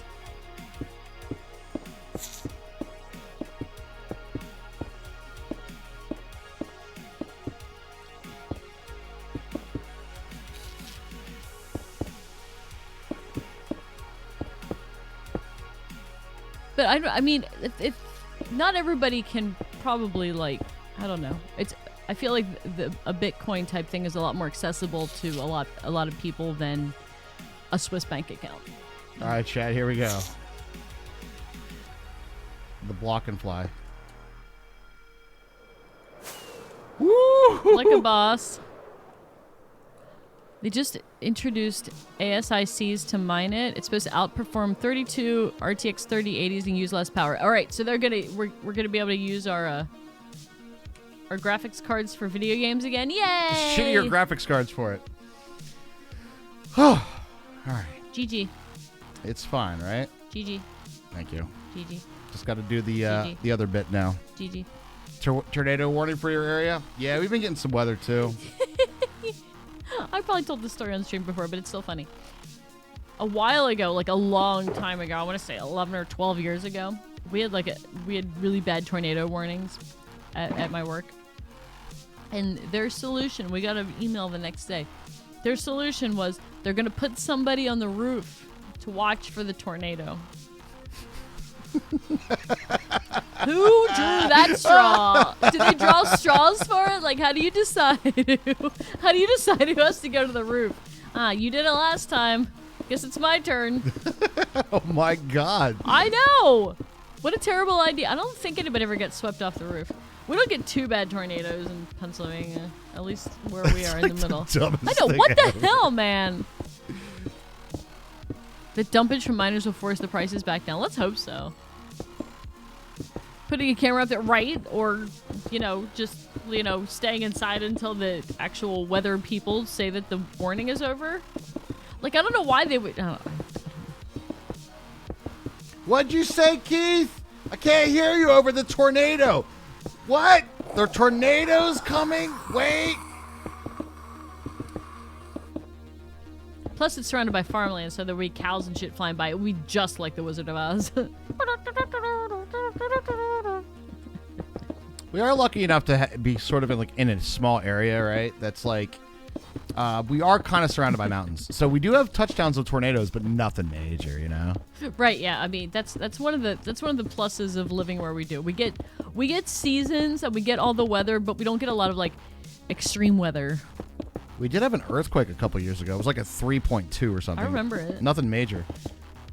But I mean, if not everybody can probably like, I don't know. I feel like a Bitcoin type thing is a lot more accessible to a lot of people than a Swiss bank account. All right, Chad, here we go. The block and fly. Woo! Like a boss. They just introduced ASICs to mine it. It's supposed to outperform 32 RTX 3080s and use less power. All right, so we're gonna be able to use our graphics cards for video games again. Yay! Shittier graphics cards for it. All right. GG. It's fine, right? GG. Thank you. GG. Just got to do the GG. other bit now. GG. Tornado warning for your area? Yeah, we've been getting some weather too. I probably told this story on the stream before, but it's still funny. A while ago, like a long time ago, I want to say 11 or 12 years ago, we had really bad tornado warnings at my work. And their solution, we got an email the next day. Their solution was they're going to put somebody on the roof to watch for the tornado. Who drew that straw? Do they draw straws for it? Like, how do you decide? How do you decide who has to go to the roof? You did it last time. Guess it's my turn. Oh my god. I know. What a terrible idea. I don't think anybody ever gets swept off the roof. We don't get too bad tornadoes in Pennsylvania, at least where we are in the middle. I know. What the hell, man? The dumpage from miners will force the prices back down. Let's hope so. Putting a camera up there, right? Or, just, staying inside until the actual weather people say that the warning is over. Like, I don't know why they would... What'd you say, Keith? I can't hear you over the tornado. What? The tornado's coming? Wait. Plus, it's surrounded by farmland, so there'll be cows and shit flying by. It'll be just like the Wizard of Oz. We are lucky enough to be sort of in a small area, right? That's like... we are kind of surrounded by mountains. So we do have touchdowns of tornadoes, but nothing major, Right, yeah. I mean, that's one of the pluses of living where we do. We get seasons and we get all the weather, but we don't get a lot of like extreme weather. We did have an earthquake a couple years ago. It was like a 3.2 or something. I remember it. Nothing major.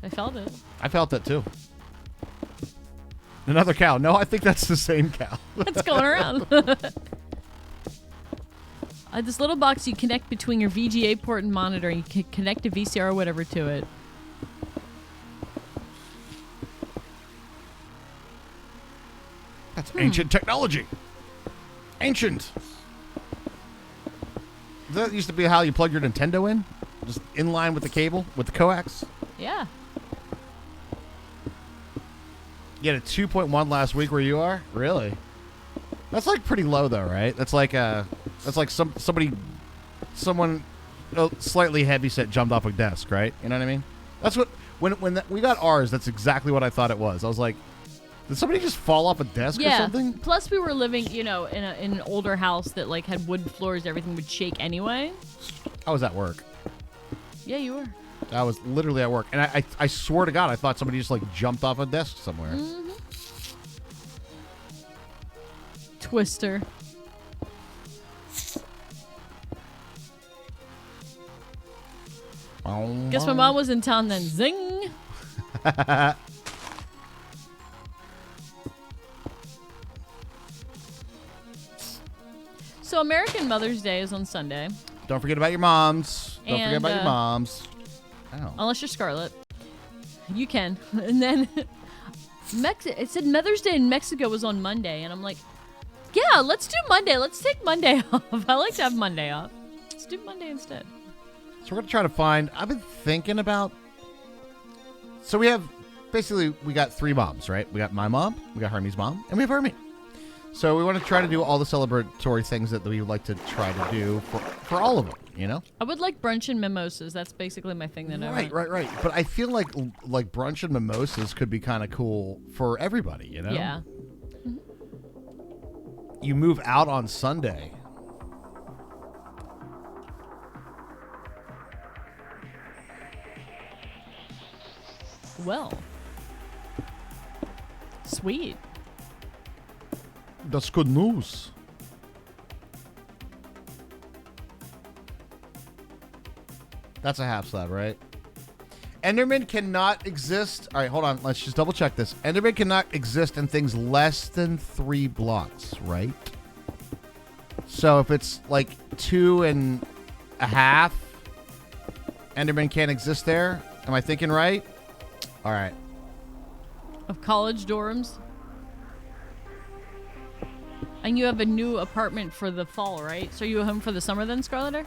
I felt it. I felt that too. Another cow. No, I think that's the same cow. It's going around. This little box you connect between your VGA port and monitor, and you can connect a VCR or whatever to it. That's ancient technology. Ancient. That used to be how you plug your Nintendo in? Just in line with the cable, with the coax? Yeah. You had a 2.1 last week where you are? Really? That's like pretty low though, right? That's like someone slightly heavyset jumped off a desk, right? You know what I mean? That's what when we got ours. That's exactly what I thought it was. I was like, did somebody just fall off a desk or something? Plus, we were living, in an older house that like had wood floors. Everything would shake anyway. I was at work. Yeah, you were. I was literally at work, and I swear to God, I thought somebody just like jumped off a desk somewhere. Mm-hmm. Twister. Guess my mom was in town then. Zing. So American Mother's Day is on Sunday. Don't forget about your moms. Don't forget And, about your moms. Ow. Unless you're Scarlet. You can. And then it said Mother's Day in Mexico was on Monday. And I'm like, yeah, let's do Monday. Let's take Monday off. I like to have Monday off. Let's do Monday instead. So we're going to try to find, I've been thinking about, so we got 3 moms, right? We got my mom, we got Hermie's mom, and we have Hermie. So we want to try to do all the celebratory things that we would like to try to do for all of them, you know? I would like brunch and mimosas. That's basically my thing that I want. Right. But I feel like brunch and mimosas could be kind of cool for everybody, you know? Yeah. You move out on Sunday. Well. Sweet. That's good news. That's a half slab, right? Enderman cannot exist. All right, hold on. Let's just double check this. Enderman cannot exist in things less than 3 blocks, right? So if it's like 2.5, Enderman can't exist there. Am I thinking right? All right. Of college dorms. And you have a new apartment for the fall, right? So you home for the summer then, Scarletter?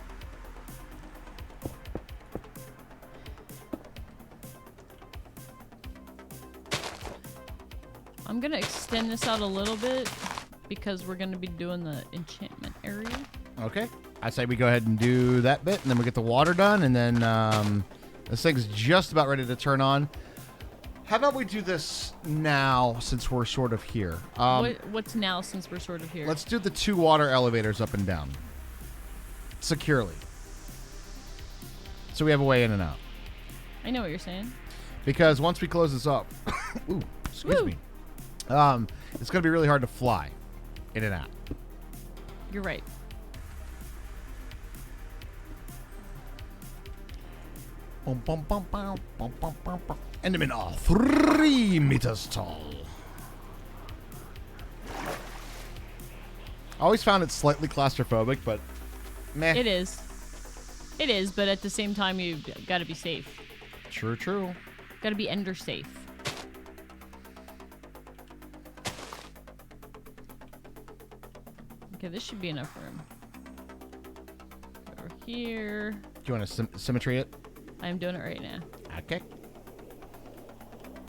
I'm gonna extend this out a little bit because we're gonna be doing the enchantment area. Okay. I say we go ahead and do that bit, and then we get the water done, and then this thing's just about ready to turn on. How about we do this now, since we're sort of here? What's now, since we're sort of here? Let's do the 2 water elevators up and down. Securely. So we have a way in and out. I know what you're saying. Because once we close this up... ooh, excuse me. It's going to be really hard to fly in and out. You're right. Endermen are 3 meters tall. I always found it slightly claustrophobic, but meh. It is. It is, but at the same time, you got to be safe. True. Got to be Ender safe. Okay, this should be enough room. Over here. Do you want to symmetry it? I'm doing it right now. Okay.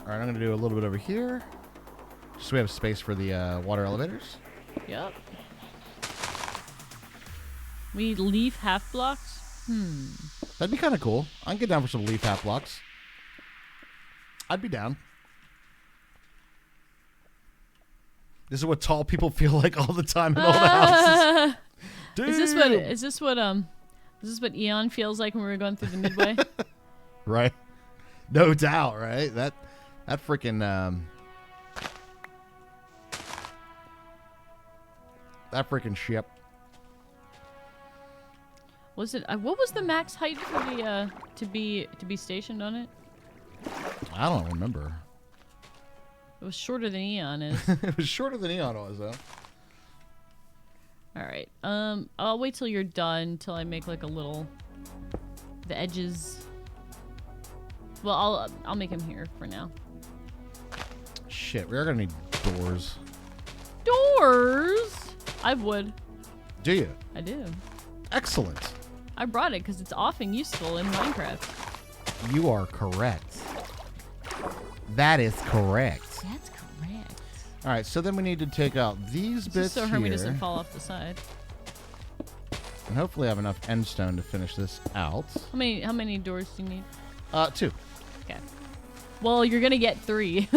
All right, I'm going to do a little bit over here. Just so we have space for the water elevators. Yep. We need leaf half blocks? That'd be kind of cool. I can get down for some leaf half blocks. I'd be down. This is what tall people feel like all the time in old houses. Dude. Is this what Eon feels like when we were going through the midway? Right. No doubt, right? That freaking that freaking ship. Was it what was the max height for the to be stationed on it? I don't remember. It was shorter than Eon is. It was shorter than Eon was, though. All right. I'll wait till you're done till I make like a little the edges. Well, I'll make him here for now. Shit, we are gonna need doors. Doors. I have wood. Do you? I do. Excellent. I brought it because it's often useful in Minecraft. You are correct. That is correct. That's correct. All right, so then we need to take out these bits So Hermie here, doesn't fall off the side. and hopefully have enough endstone to finish this out. How many doors do you need? 2. Okay. Well, you're gonna get 3.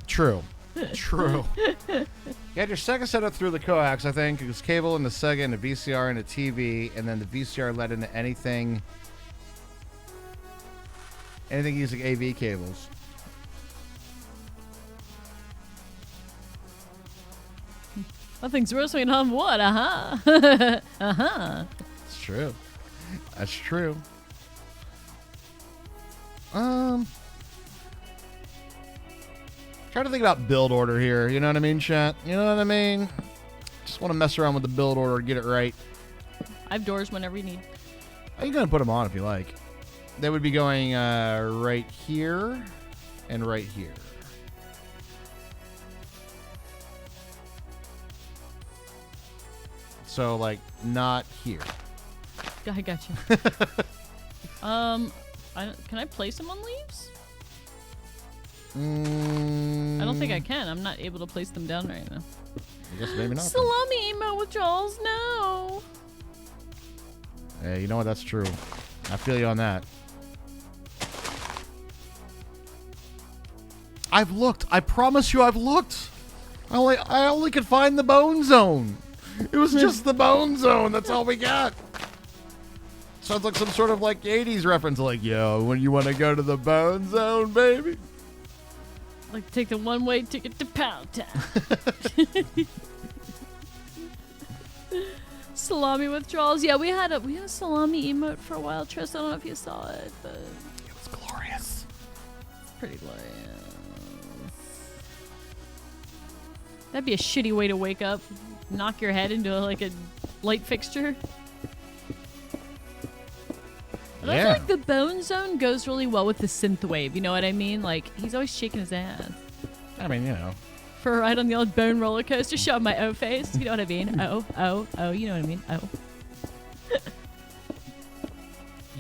True. True. You had your Sega set up through the coax, I think. It was cable into Sega, into VCR, into TV, and then the VCR led into anything using AV cables. Nothing's roasting on wood, uh-huh. Uh-huh. It's true. That's true. Trying to think about build order here. You know what I mean, chat? You know what I mean? Just want to mess around with the build order and get it right. I have doors whenever you need. You can put them on if you like. They would be going right here and right here. So, like, not here. I got you. Can I place them on leaves? I don't think I can. I'm not able to place them down right now. I guess maybe not. Salami emo withdrawals, no. Hey, you know what? That's true. I feel you on that. I've looked. I promise you I've looked. I only could find the bone zone. It was just the bone zone. That's all we got. Sounds like some sort of like 80s reference. Like, yo, when you want to go to the bone zone, baby. Like, take the one-way ticket to Pound Town. Salami withdrawals. Yeah, we had a salami emote for a while. Trist, I don't know if you saw it, but it was glorious. It's pretty glorious. That'd be a shitty way to wake up. Knock your head into like a light fixture. But I feel like the bone zone goes really well with the synth wave. You know what I mean? Like, he's always shaking his ass. I mean, you know. For a ride on the old bone roller coaster, show my O face. You know what I mean? Oh, you know what I mean? Oh.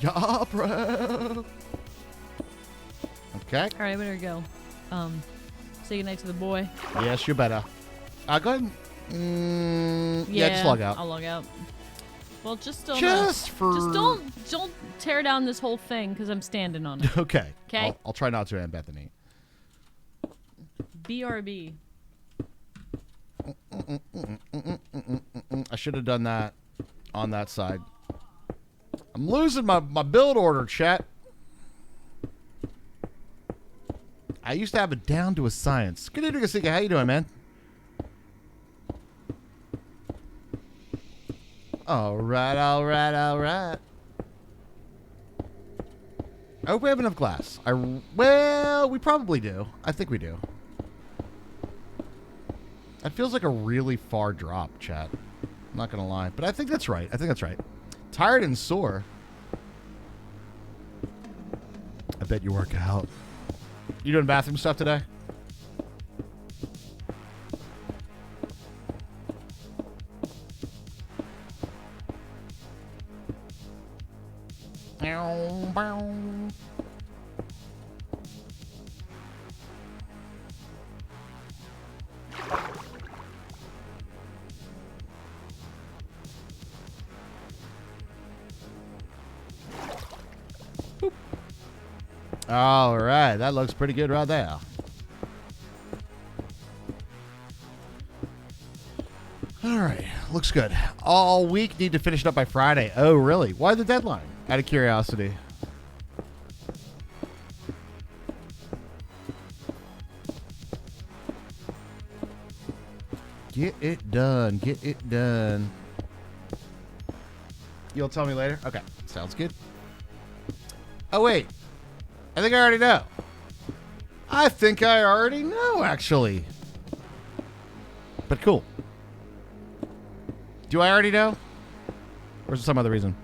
Yeah, bro. Okay. All right, I better go. Say goodnight to the boy. Yes, you better. Go ahead. Yeah, just log out. I'll log out. Well, just don't. Just don't tear down this whole thing because I'm standing on it. Okay. Okay. I'll try not to, Aunt Bethany. BRB. I should have done that on that side. I'm losing my build order, chat. I used to have it down to a science. Good evening, Gasika. How you doing, man? All right. I hope we have enough glass. Well, we probably do. I think we do. That feels like a really far drop, chat. I'm not going to lie. But I think that's right. Tired and sore. I bet you work out. You doing bathroom stuff today? All right, that looks pretty good right there. All right, looks good. All week, need to finish it up by Friday. Oh, really? Why the deadline? Out of curiosity. Get it done. Get it done. You'll tell me later? Okay, sounds good. Oh, wait. I think I already know. I think I already know, actually. But cool. Do I already know? Or is it some other reason?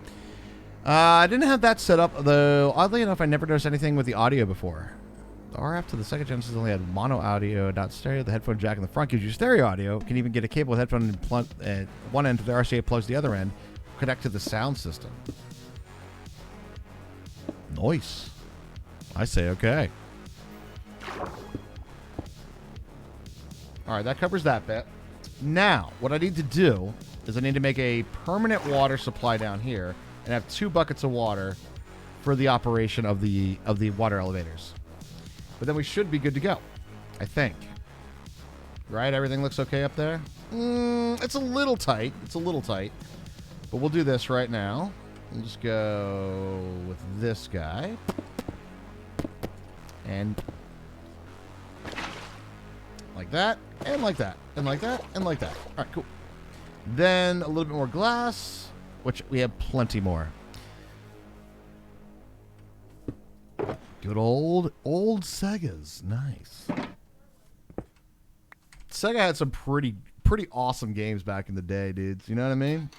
I didn't have that set up, though. Oddly enough, I never noticed anything with the audio before. The RF to the second Genesis only had mono audio, not stereo. The headphone jack in the front gives you stereo audio. Can even get a cable with headphone at one end to the RCA plugs the other end. Connect to the sound system. Nice. I say okay. All right, that covers that bit. Now, what I need to do is I need to make a permanent water supply down here and have 2 buckets of water for the operation of the water elevators. But then we should be good to go, I think. Right? Everything looks okay up there? It's a little tight. But we'll do this right now. We'll just go with this guy. And like that, and like that, and like that, and like that. All right, cool. Then a little bit more glass, which we have plenty more. Good old Segas. Nice. Sega had some pretty awesome games back in the day, dudes. You know what I mean?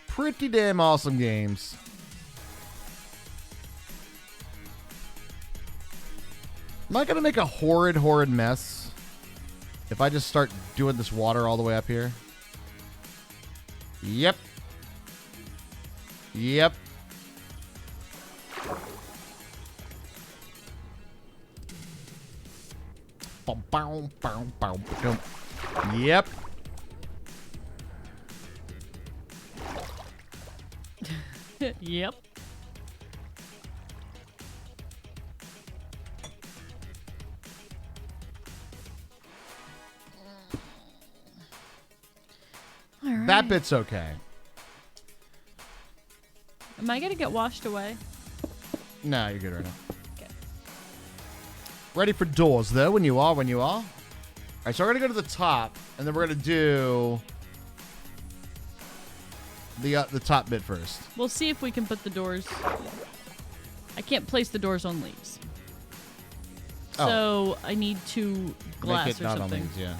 Pretty damn awesome games. Am I going to make a horrid mess if I just start doing this water all the way up here? Yep. Yep. Yep. Yep. All right. That bit's okay. Am I gonna get washed away? No, you're good right now. Okay. Ready for doors, though, when you are. All right, so we're going to go to the top, and then we're going to do the top bit first. We'll see if we can put the doors. I can't place the doors on leaves. Oh. So I need to glass Make it or not something. on these, yeah.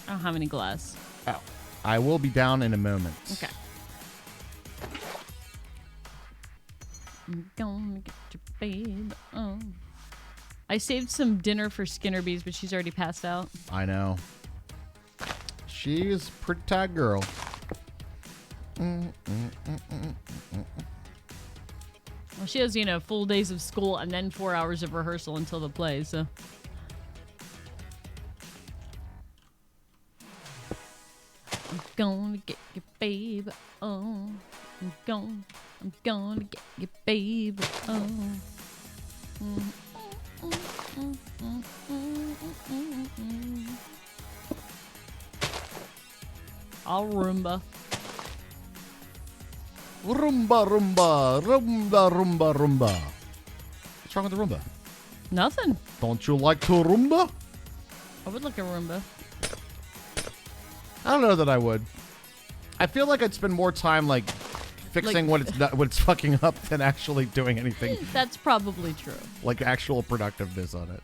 I don't have any glass. Oh. I will be down in a moment. Okay. I'm gonna get your babe. Oh. I saved some dinner for Skinner Bees, but she's already passed out. I know. She's a pretty tight girl. Well, she has, full days of school and then 4 hours of rehearsal until the play, so. I'm gonna get your baby on. I'm gonna get your baby on. I'll Roomba. Roomba. What's wrong with the Roomba? Nothing. Don't you like to Roomba? I would like a Roomba. I don't know that I would. I feel like I'd spend more time fixing what it's fucking up than actually doing anything That's probably true. like actual productiveness on it.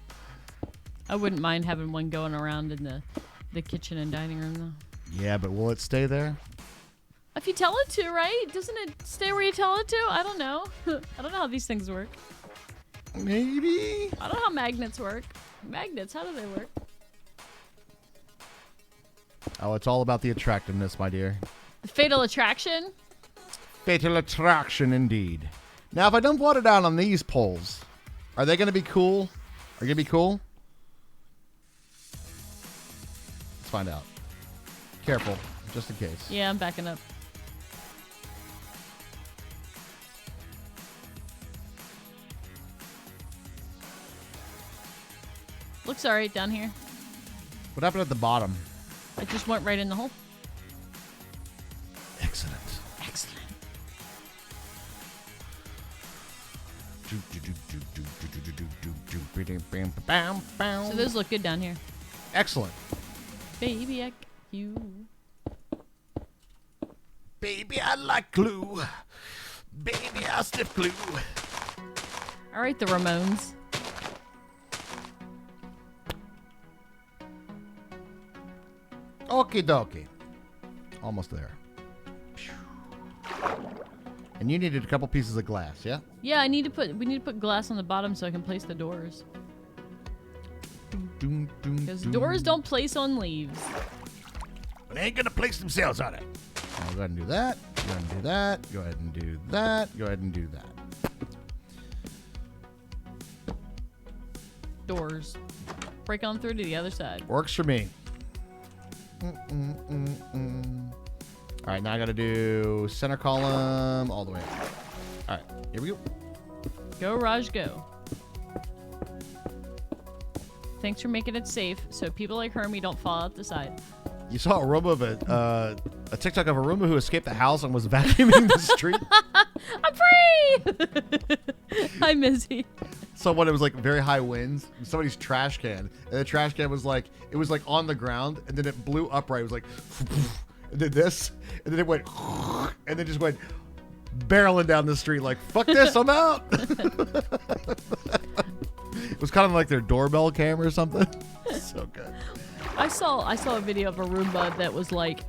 I wouldn't mind having one going around in the kitchen and dining room, though. Yeah, but will it stay there? If you tell it to, right? Doesn't it stay where you tell it to? I don't know. I don't know how these things work. Maybe. I don't know how magnets work. Magnets, how do they work? Oh, it's all about the attractiveness, my dear. The fatal attraction? Fatal attraction, indeed. Now, if I dump water down on these poles, are they going to be cool? Are you going to be cool? Let's find out. Careful, just in case. Yeah, I'm backing up. Looks alright down here. What happened at the bottom? It just went right in the hole. Excellent. Excellent. So those look good down here. Excellent. Baby, I got you. Baby, I like glue. Baby, I sniff glue. Alright, the Ramones. Okie dokie. Almost there. And you needed a couple pieces of glass, yeah? Yeah, we need to put glass on the bottom so I can place the doors. Because doors don't place on leaves. They ain't gonna place themselves on it. I'll go ahead and do that. Go ahead and do that. Go ahead and do that. Go ahead and do that. Doors. Break on through to the other side. Works for me. All right, now I gotta do center column all the way up. All right, here we go. Go, Raj, go. Thanks for making it safe so people like Hermie don't fall out the side. You saw a Roomba of a TikTok of a Roomba who escaped the house and was vacuuming the street. I'm free! Hi, Mizzy. So when it was like very high winds, somebody's trash can, and the trash can was like, it was like on the ground, and then it blew upright. It was like, and did this, and then it went, and then just went barreling down the street like, fuck this, I'm out. It was kind of like their doorbell camera or something. So good. I saw a video of a Roomba that was like,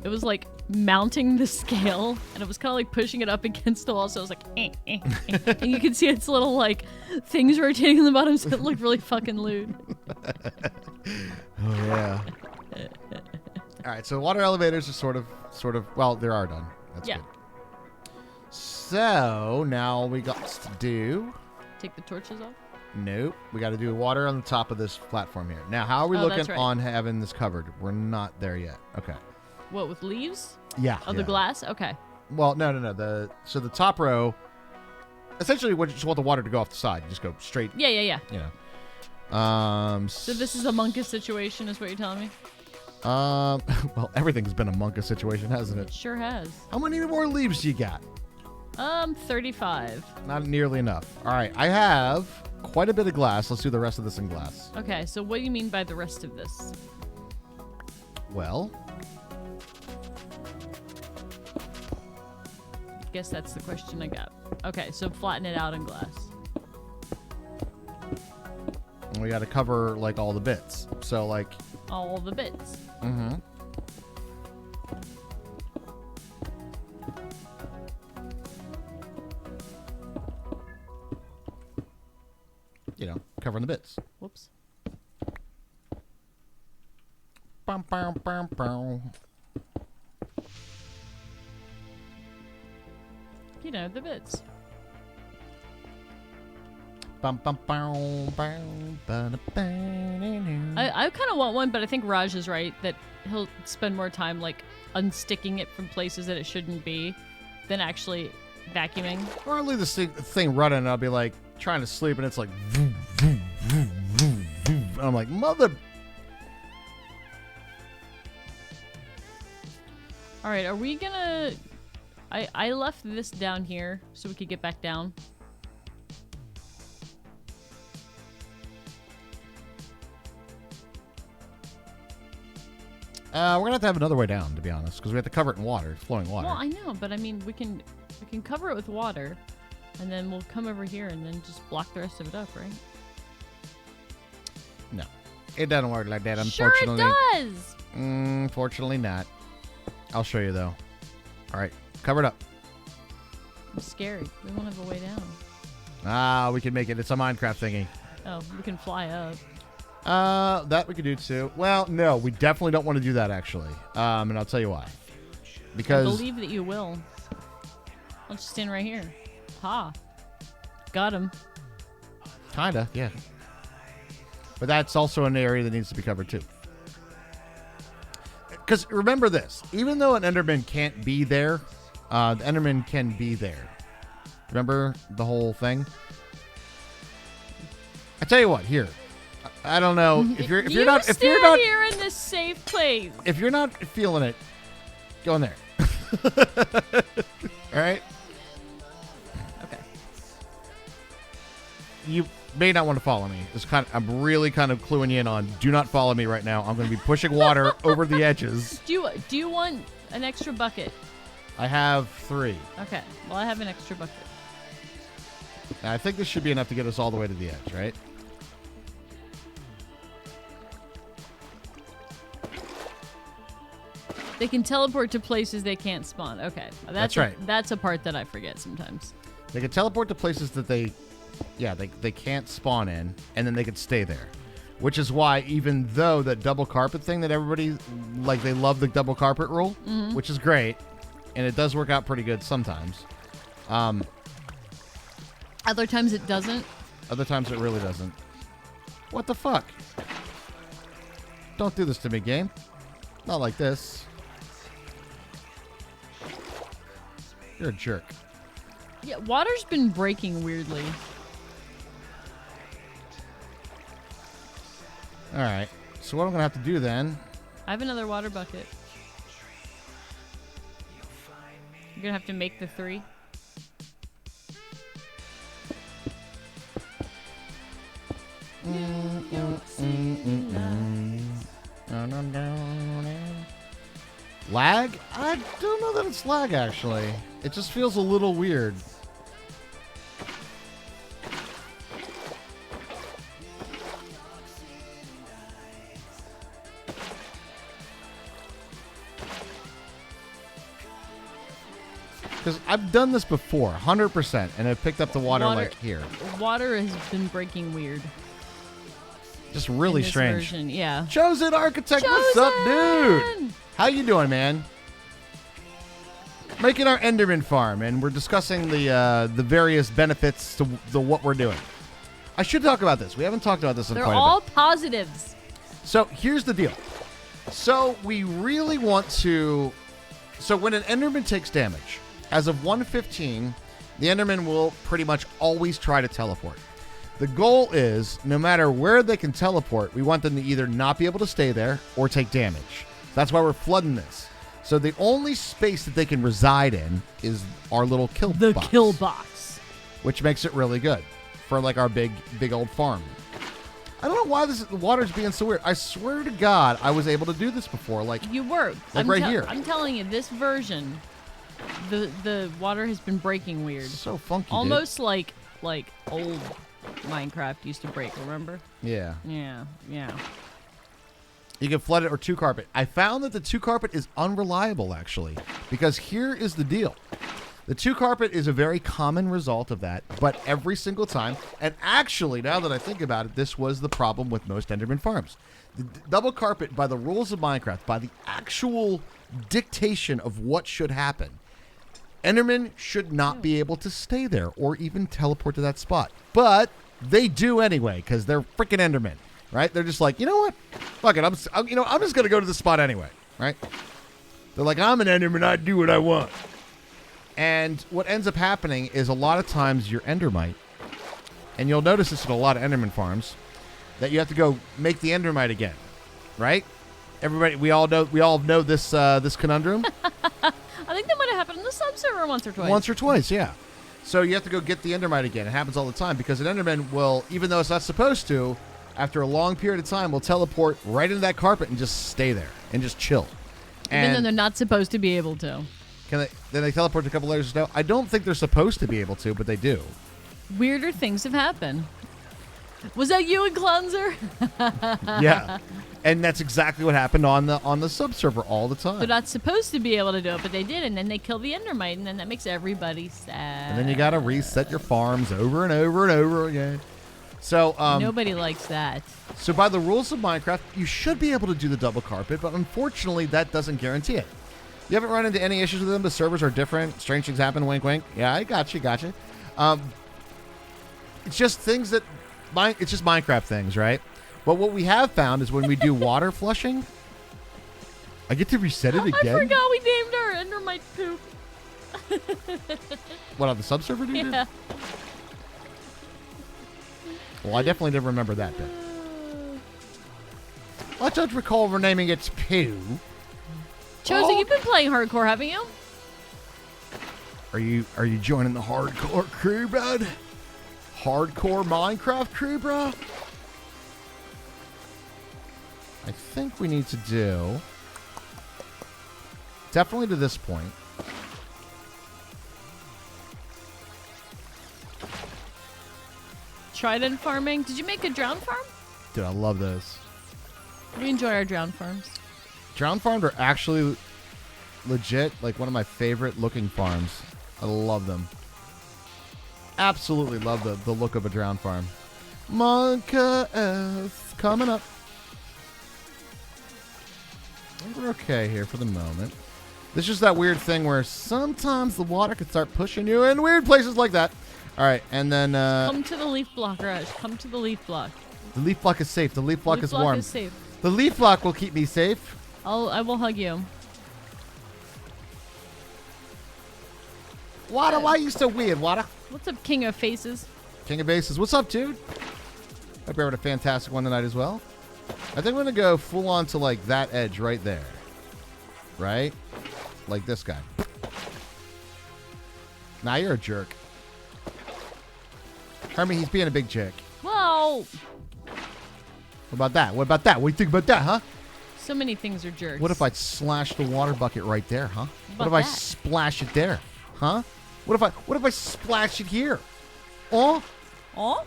it was like mounting the scale, and it was kind of like pushing it up against the wall. So it was like, and you could see its little like things rotating in the bottom, so it looked really fucking lewd. Oh yeah. All right, so water elevators are sort of. Well, they are done. That's Yeah. good. So now we got to do. Take the torches off. Nope, we got to do water on the top of this platform here. Now, how are we Oh, looking that's right. on having this covered? We're not there yet. Okay. What, with leaves? Yeah. Oh, the glass? Okay. Well, no. So the top row, essentially, we just want the water to go off the side. You just go straight. Yeah. You know. So this is a Monkus situation, is what you're telling me? Well, everything's been a Monka situation, hasn't it? Sure has. How many more leaves you got? 35. Not nearly enough. All right, I have quite a bit of glass. Let's do the rest of this in glass. Okay, so what do you mean by the rest of this? Well, Guess that's the question I got. Okay, so flatten it out in glass. we got to cover like all the bits. So like, All the bits. you know, covering the bits. Whoops. Bum, bum, bum, bum. You know, the bits. Bum, bum, bum, bum, ba-da, ba-da-da. I kind of want one, but I think Raj is right that he'll spend more time like unsticking it from places that it shouldn't be than actually vacuuming. Or I'll leave this thing running and I'll be like trying to sleep and it's like vroom, vroom, vroom, vroom, vroom. And I'm like, mother. All right, are we gonna... I left this down here so we could get back down. We're gonna have to have another way down, to be honest, because we have to cover it in water, flowing water. Well, I know, but I mean, we can cover it with water, and then we'll come over here and then just block the rest of it up, right? No, it doesn't work like that. Sure Unfortunately, it does. Fortunately not. I'll show you though. All right, cover it up. I'm scared. We won't have a way down. We can make it. It's a Minecraft thingy. Oh, we can fly up. That we could do too. Well, no, we definitely don't want to do that actually. And I'll tell you why. I Because believe that you will. I'll just stand right here. Ha. Got him. kinda, yeah. But that's also an area that needs to be covered too. Because remember this, even though an Enderman can't be there, the Enderman can be there. Remember the whole thing? I tell you what, here. I don't know if you're not here in this safe place. if you're not feeling it, go in there. All right. Okay. You may not want to follow me. I'm really kind of cluing you in on. Do not follow me right now. I'm going to be pushing water over the edges. Do you want an extra bucket? I have 3. Okay. Well, I have an extra bucket. Now, I think this should be enough to get us all the way to the edge, right? They can teleport to places they can't spawn. Okay. That's right. That's a part that I forget sometimes. They can teleport to places that they can't spawn in, and then they could stay there. Which is why, even though that double carpet thing that everybody, like, they love the double carpet rule, which is great, and it does work out pretty good sometimes. Other times it doesn't. Other times it really doesn't. What the fuck? Don't do this to me, game. Not like this. You're a jerk. Yeah, water's been breaking weirdly. All right. So what I'm going to have to do then... I have another water bucket. You're gonna have to make the 3. Lag? I don't know that it's lag, actually. It just feels a little weird. Because I've done this before, 100%, and I've picked up the water like here. Water has been breaking weird. Just really in this strange. Version. Yeah. Chosen Architect, what's up, dude? How you doing, man? Making our Enderman farm, and we're discussing the various benefits to what we're doing. I should talk about this. We haven't talked about this in They're quite a bit. all positives. So here's the deal. So we really want to... So when an Enderman takes damage, as of 1:15, the Enderman will pretty much always try to teleport. The goal is, no matter where they can teleport, we want them to either not be able to stay there or take damage. That's why we're flooding this. So the only space that they can reside in is our little kill box. The kill box. Which makes it really good for like our big old farm. I don't know why this water's being so weird. I swear to God, I was able to do this before. Like You were. Like right here. I'm telling you, this version, the water has been breaking weird. So funky, Almost like old Minecraft used to break, remember? dude. Yeah. Yeah. You can flood it or two carpet. I found that the two carpet is unreliable, actually, because here is the deal. The two carpet is a very common result of that, but every single time, and actually, now that I think about it, this was the problem with most Enderman farms. The double carpet, by the rules of Minecraft, by the actual dictation of what should happen, Endermen should not be able to stay there or even teleport to that spot. But they do anyway, because they're freaking Endermen, right? They're just like, you know what? Fuck it, I'm just going to go to the spot anyway, right? They're like, I'm an Enderman, I do what I want. And what ends up happening is a lot of times your Endermite, and you'll notice this in a lot of Enderman farms, that you have to go make the Endermite again, right? Everybody, we all know this this conundrum. I think that might have happened in the sub-server once or twice. Once or twice, yeah. So you have to go get the Endermite again. It happens all the time because an Enderman will, even though it's not supposed to, after a long period of time, will teleport right into that carpet and just stay there and just chill. Even though they're not supposed to be able to. Then they teleport to a couple layers of snow. I don't think they're supposed to be able to, but they do. Weirder things have happened. Was that you and Cleanser? Yeah. And that's exactly what happened on the sub-server all the time. They're not supposed to be able to do it, but they did, and then they kill the Endermite, and then that makes everybody sad. And then you got to reset your farms over and over and over again. So nobody likes that. So by the rules of Minecraft, you should be able to do the double carpet, but unfortunately, that doesn't guarantee it. You haven't run into any issues with them? The servers are different. Strange things happen. Wink, wink. Yeah, I got you. It's just things that... It's just Minecraft things, right? But what we have found is when we do water flushing... I get to reset it again? I forgot we named our Endermite poop. What, on the subserver, dude? Yeah. Well, I definitely didn't remember that bit. I don't recall renaming it poo. Chosen, you've been playing hardcore, haven't you? Are you joining the hardcore crew, bud? Hardcore Minecraft crew, bro? I think we need to do... Definitely to this point. Trident farming. Did you make a drown farm? Dude, I love those. We enjoy our drown farms. Drown farms are actually legit, like one of my favorite looking farms. I love them. Absolutely love the look of a drown farm. Minecraft coming up. I think we're okay here for the moment. This is that weird thing where sometimes the water can start pushing you in weird places like that. All right, and then... Come to the leaf block, Raj. Come to the leaf block. The leaf block is safe. The leaf block is warm. Is safe. The leaf block will keep me safe. I will hug you. Water, why are you so weird, Water? What's up, King of Faces? King of Bases. What's up, dude? Hope you're having a fantastic one tonight as well. I think we're going to go full on to, like, that edge right there. Right? Like this guy. Nah, you're a jerk. Hermie, he's being a big jerk. Well, What about that? What about that? What do you think about that, huh? So many things are jerks. What if I slash the water bucket right there, huh? What if about I that? splash it there, huh? What if I splash it here? Oh? Oh?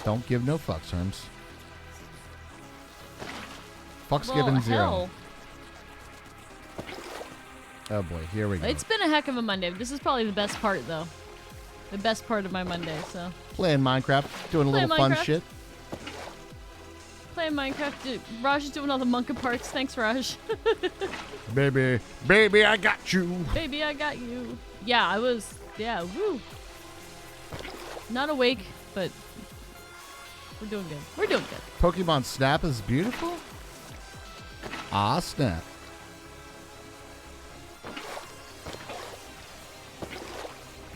Don't give no fucks, Herms. Fucks Well, given zero. hell. Oh boy, here we go. It's been a heck of a Monday. This is probably the best part, though. The best part of my Monday, so. Playing Minecraft, doing a Playing little fun Minecraft. shit. Playing Minecraft. Raj is doing all the Monka parts. Thanks, Raj. Baby, I got you. Baby, I got you. Yeah, yeah, woo. Not awake, but we're doing good. We're doing good. Pokemon Snap is beautiful. Ah, snap.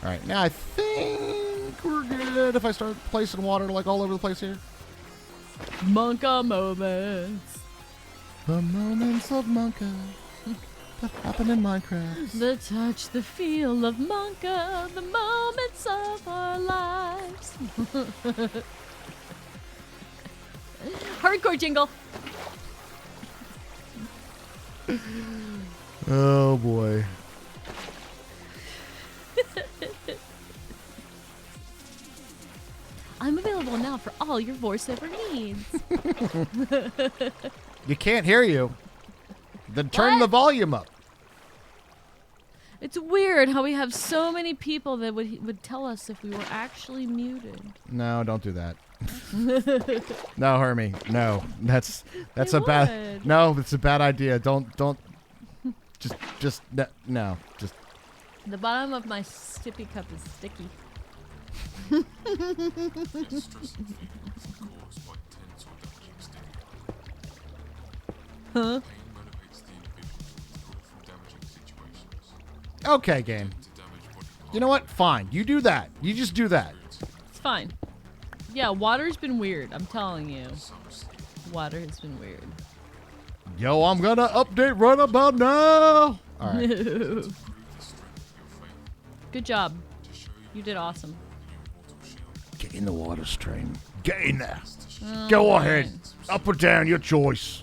All right, now I think we're good if I start placing water like all over the place here. Monka moments. The moments of Monka that happen in Minecraft. The touch, the feel of Monka, the moments of our lives. Hardcore jingle. Oh boy. I'm available now for all your voiceover needs. You can't hear you. Then turn What? the volume up. It's weird how we have so many people that would tell us if we were actually muted. No, don't do that. No, Hermie. No, that's They a bad. would. No, it's a bad idea. Don't. Just no. Just The bottom of my sippy cup is sticky. Huh? okay, game. You know what? Fine. You do that. You just do that. It's fine. Yeah, water's been weird. I'm telling you. Water has been weird. Yo, I'm gonna update right about now. All right. Good job. You did awesome. Get in the water stream. Get in there. Go ahead. Up or down, your choice.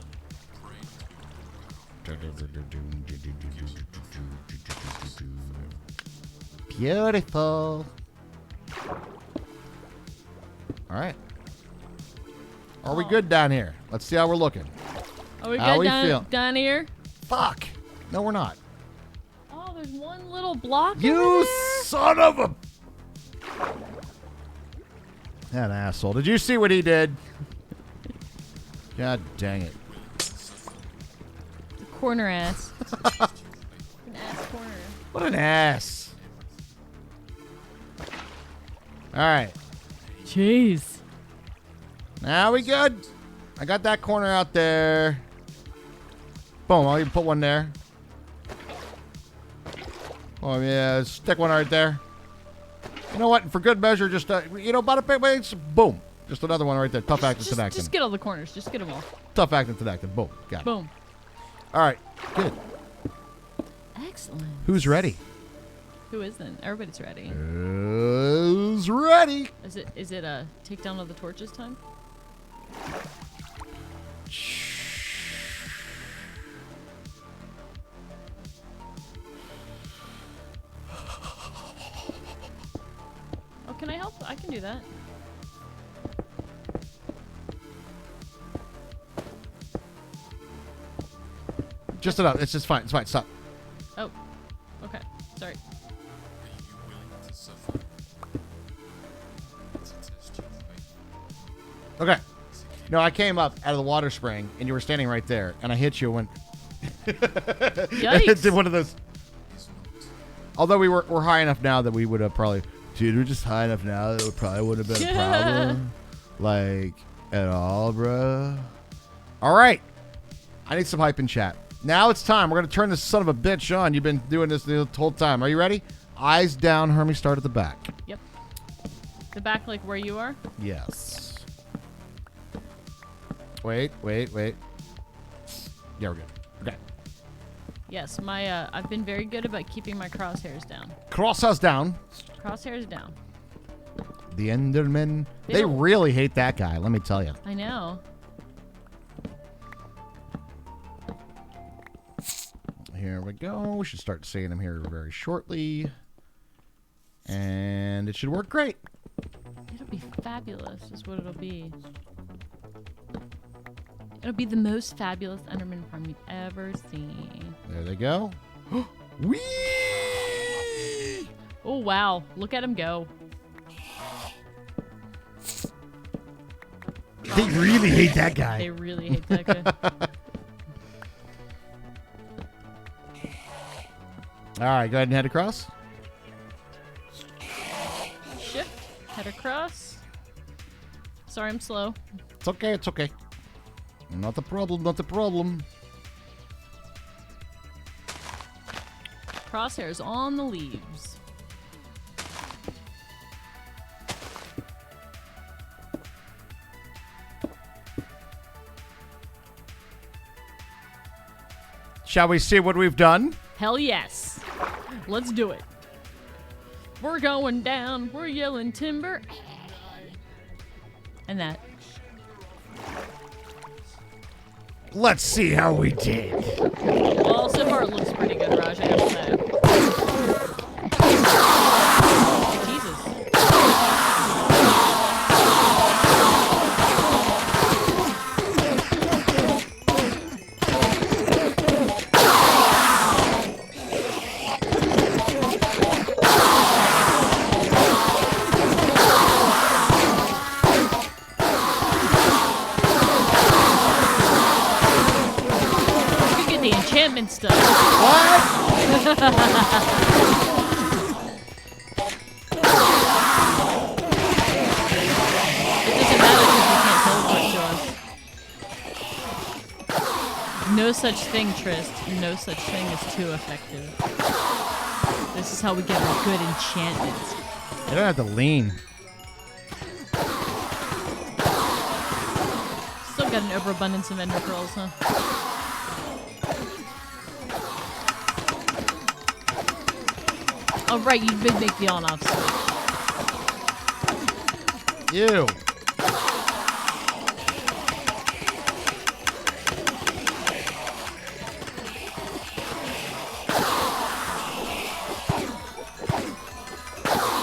Beautiful. All right. Are we good down here? Let's see how we're looking. Are we How good we feel? down here? Fuck. No, we're not. Oh, there's one little block over You there? son of a... That asshole. Did you see what he did? God dang it. Corner ass. An ass corner. What an ass. All right. Jeez. Now we good? I got that corner out there. Boom. I'll even put one there. Oh, yeah. Stick one right there. You know what? For good measure, just, about a bit, boom. Just another one right there. Tough acting to acting. Just get all the corners. Just get them all. Tough acting to acting. Boom. Got it. Boom. All right. Good. Excellent. Who's ready? Who isn't? Everybody's ready. Who's ready? Is it a takedown of the torches time? Oh, can I help? I can do that. Just enough. It's just fine. It's fine. Stop. Oh. Okay. Sorry. Okay. No, I came up out of the water spring, and you were standing right there, and I hit you when... Yikes. did one of those... Although we're high enough now that we would have probably... Dude, we're just high enough now that it probably wouldn't have been a problem. Like, at all, bro. All right. I need some hype in chat. Now it's time. We're going to turn this son of a bitch on. You've been doing this the whole time. Are you ready? Eyes down, Hermie. Start at the back. Yep. The back, like where you are? Yes. Wait. Yeah, we're good. Okay. Yes, I've been very good about keeping my crosshairs down. Crosshairs down. Crosshairs down. The Enderman. They They don't- really hate that guy, let me tell you. I know. Here we go. We should start seeing him here very shortly. And it should work great. It'll be fabulous, is what it'll be. It'll be the most fabulous Enderman farm you've ever seen. There they go. Whee! Oh, wow. Look at him go. They really hate that guy. They really hate that guy. All right, go ahead and head across. Shift. Head across. Sorry, I'm slow. It's okay, it's okay. Not a problem, not a problem. Crosshairs on the leaves. Shall we see what we've done? Hell yes. Let's do it. We're going down. We're yelling timber. And that. Let's see how we did. Well, so far it looks pretty good, Raj, I gotta say. Jesus. You could get the enchantment stuff. What? It doesn't matter because you can't teleport to us. No such thing, Trist. No such thing is too effective. This is how we get a good enchantment. You don't have to lean. Still got an overabundance of ender pearls, huh? Oh, right, you did make the on-off switch. You.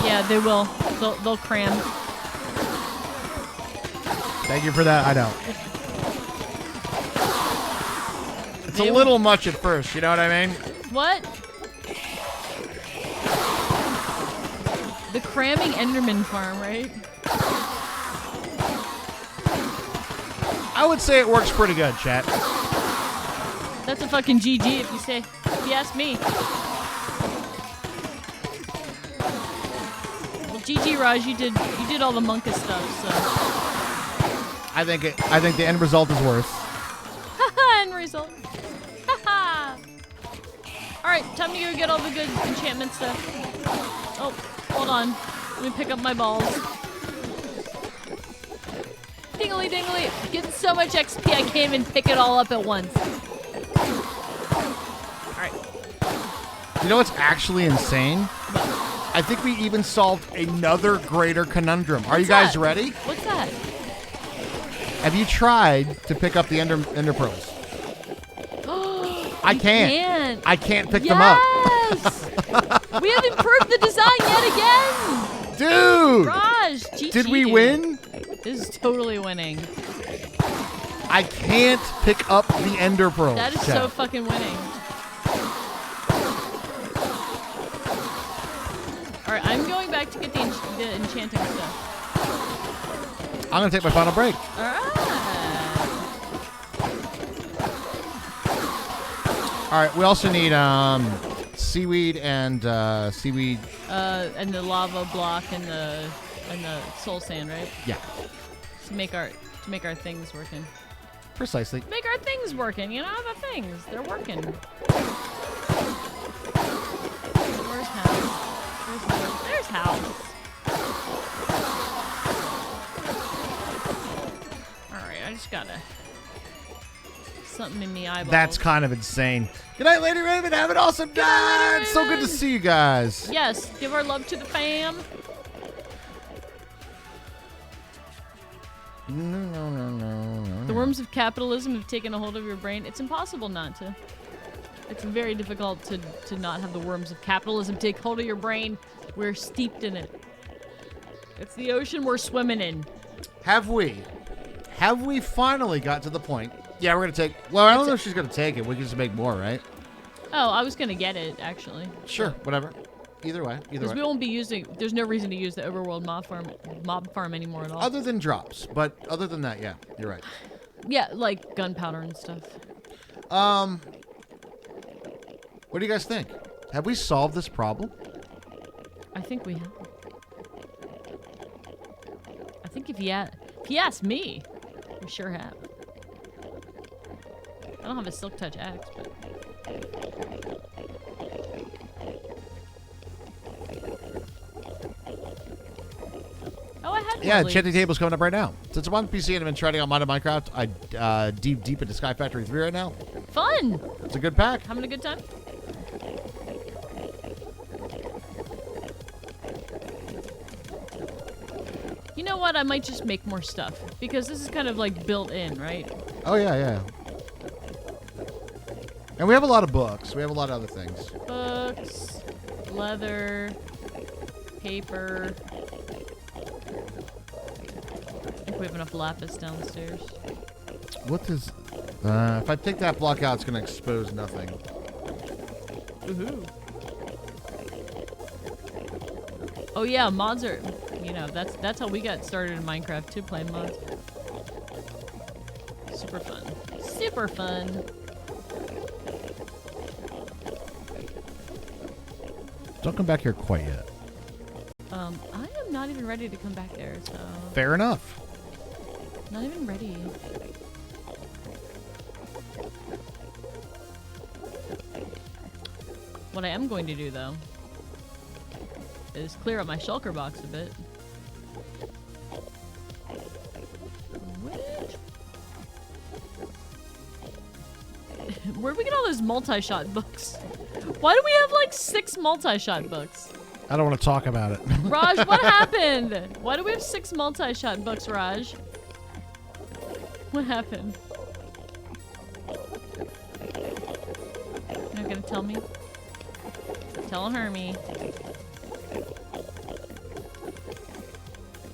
Yeah, they will. They'll cram. Thank you for that. I know. It's They a little much at first, you know what I mean? What? The cramming Enderman farm, right? I would say it works pretty good, chat. That's a fucking GG if you ask me. Well, GG Raj, you did all the Monka stuff, so. I think the end result is worse. Haha, end result. Haha. Alright, time to go get all the good enchantment stuff. Oh, hold on. Let me pick up my balls. Dingly dingly. Getting so much XP I can't even pick it all up at once. Alright. You know what's actually insane? I think we even solved another greater conundrum. Are you guys that? ready? What's that? Have you tried to pick up the ender pearls? I can't. can't. I can't pick them up. Yes! We have improved the design yet again! Dude! Raj, GG. Did we win? This is totally winning. I can't pick up the ender pearls. That is chat. so fucking winning. Alright, I'm going back to get the enchanting stuff. I'm going to take my final break. Alright. All right, we also need seaweed and seaweed. And the lava block and the soul sand, right? Yeah, To make our things working. precisely. Make our things working, you know, the things. They're working. Where's House? There's House. Alright, I just gotta something in me eyeballs. That's kind of insane. Good night, Lady Raven. Have an awesome night. It's so good to see you guys. Yes, give our love to the fam. The worms of capitalism have taken a hold of your brain. It's impossible not to. It's very difficult to not have the worms of capitalism take hold of your brain. We're steeped in it. It's the ocean we're swimming in. Have we finally got to the point? Yeah, we're gonna take. Well, I don't know if she's gonna take it. We can just make more, right? Oh, I was gonna get it actually. Sure, whatever. Either way. Because we won't be using. There's no reason to use the overworld mob farm anymore at all. Other than drops, but other than that, yeah, you're right. Yeah, like gunpowder and stuff. What do you guys think? Have we solved this problem? I think we have. I think if you ask me, we sure have. I don't have a silk touch axe, but. Oh, I had. Yeah, enchanting table's coming up right now. Since I'm on PC and I've been trying out modded Minecraft, I deep into Sky Factory 3 right now. Fun. It's a good pack. Having a good time. You know what? I might just make more stuff because this is kind of like built in, right? Oh yeah. And we have a lot of books. We have a lot of other things. Books, leather, paper. I think we have enough lapis downstairs. What does... if I take that block out, it's going to expose nothing. Woohoo. Oh yeah, mods are... You know, that's how we got started in Minecraft too, playing mods. Super fun. Super fun. Don't come back here quite yet. I am not even ready to come back there, so... Fair enough. Not even ready. What I am going to do, though, is clear up my shulker box a bit. Where'd we get all those multi-shot books? Why do we have like 6 multi-shot books? I don't want to talk about it. Raj, what happened? Why do we have 6 multi-shot books, Raj? What happened? You're not gonna tell me? Tell Hermie.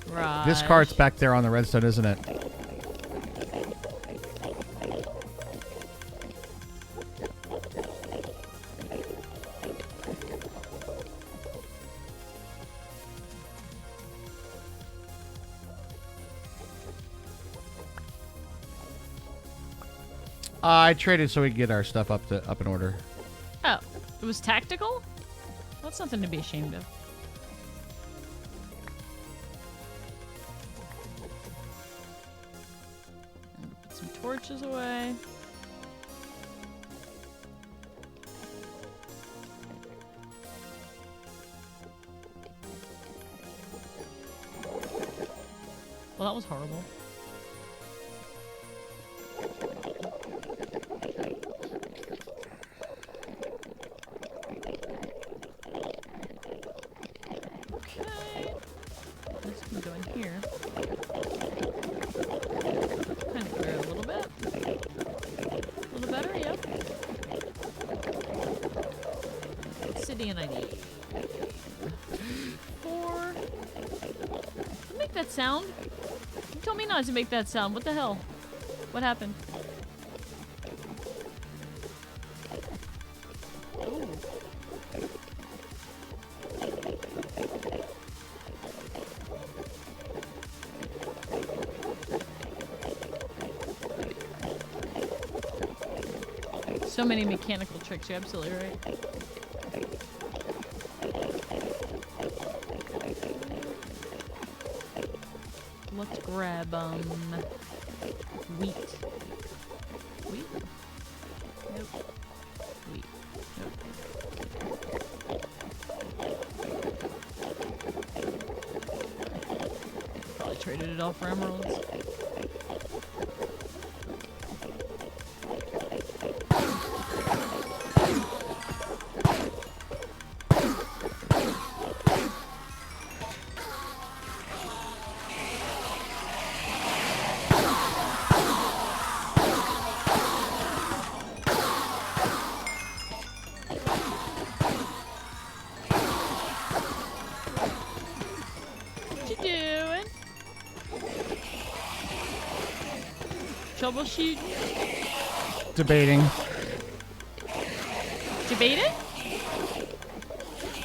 Raj. This cart's back there on the redstone, isn't it? I traded so we could get our stuff up in order. Oh, it was tactical? That's nothing to be ashamed of. I'm gonna put some torches away. Well, that was horrible. And I need 4. Make that sound. You told me not to make that sound. What the hell? What happened? Ooh. So many mechanical tricks. You're absolutely right. Let's grab, wheat. Wheat? Nope. Wheat. Nope. Probably traded it all for emeralds. troubleshoot? Debating. Debate it?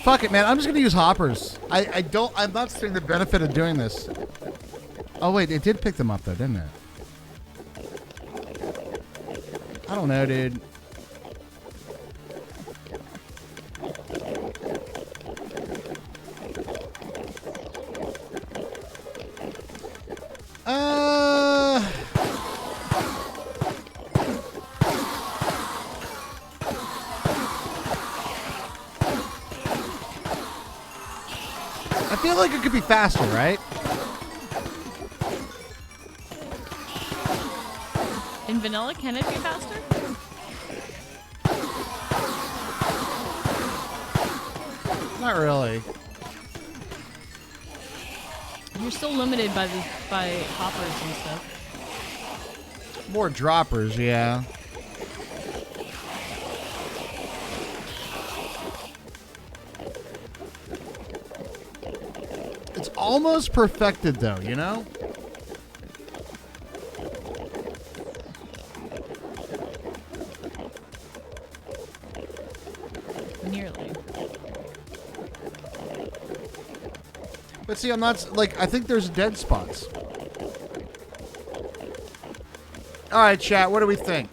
Fuck it, man. I'm just gonna use hoppers. I'm not seeing the benefit of doing this. Oh wait, it did pick them up though, didn't it? I don't know, dude. I feel like it could be faster, right? In vanilla, can it be faster? Not really. You're still limited by hoppers and stuff. More droppers, yeah. It's almost perfected though, you know? Nearly. But see, I'm not like I think there's dead spots. All right, chat. What do we think?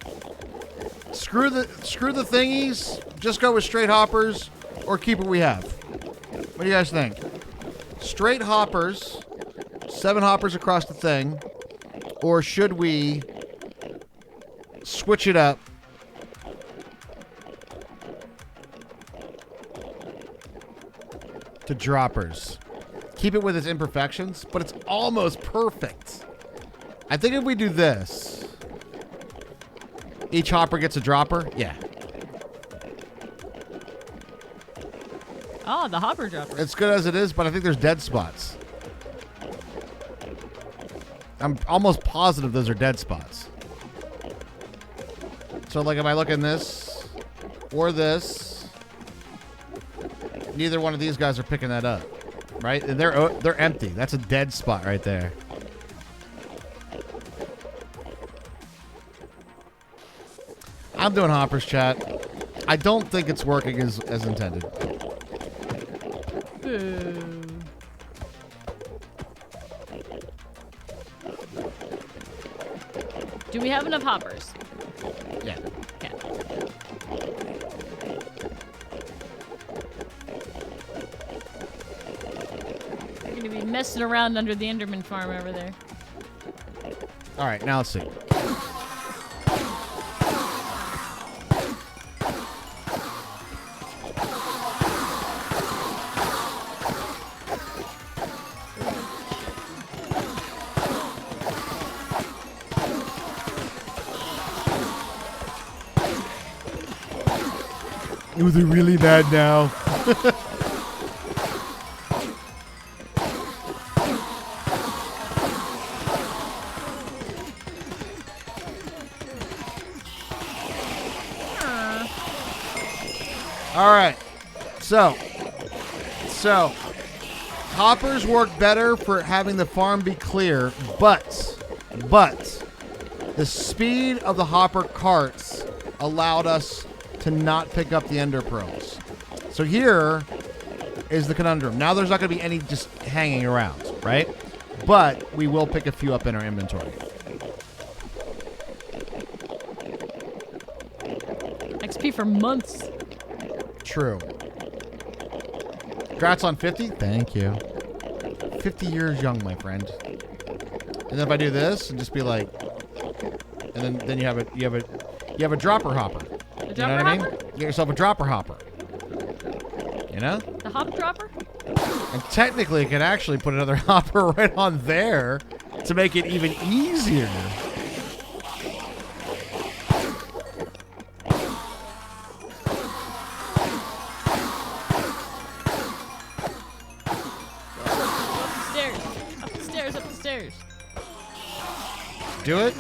Screw the thingies. Just go with straight hoppers, or keep what we have. What do you guys think? Straight hoppers, 7 hoppers across the thing, or should we switch it up? To droppers. Keep it with its imperfections, but it's almost perfect. I think if we do this, each hopper gets a dropper. Yeah. Oh, the hopper dropper. It's good as it is, but I think there's dead spots. I'm almost positive those are dead spots. So, like, if I look in this or this, neither one of these guys are picking that up, right? And they're empty. That's a dead spot right there. I'm doing hoppers, chat. I don't think it's working as intended. Boo. Do we have enough hoppers? Yeah. Okay. You're gonna be messing around under the Enderman farm over there. All right, now let's see. Was it really bad now? All right. So hoppers work better for having the farm be clear, but the speed of the hopper carts allowed us to not pick up the ender pearls. So here is the conundrum. Now there's not going to be any just hanging around, right? But we will pick a few up in our inventory. XP for months. True. Congrats on 50. Thank you. 50 years young, my friend. And then if I do this and just be like, and then you have a dropper hopper. The You know dropper what I mean? hopper? Get yourself a dropper hopper. You know? The hop dropper? And technically, you can actually put another hopper right on there to make it even easier. Up the stairs, up the stairs. Do it.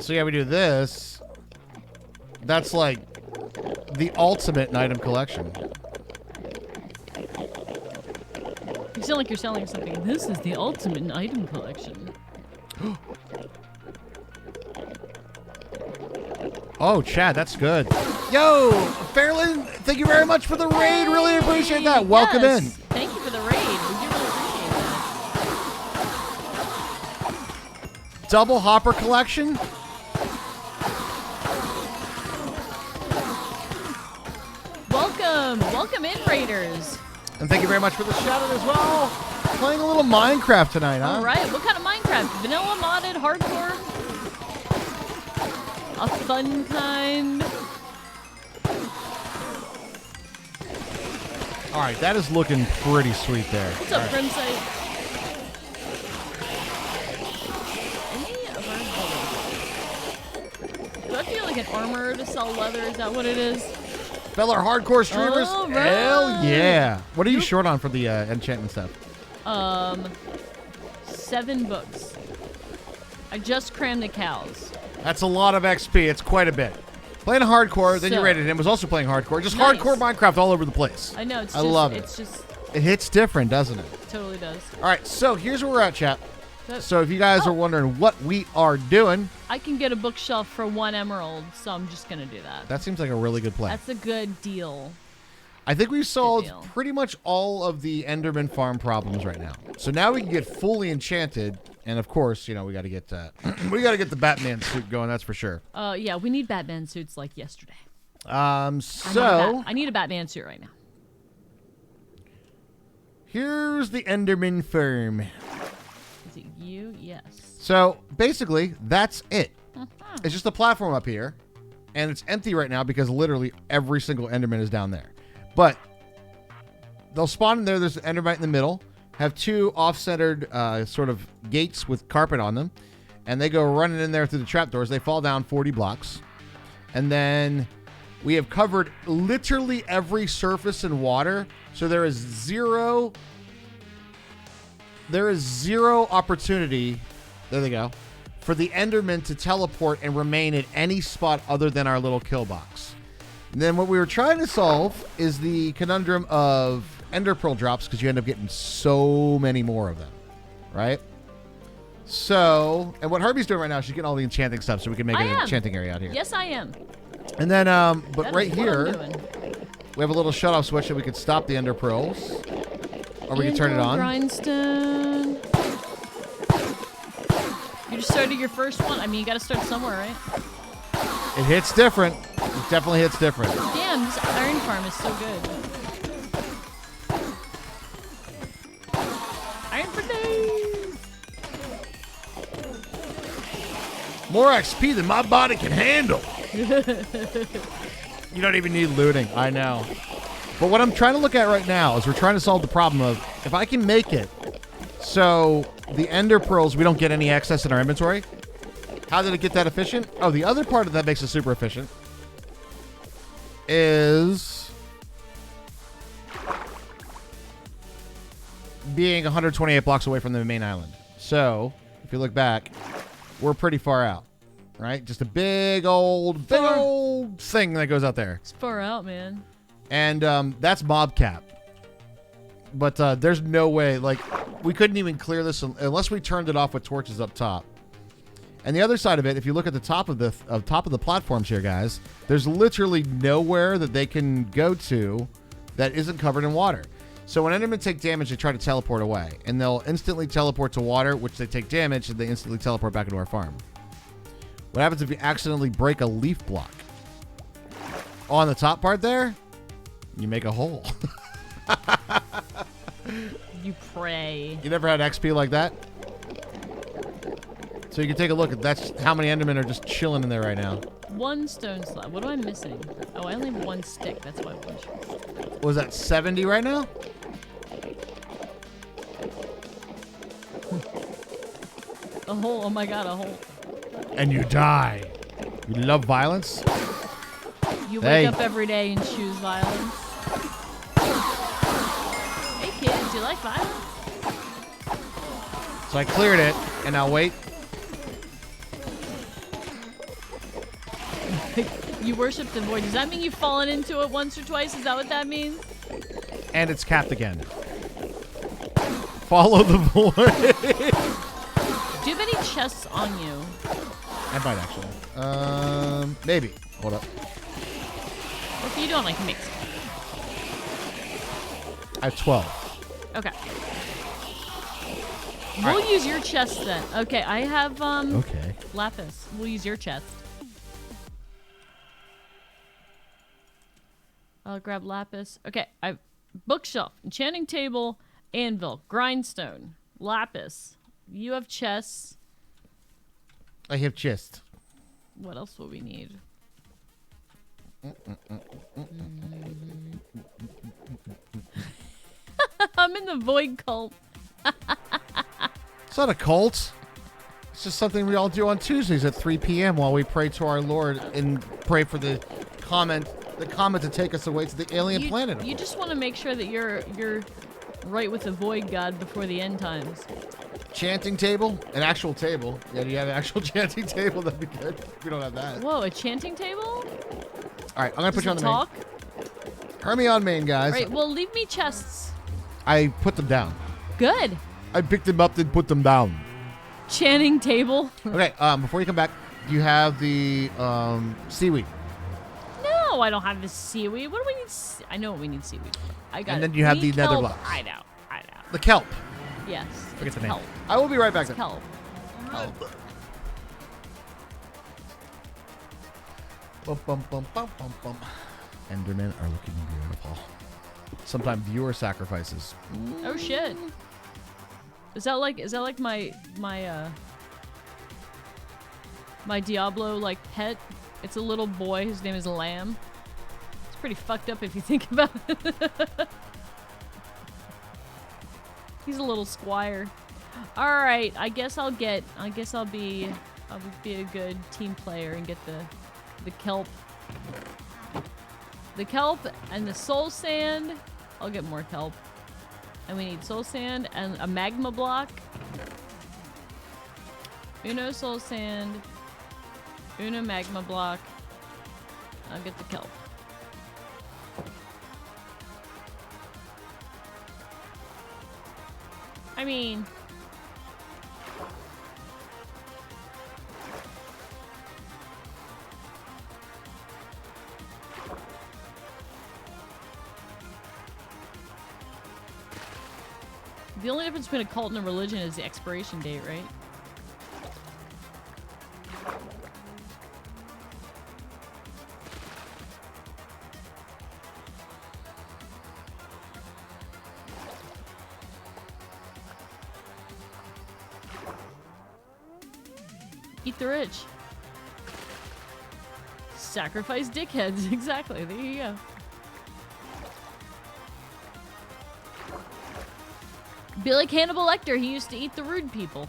So yeah, we do this. That's like the ultimate in item collection. You sound like you're selling something. This is the ultimate item collection. Oh, Chad, that's good. Yo, Fairlyn, thank you very much for the raid. Really appreciate that. Welcome Yes. in. Thank you for the raid. We do really appreciate that. Double hopper collection. Welcome in, Raiders. And thank you very much for the shout out as well. Playing a little Minecraft tonight, huh? All right, what kind of Minecraft? Vanilla, modded, hardcore? A fun kind? All right, that is looking pretty sweet there. What's up, Grimsight? Any of our bullets? Do I feel like an armor to sell leather? Is that what it is? Fellow hardcore streamers, All right. hell yeah. What are you short on for the enchantment stuff? 7 books. I just crammed the cows. That's a lot of XP. It's quite a bit. Playing hardcore, then you So- rated him, was also playing hardcore. Just Nice. hardcore Minecraft all over the place. I know, it's I just, love it. It's just, It hits different, doesn't it? totally does. All right, so here's where we're at, chat. But So if you guys are wondering what we are doing, I can get a bookshelf for 1 emerald, so I'm just going to do that. that seems like a really good play. That's a good deal. I think we've solved deal. pretty much all of the Enderman farm problems right now. So now we can get fully enchanted, and of course, we got to get we got to get the Batman suit going. That's for sure. Yeah, we need Batman suits like yesterday. So I need a Batman suit right now. here's the Enderman farm. Is it you? Yes. So basically, that's it. It's just a platform up here, and it's empty right now because literally every single Enderman is down there. But they'll spawn in there. There's an Endermite in the middle. Have 2 off-centered sort of gates with carpet on them, and they go running in there through the trapdoors. They fall down 40 blocks, and then we have covered literally every surface in water. So there is zero opportunity. There they go. For the Enderman to teleport and remain at any spot other than our little kill box. And then what we were trying to solve is the conundrum of Ender Pearl drops, because you end up getting so many more of them, right? So, and what Herbie's doing right now, she's getting all the enchanting stuff so we can make I an am. enchanting area out here. Yes, I am. And then, but That right is what I'm here, doing. we have a little shut-off switch that we could stop the Ender Pearls, or we can turn it on. Grindstone. You just started your first one. I mean, you got to start somewhere, right? It hits different. It definitely hits different. Damn, this iron farm is so good. Iron for days. More XP than my body can handle. You don't even need looting. I know. But what I'm trying to look at right now is we're trying to solve the problem of if I can make it so the Ender Pearls, we don't get any excess in our inventory. How did it get that efficient? Oh, the other part of that makes it super efficient is being 128 blocks away from the main island. So, if you look back, we're pretty far out, right? Just a big old thing that goes out there. It's far out, man. And that's mob cap. But there's no way, like, we couldn't even clear this unless we turned it off with torches up top. And the other side of it, if you look at the top of the platforms here, guys, there's literally nowhere that they can go to that isn't covered in water. So when Endermen take damage, they try to teleport away, and they'll instantly teleport to water, which they take damage, and they instantly teleport back into our farm. What happens if you accidentally break a leaf block? On the top part there, you make a hole. You pray. You never had XP like that? So you can take a look at that's how many Endermen are just chilling in there right now. 1 stone slab. What am I missing? Oh, I only have 1 stick. That's why 1 short. What was that, 70 right now? A hole. Oh my god, a hole. And you die. You love violence? You Hey. wake up every day and choose violence. Hey kids, you like violence? So I cleared it, and now wait. You worship the void. Does that mean you've fallen into it once or twice? Is that what that means? And it's capped again. Follow the void. Do you have any chests on you? I might actually. Maybe. Hold up. If you don't, I can make some. I have 12. Okay. We'll use your chest then. Okay, I have Okay. lapis. We'll use your chest. I'll grab lapis. Okay, I've bookshelf, enchanting table, anvil, grindstone, lapis. You have chests. I have chest. What else will we need? I'm in the void cult. It's not a cult. It's just something we all do on Tuesdays at 3 p.m. while we pray to our Lord and pray for the comment to take us away to the alien planet. You just want to make sure that you're right with the void god before the end times. Chanting table? An actual table. Yeah, do you have an actual chanting table? That'd be good. We don't have that. Whoa, a chanting table? All right, I'm going to put you on the talk? main. Hermione main, guys. Right, well, leave me chests. I put them down. Good. I picked them up, then put them down. Chanting table? Okay, before you come back, do you have the seaweed? No, I don't have the seaweed. What do we need? I know what we need seaweed for. I got And it. then you have We the need nether kelp. blocks. I know. The kelp. Yes. Forget it's the name. kelp. I will be right back It's then. kelp. Kelp. Bum, bum, bum, bum, bum, bum. Endermen are looking beautiful. Sometimes viewer sacrifices. Oh shit. Is that like my Diablo like pet? It's a little boy. His name is Lamb. It's pretty fucked up if you think about it. He's a little squire. All right, I guess I'll be a good team player and get the kelp. The kelp and the soul sand. I'll get more kelp. And we need soul sand and a magma block. Uno soul sand. Uno magma block. I'll get the kelp. I mean... The only difference between a cult and a religion is the expiration date, right? Eat the rich. Sacrifice dickheads. Exactly. There you go. Be like Hannibal Lecter. He used to eat the rude people.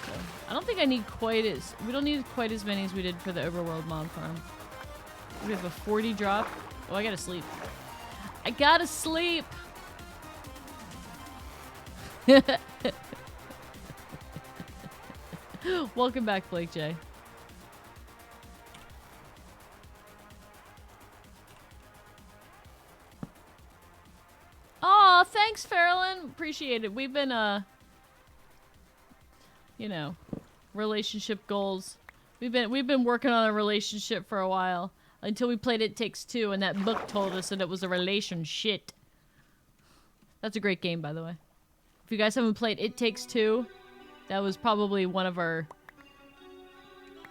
So, I don't think I need we don't need quite as many as we did for the Overworld mob farm. We have a 40 drop. Oh, I gotta sleep. I gotta sleep. Welcome back, Blake J. Aw, thanks, Farrellyn. Appreciate it. We've been, you know, relationship goals. We've been working on a relationship for a while until we played It Takes Two, and that book told us that it was a relationship. That's a great game, by the way. If you guys haven't played It Takes Two, that was probably one of our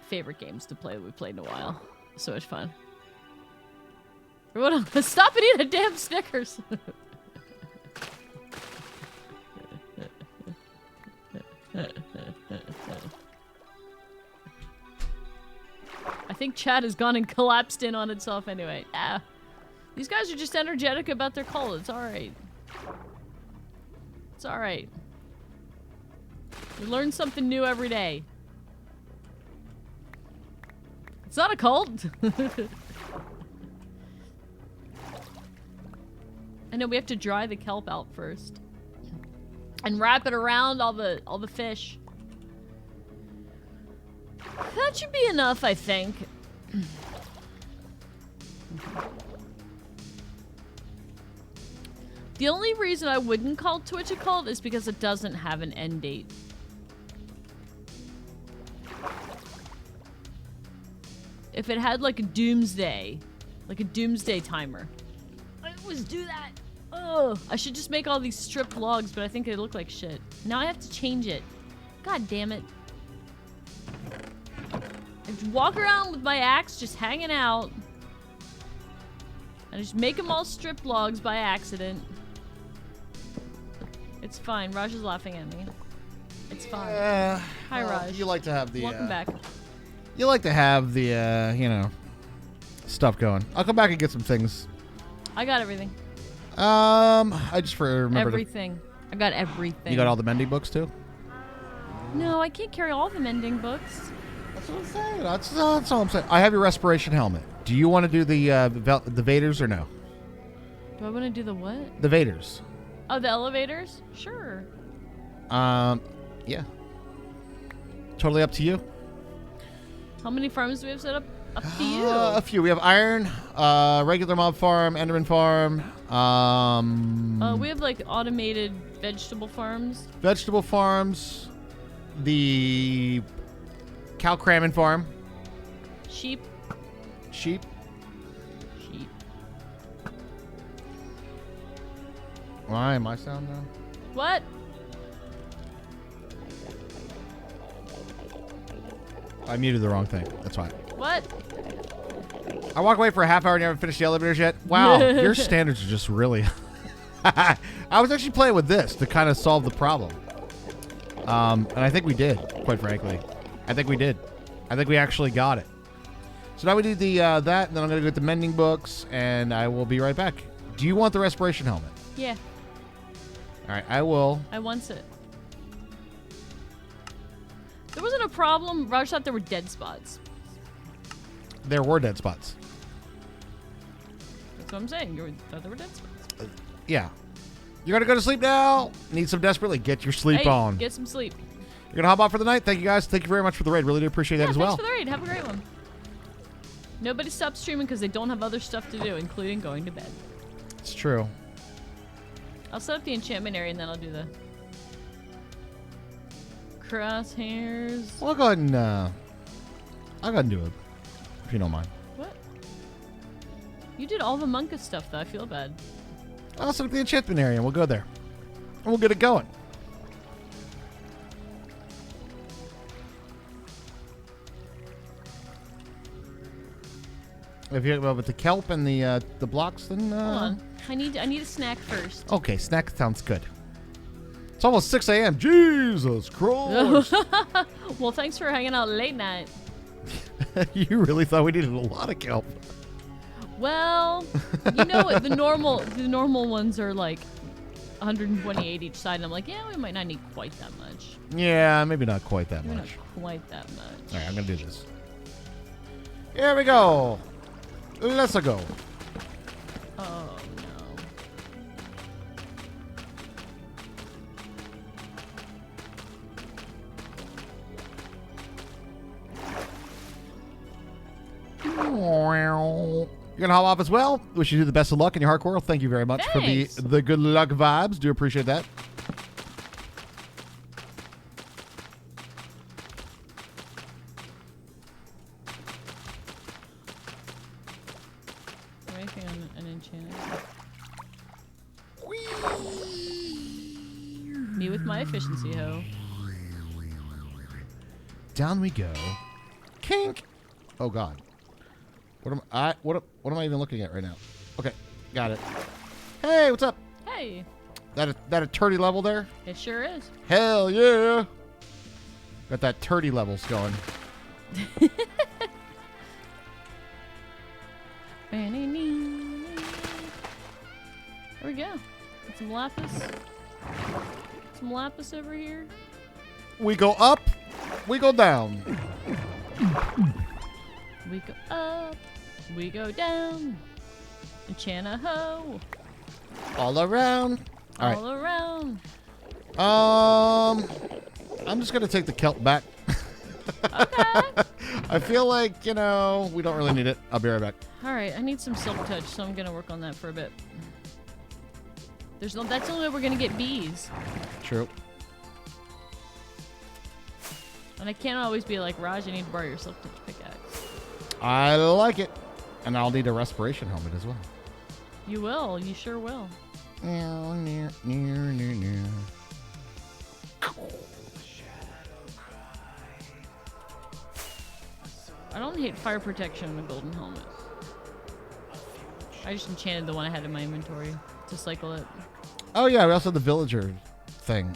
favorite games to play that we've played in a while. So much fun. Stop and eat a damn Snickers! I think chat has gone and collapsed in on itself anyway. Ah, these guys are just energetic about their call. It's alright. It's alright. We learn something new every day. It's not a cult. I know we have to dry the kelp out first. And wrap it around all the fish. That should be enough, I think. The only reason I wouldn't call Twitch a cult is because it doesn't have an end date. If it had like a doomsday timer, I always do that. Oh, I should just make all these stripped logs, but I think they look like shit. Now I have to change it. God damn it. I just walk around with my axe just hanging out. I just make them all stripped logs by accident. It's fine. Raj is laughing at me. It's fine. Hi, Raj. You like to have the... Welcome back. You like to have the, stuff going. I'll come back and get some things. I got everything. I just remember Everything. I got everything. You got all the mending books, too? No, I can't carry all the mending books. That's what I'm saying. That's all I'm saying. I have your respiration helmet. Do you want to do the Vaders or no? Do I want to do the what? The Vaders. Oh, the elevators? Sure. Yeah. Totally up to you. How many farms do we have set up? Up to you. A few. We have iron, regular mob farm, Enderman farm. We have like automated vegetable farms. Vegetable farms. The cow cramming farm. Sheep. Sheep. Sheep. Why am I sound now? What? I muted the wrong thing. That's why. What? I walked away for a half hour and you haven't finished the elevators yet? Wow, your standards are just really... I was actually playing with this to kind of solve the problem. And I think we did, quite frankly. I think we did. I think we actually got it. So now we do the that, and then I'm going to get the mending books, and I will be right back. Do you want the respiration helmet? Yeah. All right, I will. I want it. There wasn't a problem. Raj thought there were dead spots. There were dead spots. That's what I'm saying. You thought there were dead spots. Yeah. You're going to go to sleep now? Need some desperately? Get your sleep Hey, on. get some sleep. You're going to hop off for the night? Thank you, guys. Thank you very much for the raid. Really do appreciate that as well. Thanks for the raid. Have a great one. Nobody stops streaming because they don't have other stuff to do, including going to bed. It's true. I'll set up the enchantment area and then I'll do the crosshairs. Well, I'll go ahead and do it, if you don't mind. What? You did all the Monka stuff, though. I feel bad. I'll set up the enchantment area and we'll go there. And we'll get it going. If you with the kelp and the blocks, then Hold on. I need a snack first. Okay, snack sounds good. It's almost 6 a.m. Jesus Christ! Well, thanks for hanging out late night. You really thought we needed a lot of kelp? Well, you know what? The normal ones are like 128 each side, and I'm like, yeah, we might not need quite that much. Yeah, maybe not quite that Maybe much. not quite that much. All right, I'm gonna do this. Here we go. Let's go. Oh no. You're gonna hop off as well. Wish you the best of luck in your hardcore. Thank you very much Thanks. for the good luck vibes. Do appreciate that. Anything on an enchanting? Me with my efficiency hoe. Down we go. Kink. Oh God. What am I even looking at right now? Okay, got it. Hey, what's up? Hey, That a turdy level there? it sure is. Hell yeah. Got that turdy levels going. There we go. Got some lapis. Some lapis over here. We go up, we go down. We go up. We go down. Enchant a hoe. All around. All All around. right. I'm just gonna take the kelp back. Okay. I feel like, we don't really need it. I'll be right back. All right. I need some silk touch, so I'm gonna work on that for a bit. That's the only way we're gonna get bees. True. And I can't always be like, Raj, I need to borrow your silk touch pickaxe. I like it. And I'll need a respiration helmet as well. You will. You sure will. I don't hate fire protection and a golden helmet. I just enchanted the one I had in my inventory to cycle it. Oh, yeah. We also have the villager thing.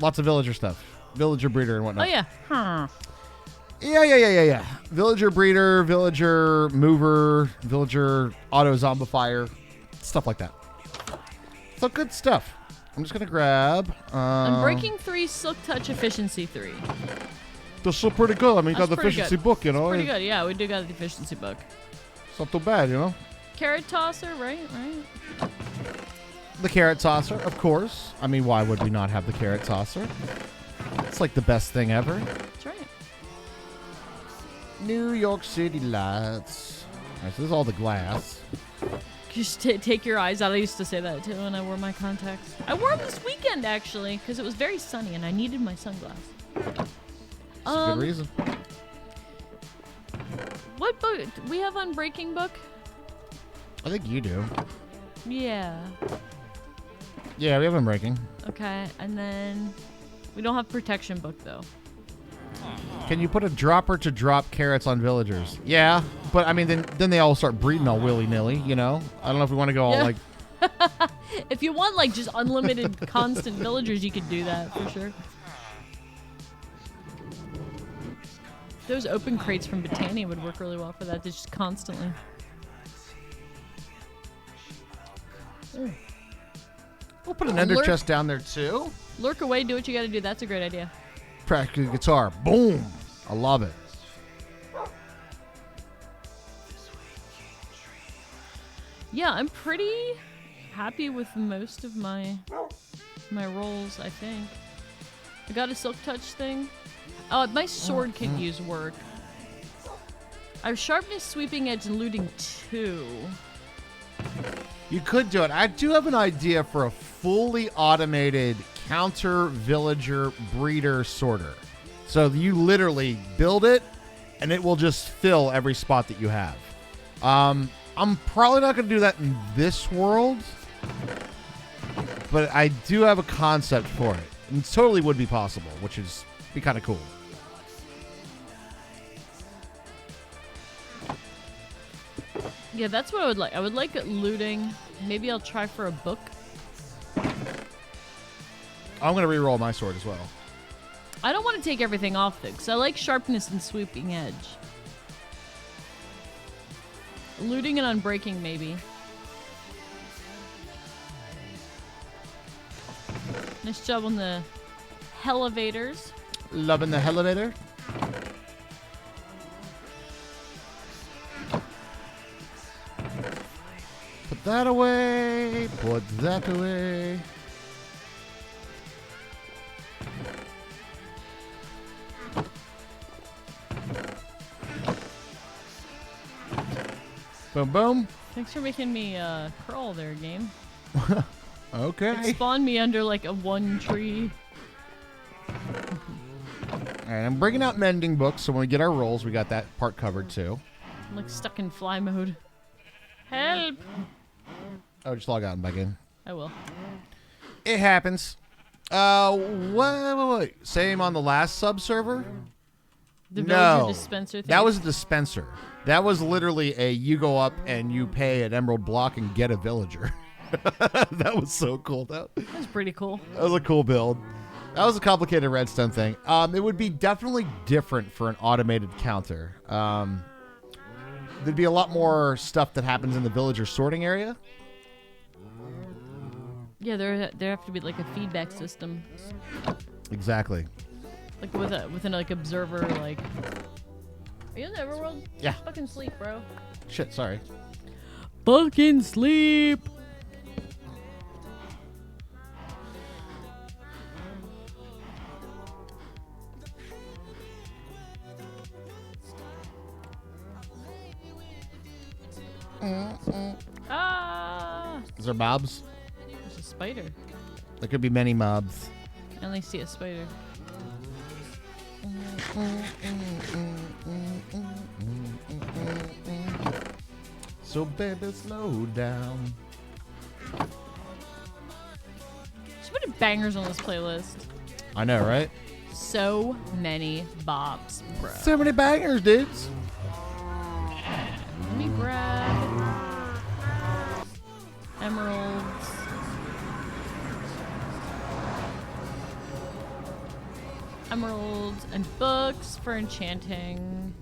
Lots of villager stuff. Villager breeder and whatnot. Oh, yeah. Huh. Yeah. Villager breeder, villager mover, villager auto zombifier, stuff like that. So good stuff. I'm just going to grab... Unbreaking 3, silk touch, efficiency 3. That's still pretty good. I mean, you got the pretty efficiency good. book, you know. Pretty good, yeah. We do got the efficiency book. It's not too bad, you know. Carrot tosser, right? The carrot tosser, of course. I mean, why would we not have the carrot tosser? It's like the best thing ever. That's right. New York City lights. All right, so this is all the glass. Just take your eyes out. I used to say that too when I wore my contacts. I wore them this weekend actually because it was very sunny and I needed my sunglasses. That's a good reason. What book do we have on Breaking Book? I think you do. Yeah. Yeah, we have Unbreaking. Okay, and then we don't have Protection Book though. Can you put a dropper to drop carrots on villagers? Yeah, but I mean, then they all start breeding all willy-nilly, you know? I don't know if we want to go all like... If you want like just unlimited constant villagers, you could do that for sure. Those open crates from Botania would work really well for that. They're just constantly. We'll put an ender chest down there too. Lurk away, do what you gotta do. That's a great idea. Practical guitar. Boom. I love it. Yeah, I'm pretty happy with most of my rolls, I think. I got a silk touch thing. Oh, my sword can use work. I have sharpness, sweeping edge, and looting 2. You could do it. I do have an idea for a fully automated counter villager breeder sorter. So you literally build it, and it will just fill every spot that you have. I'm probably not going to do that in this world, but I do have a concept for it. And it totally would be possible, which is be kind of cool. Yeah, that's what I would like. I would like looting. Maybe I'll try for a book. I'm going to reroll my sword as well. I don't want to take everything off though, because I like sharpness and sweeping edge. Looting and unbreaking, maybe. Nice job on the elevators. Loving the elevator. Put that away. Put that away. Boom, boom. Thanks for making me crawl there, game. Okay. It spawned me under like a one tree. Alright, I'm bringing out mending books, so when we get our rolls, we got that part covered too. I'm like stuck in fly mode. Help! Oh, just log out and back in. I will. It happens. Wait. Same on the last sub server? The villager dispenser thing. That was a dispenser. That was literally a you go up and you pay an emerald block and get a villager. That was so cool. That was pretty cool. That was a cool build. That was a complicated redstone thing. It would be definitely different for an automated counter. There'd be a lot more stuff that happens in the villager sorting area. Yeah, there have to be like a feedback system. Exactly. Like with an like observer, like. Are you in the overworld? Yeah. Fucking sleep, bro. Shit, sorry. Fucking sleep. Ah! Is there mobs? There's a Spider. There could be many mobs. I only see a spider. So baby, slow down. So many bangers on this playlist. I know, right? So many bops, bro. So many bangers, dudes. Let me grab emeralds. Emeralds and books for enchanting.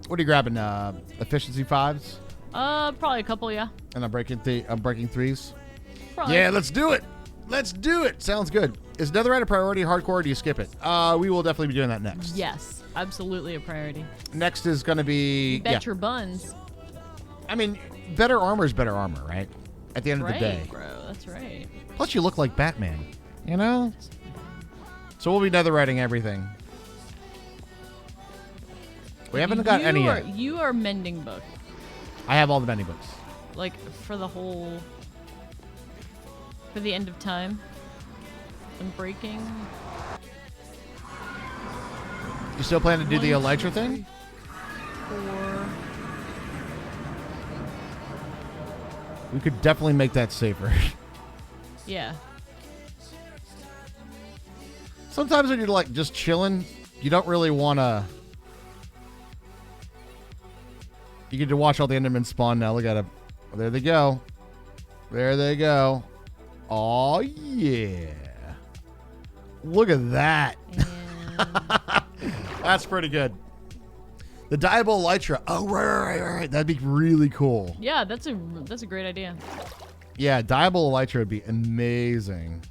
What are you grabbing? Efficiency 5s? Probably a couple, yeah. And I'm breaking 3s. Probably. Yeah, let's do it. Let's do it. Sounds good. Is Netherite a priority, hardcore, or do you skip it? We will definitely be doing that next. Yes, absolutely a priority. Next is going to be... Bet your buns. I mean, better armor is better armor, right? At the end of the day. Bro, that's right. Plus, you look like Batman, you know? So we'll be netherwriting everything. We haven't got any yet. You are mending book. I have all the mending books. Like, for the whole... For the end of time. And breaking. You still plan to do the 1, elytra 2, thing? 4. We could definitely make that safer. Yeah. Sometimes when you're like just chilling, you don't really want to... You get to watch all the Endermen spawn now. Look at them. Oh, there they go. There they go. Oh, yeah. Look at that. And That's pretty good. The Diable Elytra. Oh, right. That'd be really cool. yeah, that's a great idea. Yeah, Diable Elytra would be amazing.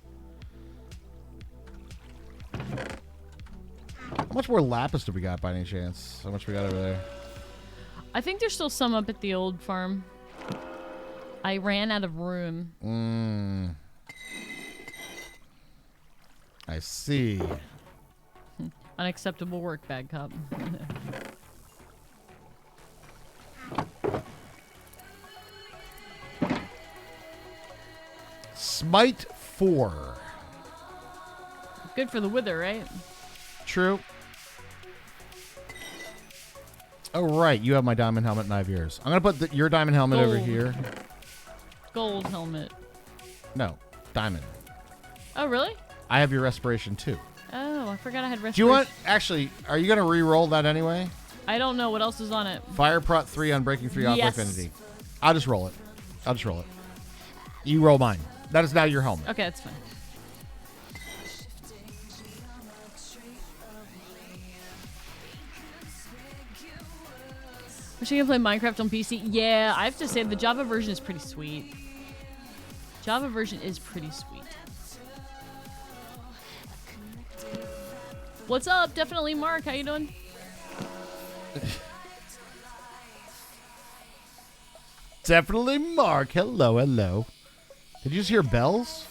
How much more lapis do we got by any chance? How much we got over there? I think there's still some up at the old farm. I ran out of room. I see. Unacceptable work, bad cop. Smite 4. Good for the wither, right? True. Oh, right. You have my diamond helmet and I have yours. I'm going to put your diamond helmet over Gold. here. Gold helmet. No, diamond. Oh, really? I have your respiration too. Oh, I forgot I had respiration. Do you want... Actually, are you going to re-roll that anyway? I don't know what else is on it. Fire Prot 3 on Breaking 3 off Yes. Affinity. I'll just roll it. You roll mine. That is now your helmet. Okay, that's fine. Wish I could play Minecraft on PC. Yeah, I have to say the Java version is pretty sweet. Java version is pretty sweet. What's up? Definitely Mark. How you doing? Definitely Mark. Hello. Did you just hear bells?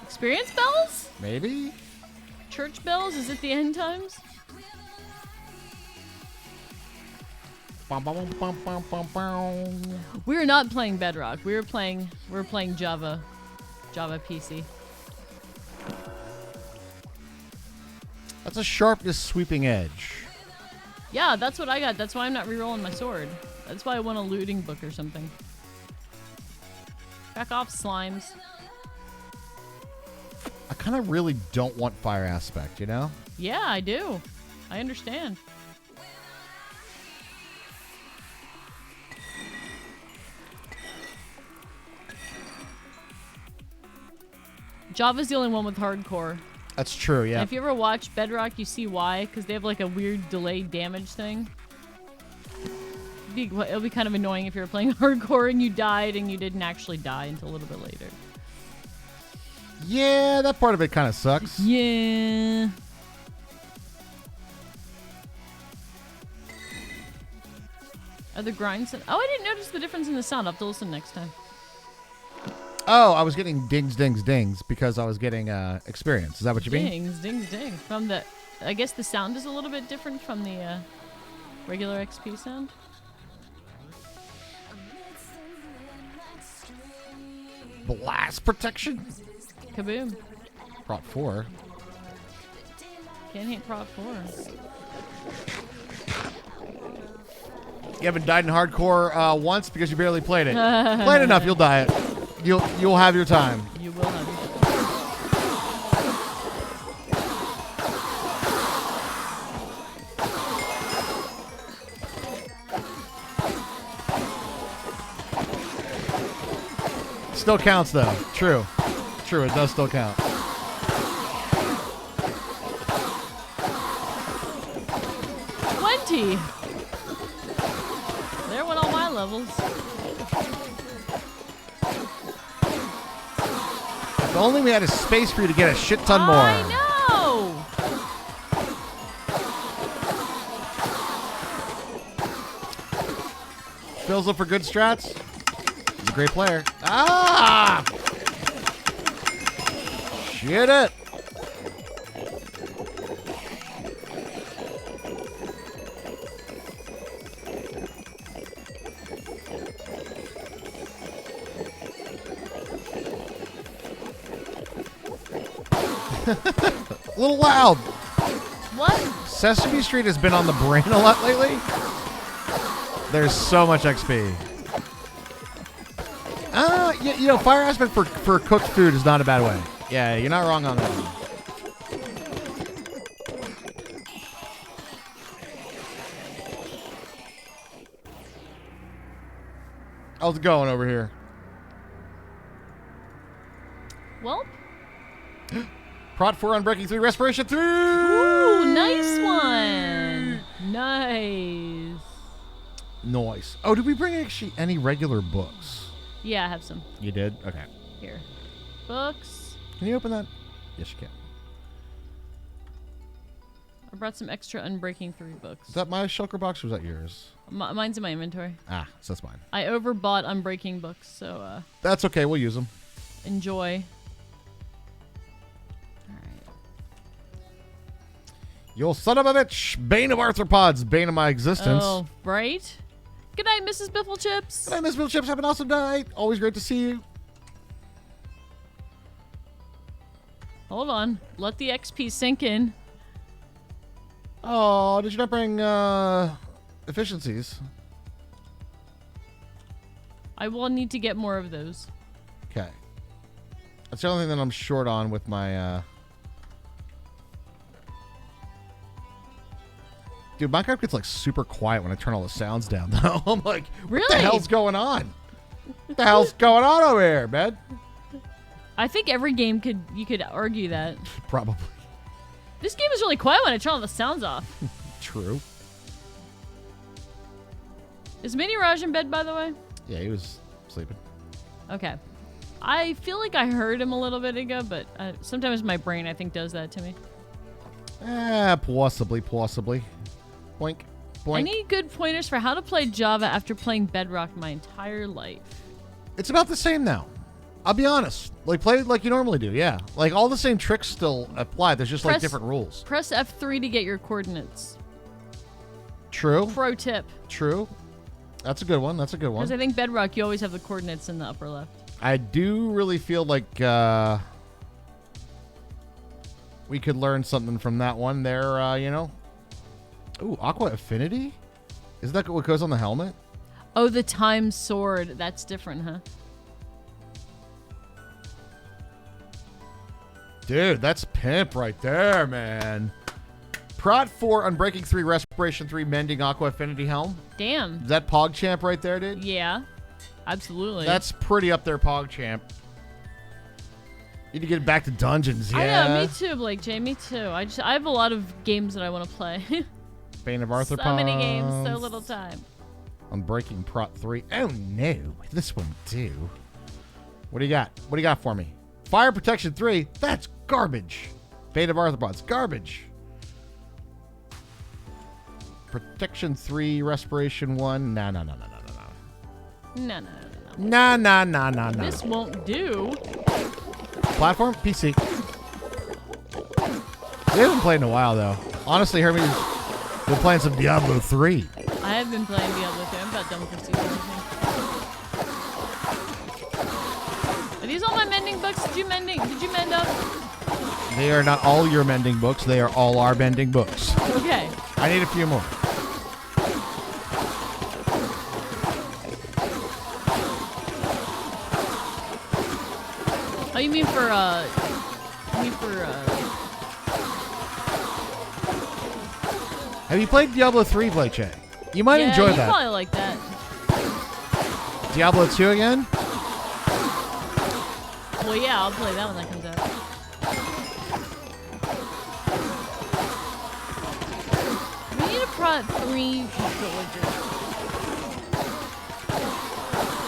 Experience bells? Maybe? Church bells? Is it the end times? Bum, bum, bum, bum, bum, bum. We were not playing Bedrock. We were playing Java PC. That's a sharpness sweeping edge. Yeah, that's what I got. That's why I'm not rerolling my sword. That's why I want a looting book or something. Back off, slimes. I kind of really don't want fire aspect, you know? Yeah, I do. I understand. Java's the only one with hardcore. That's true, yeah. And if you ever watch Bedrock, you see why, because they have like a weird delayed damage thing. It'll be kind of annoying if you're playing hardcore and you died and you didn't actually die until a little bit later. Yeah, that part of it kind of sucks. Yeah. Are the grinds? Oh, I didn't notice the difference in the sound. I'll have to listen next time. Oh, I was getting dings, dings, dings because I was getting experience. Is that what you mean? Dings, dings, dings. From the, I guess the sound is a little bit different from the regular XP sound. Blast protection. Kaboom. Prot 4. Can't hate Prot 4. You haven't died in hardcore once because you barely played it. Play it enough, you'll die it. You'll have your time. You will have your Still counts though. True. True, it does still count. There went all my levels. If only we had a space for you to get a shit ton more. I know. Phil's up for good strats. He's a great player. Ah! Shit it. A little loud. What? Sesame Street has been on the brain a lot lately. There's so much XP. You know, fire aspect for cooked food is not a bad way. Yeah, you're not wrong on that one. How's it going over here? Well. Prot 4 on Breaking 3, Respiration 3! Ooh, nice one. Nice. Nice. Oh, did we bring actually any regular books? Yeah, I have some. You did? Okay. Here. Books. Can you open that? Yes, you can. I brought some extra Unbreaking 3 books. Is that my shulker box or is that yours? Mine's in my inventory. Ah, so that's mine. I overbought Unbreaking books, so That's okay. We'll use them. enjoy. You son of a bitch! Bane of arthropods, bane of my existence. Oh, right? Good night, Mrs. Biffle Chips. Good night, Miss Bill Chips. Have an awesome night. Always great to see you. Hold on. Let the XP sink in. Oh, did you not bring efficiencies? I will need to get more of those. Okay. That's the only thing that I'm short on with my Dude, Minecraft gets like super quiet when I turn all the sounds down though. I'm like, what Really? the hell's going on? What the hell's going on over here, man? I think every game you could argue that. Probably. This game is really quiet when I turn all the sounds off. True. Is Mini Raj in bed, by the way? Yeah, he was sleeping. Okay. I feel like I heard him a little bit ago, but sometimes my brain, I think, does that to me. Possibly. Boink. Boink. Any good pointers for how to play Java after playing Bedrock my entire life? It's about the same now. I'll be honest. Like, play it like you normally do, yeah. Like, all the same tricks still apply. There's just, like, different rules. Press F3 to get your coordinates. True. Pro tip. True. That's a good one. Because I think Bedrock, you always have the coordinates in the upper left. I do really feel like we could learn something from that one there, you know. Ooh, Aqua Affinity? Isn't that what goes on the helmet? Oh, the Time Sword. That's different, huh? Dude, that's pimp right there, man. Prot 4, Unbreaking 3, Respiration 3, Mending, Aqua Affinity Helm. Damn. Is that PogChamp right there, dude? Yeah, absolutely. That's pretty up there, PogChamp. Need to get back to dungeons, yeah. I know, me too, Blake J. Me too. I have a lot of games that I want to play. Bane of Arthropods. So many games, so little time. Unbreaking Prot 3. Oh no, this one too. What do you got? What do you got for me? Fire Protection 3. That's garbage. Bane of Arthropods. Garbage. Protection 3. Respiration 1. No. No. No. This won't do. Platform? PC. We haven't played in a while, though. Honestly, Hermes been playing some Diablo 3. I have been playing Diablo 3. I'm about done with the season, I think. Are these all my mending books? Did you mend up? They are not all your mending books. They are all our mending books. Okay. I need a few more. Oh, you mean for Have you played Diablo 3, Blake J? You might yeah, enjoy you that. probably like that. Diablo 2 again? Well, yeah, I'll play that when that comes out. We need to prot 3 villagers.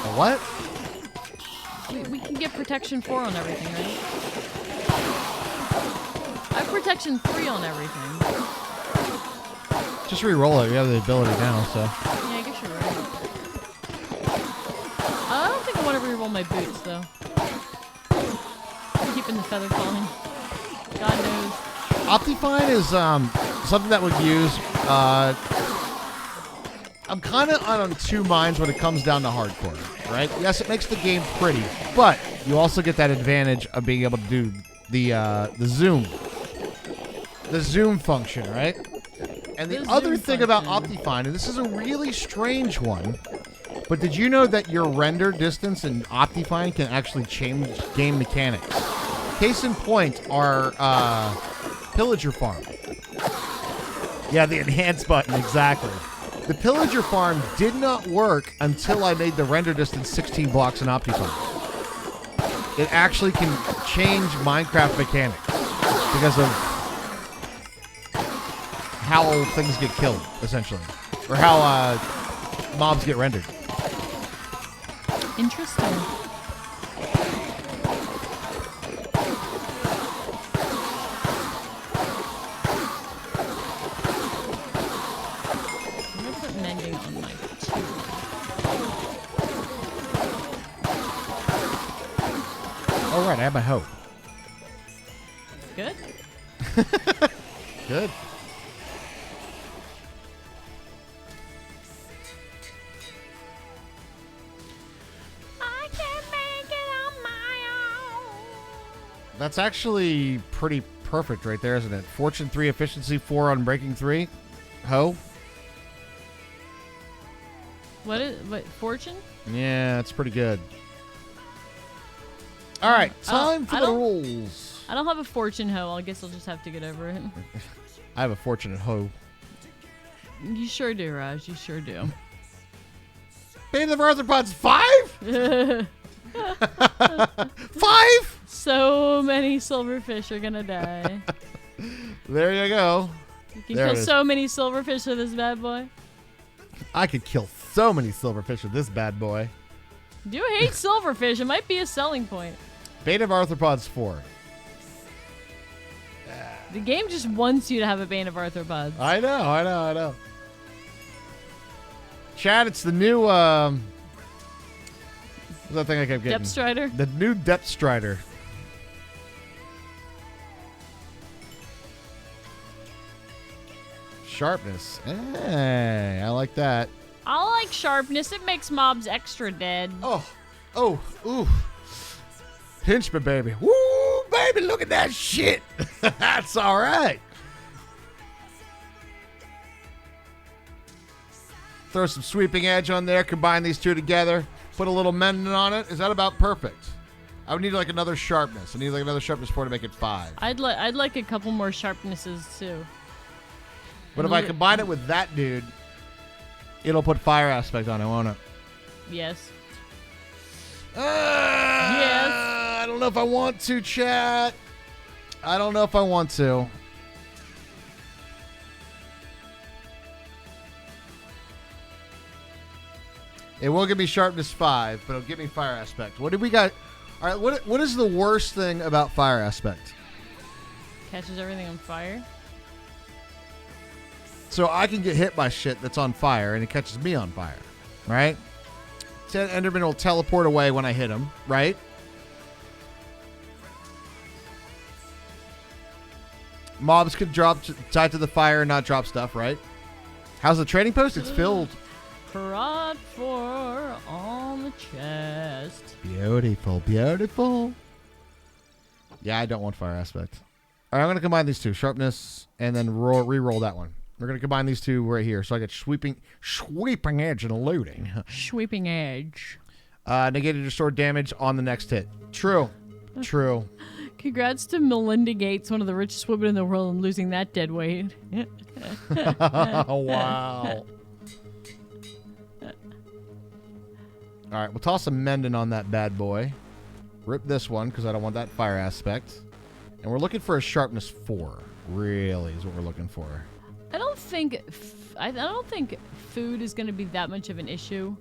A what? We can get protection 4 on everything, right? I have protection 3 on everything. Just re-roll it. You have the ability now, so. Yeah, I guess you're right. I don't think I want to re-roll my boots, though. I'm keeping the feather falling. God knows. Optifine is something that would use. I'm kind of on two minds when it comes down to hardcore, right? Yes, it makes the game pretty, but you also get that advantage of being able to do the zoom function, right? And the other thing about Optifine, and this is a really strange one, but did you know that your render distance in Optifine can actually change game mechanics? Case in point, our pillager farm. Yeah, the enhance button, exactly. The pillager farm did not work until I made the render distance 16 blocks in Optifine. It actually can change Minecraft mechanics because of how things get killed, essentially. Or how mobs get rendered. Interesting. I'm gonna put mending on my 2. Oh, right, I have my hoe. Good? Good. I can make it on my own. That's actually pretty perfect right there, isn't it? Fortune 3, efficiency 4 on breaking 3. Hoe. What, fortune? Yeah, that's pretty good. All right, time for I the don't- rules. I don't have a fortune hoe. I guess I'll just have to get over it. I have a fortunate hoe. You sure do, Raj. You sure do. Bane of the Arthropods 5? 5? So many silverfish are gonna die. There you go. You can There kill it is. so many silverfish with this bad boy. I could kill so many silverfish with this bad boy. Do hate silverfish. It might be a selling point. Bane of Arthropods 4. The game just wants you to have a Bane of Arthropods. I know. Chad, it's the new, what's that thing I kept getting? Depth Strider? The new Depth Strider. Sharpness. Hey, I like that. I like sharpness. It makes mobs extra dead. Oh, ooh. Pinch me, baby. Woo, baby, look at that shit. That's all right. Throw some sweeping edge on there. Combine these two together. Put a little mending on it. Is that about perfect? I would need like another sharpness. I need like another sharpness 4 to make it 5. I'd like a couple more sharpnesses too. But if I combine it with that dude, it'll put fire aspect on it, won't it? Yes. Yes. I don't know if I want to, chat. I don't know if I want to. It will give me sharpness 5, but it'll give me fire aspect. What did we got? All right, what is the worst thing about fire aspect? Catches everything on fire. So I can get hit by shit that's on fire, and it catches me on fire, right? Said Enderman will teleport away when I hit him, right? Mobs could drop tied to the fire and not drop stuff, right? How's the trading post? It's filled. Prot 4 on the chest. Beautiful, beautiful. Yeah, I don't want fire aspect. All right, I'm going to combine these two. Sharpness, and then re-roll that one. We're going to combine these two right here. So I get sweeping edge and looting. Sweeping edge. Negated your sword damage on the next hit. True. True. Congrats to Melinda Gates, one of the richest women in the world, and losing that dead weight. Wow. All right, we'll toss some mending on that bad boy. Rip this one because I don't want that fire aspect. And we're looking for a sharpness 4. Really is what we're looking for. I don't think food is going to be that much of an issue.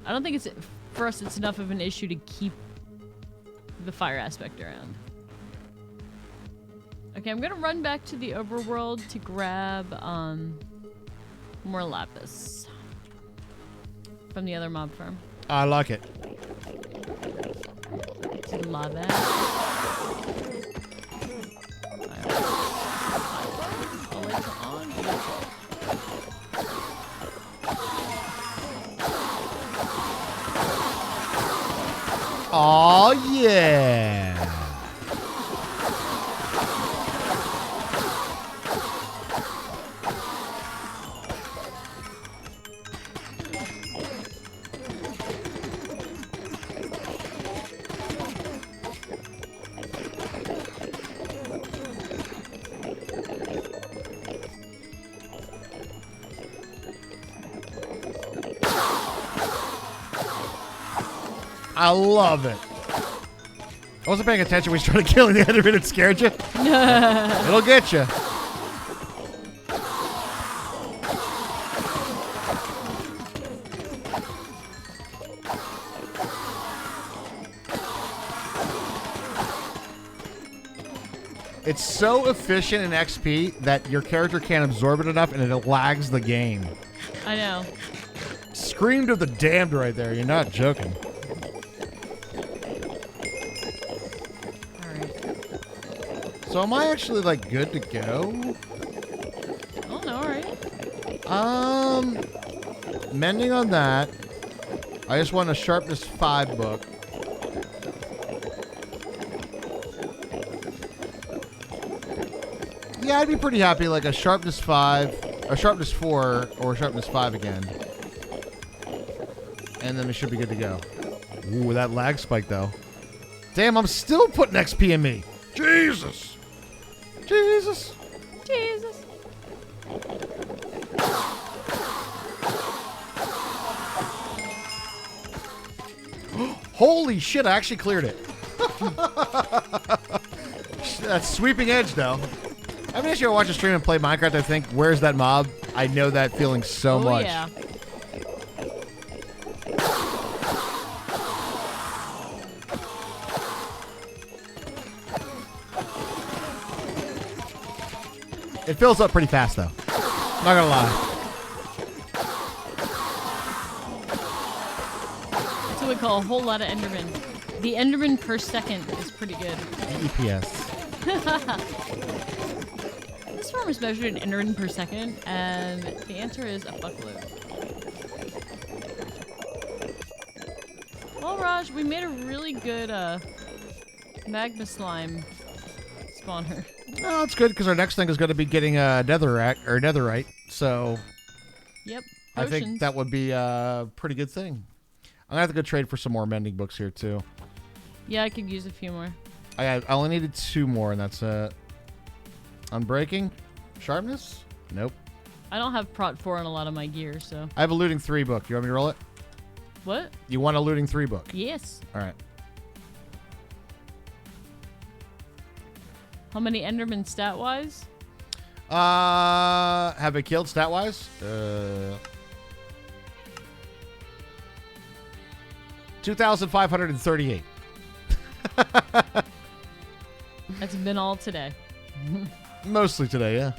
I don't think it's for us. It's enough of an issue to keep the fire aspect around. Okay, I'm gonna run back to the overworld to grab more lapis from the other mob farm. I like it. Love it. Oh yeah. I love it. I wasn't paying attention when we started killing the Enderman. It scared you? It'll get you. It's so efficient in XP that your character can't absorb it enough and it lags the game. I know. Screamed of the damned right there. You're not joking. So am I actually like good to go? Oh no, alright. Mending on that. I just want a sharpness 5 book. Yeah, I'd be pretty happy like a sharpness 5, a sharpness 4, or a sharpness 5 again. And then it should be good to go. Ooh, that lag spike though. Damn, I'm still putting XP in me. Jesus. Jesus. Jesus. Holy shit, I actually cleared it. That's sweeping edge, though. I mean, I watch a stream and play Minecraft, I think, where's that mob? I know that feeling so much. Yeah. It fills up pretty fast, though. Not gonna lie. That's what we call a whole lot of Enderman. The Enderman per second is pretty good. EPS. This farm is measured in Enderman per second, and the answer is a fuckload. Well, Raj, we made a really good magma slime spawner. Oh, it's good because our next thing is going to be getting a netherite. So, Yep. I think Potions. that would be a pretty good thing. I'm gonna have to go trade for some more mending books here too. Yeah, I could use a few more. I only needed 2 more, and that's Unbreaking, sharpness. Nope. I don't have Prot 4 on a lot of my gear, so. I have a looting 3 book. You want me to roll it? What? You want a looting 3 book? Yes. All right. How many Endermen stat-wise? Have I killed stat-wise? 2,538. That's been all today. Mostly today, yeah.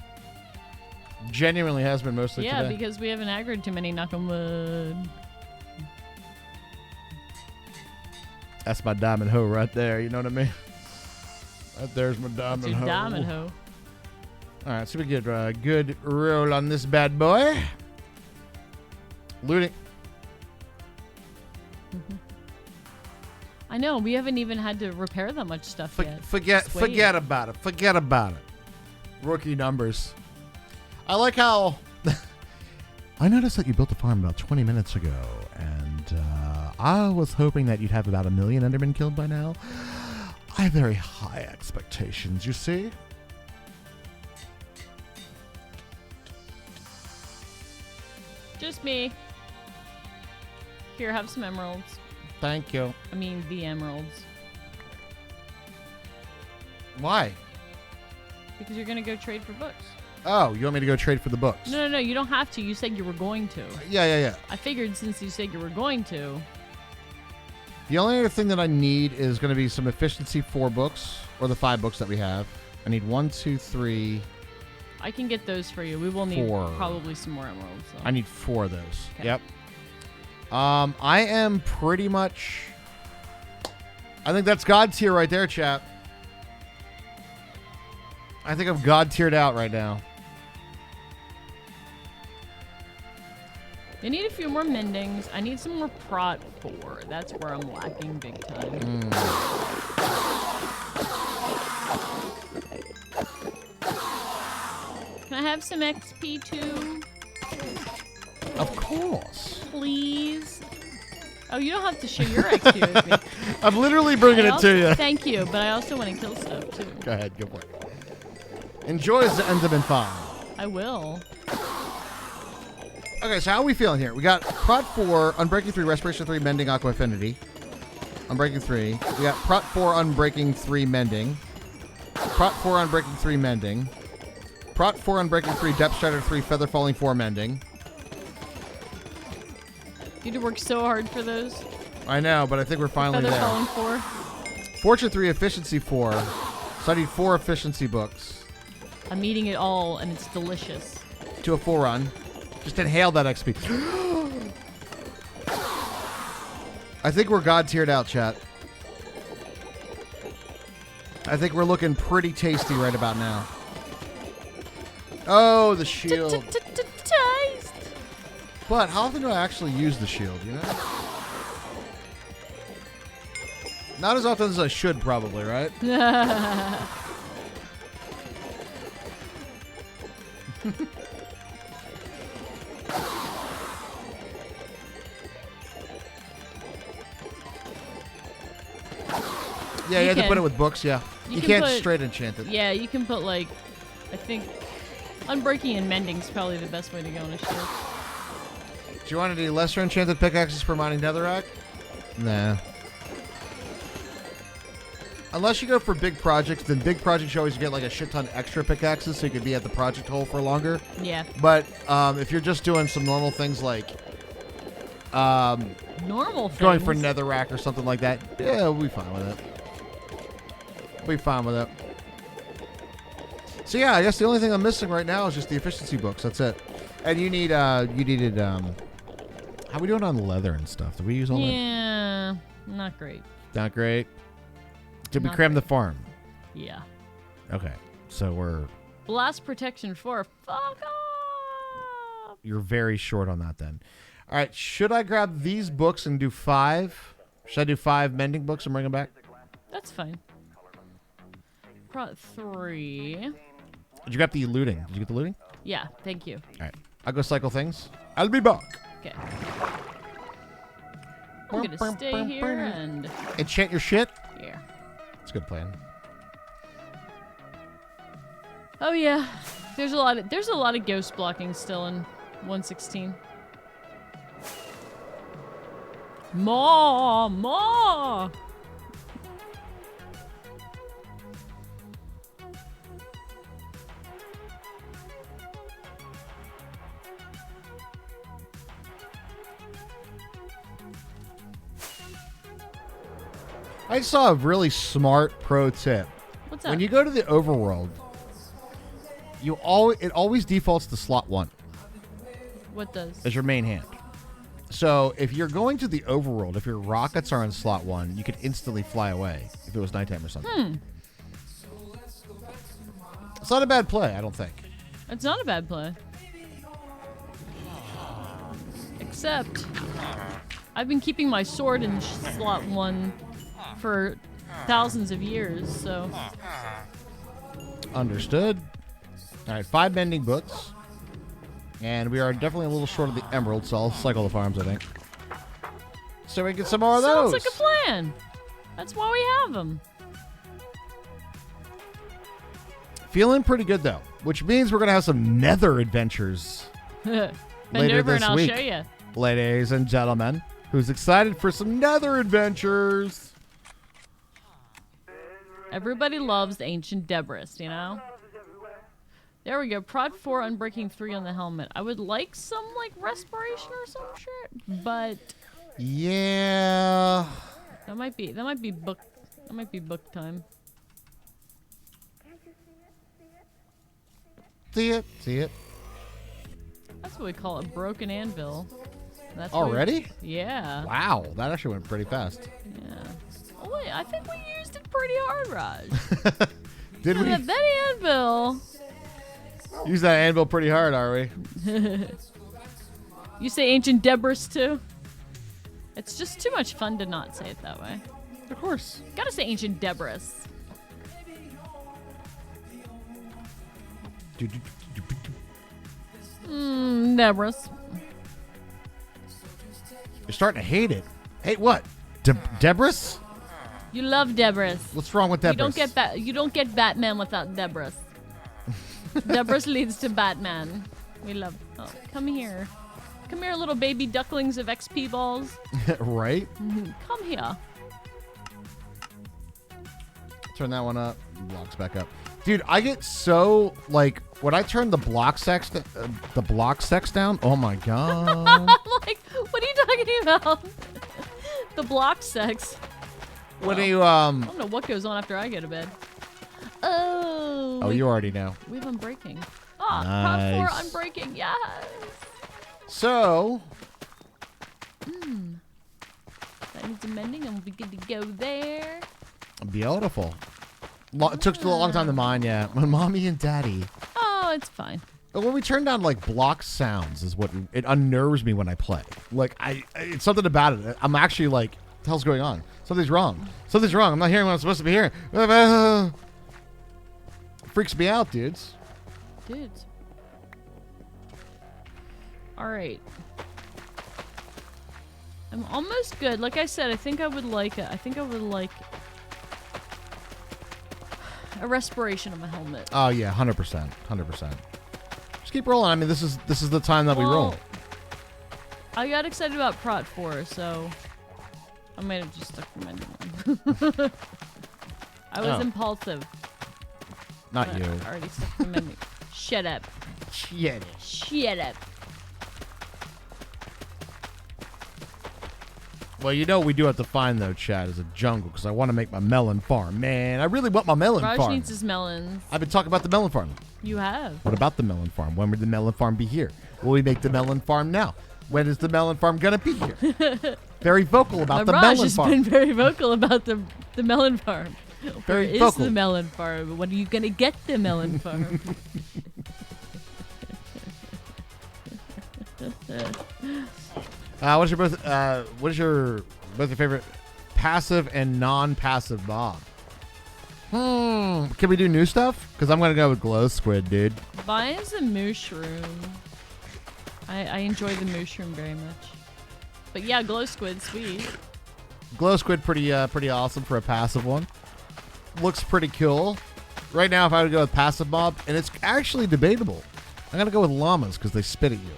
Genuinely has been mostly Yeah, today. because we haven't aggroed too many, knock on wood. That's my diamond hoe right there. You know what I mean? Right there's my diamond It's your hoe. diamond hoe. All right, so we get a good roll on this bad boy. Looting. I know, we haven't even had to repair that much stuff yet. Just wait. Forget about it. Forget about it. Rookie numbers. I like how I noticed that you built a farm about 20 minutes ago, and I was hoping that you'd have about 1 million Endermen killed by now. I have very high expectations, you see. Just me. Here, have some emeralds. Thank you. I mean, the emeralds. Why? Because you're gonna go trade for books. Oh, you want me to go trade for the books? No, you don't have to. You said you were going to. Yeah. I figured since you said you were going to. The only other thing that I need is going to be some efficiency 4 books, or the 5 books that we have. I need 1, 2, 3. I can get those for you. We will need 4. probably some more emeralds. So. I need 4 of those. Okay. Yep. I am pretty much. I think that's God tier right there, chap. I think I'm God tiered out right now. They need a few more mendings. I need some more prot 4. That's where I'm lacking big time. Can I have some XP too? Of course. Please? Oh, you don't have to share your XP with me. I'm literally bringing it to you. Thank you, but I also want to kill stuff too. Go ahead, go for it. Enjoy the Enderman farm. I will. Okay, so how are we feeling here? We got Prot 4, Unbreaking 3, Respiration 3, Mending, Aqua Affinity. Unbreaking 3. We got Prot 4, Unbreaking 3, Mending. Prot 4, Unbreaking 3, Mending. Prot 4, Unbreaking 3, Depth Strider 3, Feather Falling 4, Mending. You had to work so hard for those. I know, but I think we're finally Feather there. Falling 4. Fortune 3, Efficiency 4. So I need 4 efficiency books. I'm eating it all, and it's delicious. To a full run. Just inhale that XP. I think we're God tiered out, chat. I think we're looking pretty tasty right about now. Oh, the shield. Taste. But how often do I actually use the shield, you know? Not as often as I should, probably, right? Yeah, you have to put it with books, yeah. You can't straight enchant it. Yeah, you can put, like, I think Unbreaking and Mending is probably the best way to go on a shield. Do you want any lesser enchanted pickaxes for mining netherrack? Nah. Unless you go for big projects, then big projects you always get like a shit ton extra pickaxes so you can be at the project hole for longer. Yeah. But if you're just doing some normal things like normal things. Going for netherrack or something like that, yeah, we'll be fine with it. We'll be fine with it. So yeah, I guess the only thing I'm missing right now is just the efficiency books. That's it. And you needed how we doing on leather and stuff? Did we use all that? Yeah, not great. Not great. Did we Not cram great. the farm? Yeah. Okay, so we're Blast protection 4. Fuck off. you're very short on that then. All right, should I grab these books and do 5? Should I do 5 mending books and bring them back? That's fine. Prot 3. Did you grab the looting? Did you get the looting? Yeah, thank you. All right, I'll go cycle things. I'll be back. Okay. I'm gonna stay here and Enchant your shit. yeah. It's a good plan. Oh yeah, there's a lot of ghost blocking still in 116. Ma. I saw a really smart pro tip. What's up? When you go to the overworld, it always defaults to slot 1 What does? as your main hand. So if you're going to the overworld, if your rockets are in slot 1, you could instantly fly away if it was nighttime or something. It's not a bad play, I don't think. It's not a bad play. Except, I've been keeping my sword in slot 1 for thousands of years, so... Understood. All right, 5 mending books. And we are definitely a little short of the emerald, so I'll cycle the farms, I think. So we can get some more of those. Sounds like a plan. That's why we have them. Feeling pretty good, though, which means we're going to have some nether adventures Bend later over this and I'll week. show you. Ladies and gentlemen, who's excited for some nether adventures? Everybody loves the ancient debris, you know? There we go. Prod 4, Unbreaking 3 on the helmet. I would like some, like, respiration or some shit, but... Yeah. That might be book time. See it. That's what we call a broken anvil. That's what Already? Yeah. Wow, that actually went pretty fast. Yeah. Oh, wait, I think we used it pretty hard, Raj. Did we That anvil. use that anvil pretty hard, are we? You say ancient debris too? It's just too much fun to not say it that way. Of course. Gotta say ancient debris. Debris. You're starting to hate it. Hate what? Debris? You love debris. What's wrong with Debris? You don't get Batman without debris. Debris leads to Batman. We love. Oh, come here. Come here, little baby ducklings of XP balls. Right? Come here. Turn that one up. Blocks back up. Dude, I get so, like, when I turn the block sex down, oh my god. I'm like, what are you talking about? The block sex. When you, I don't know what goes on after I go to bed. Oh. Oh, you already know. We have Unbreaking. Ah, Nice. Prod 4 Unbreaking, yes. So, That needs amending and we'll be good to go there. beautiful. It took a long time to mine, yeah. When mommy and daddy. Oh, it's fine. But when we turn down, like, block sounds is what, it unnerves me when I play. Like, it's something about it. I'm actually like, what the hell's going on? Something's wrong. Something's wrong. I'm not hearing what I'm supposed to be hearing. Freaks me out, dudes. Dudes. Alright. I'm almost good. Like I said, I think I would like a respiration on my helmet. Oh yeah, 100%, 100%. Just keep rolling. I mean, this is the time that we roll. I got excited about Prot 4, so I might have just stuck the mending one. I was impulsive. Not you. I already stuck the mending. Shut up. Shit. Shut up. Well, you know what we do have to find though, Chad, is a jungle because I want to make my melon farm. Man, I really want my melon Raj farm. needs his melons. I've been talking about the melon farm. You have. What about the melon farm? When would the melon farm be here? Will we make the melon farm now? When is the melon farm gonna be here? Very vocal about the Raj melon has farm. been very vocal about the melon farm. Very Where is vocal. the melon farm? When are you gonna get the melon farm? What is your favorite passive and non-passive mob? Can we do new stuff? Because I'm gonna go with glow squid, dude. Mine's a mushroom. I enjoy the mushroom very much. But yeah, glow squid, sweet. Glow squid, pretty awesome for a passive one. Looks pretty cool. Right now, if I would go with passive mob, and it's actually debatable, I'm gonna go with llamas because they spit at you,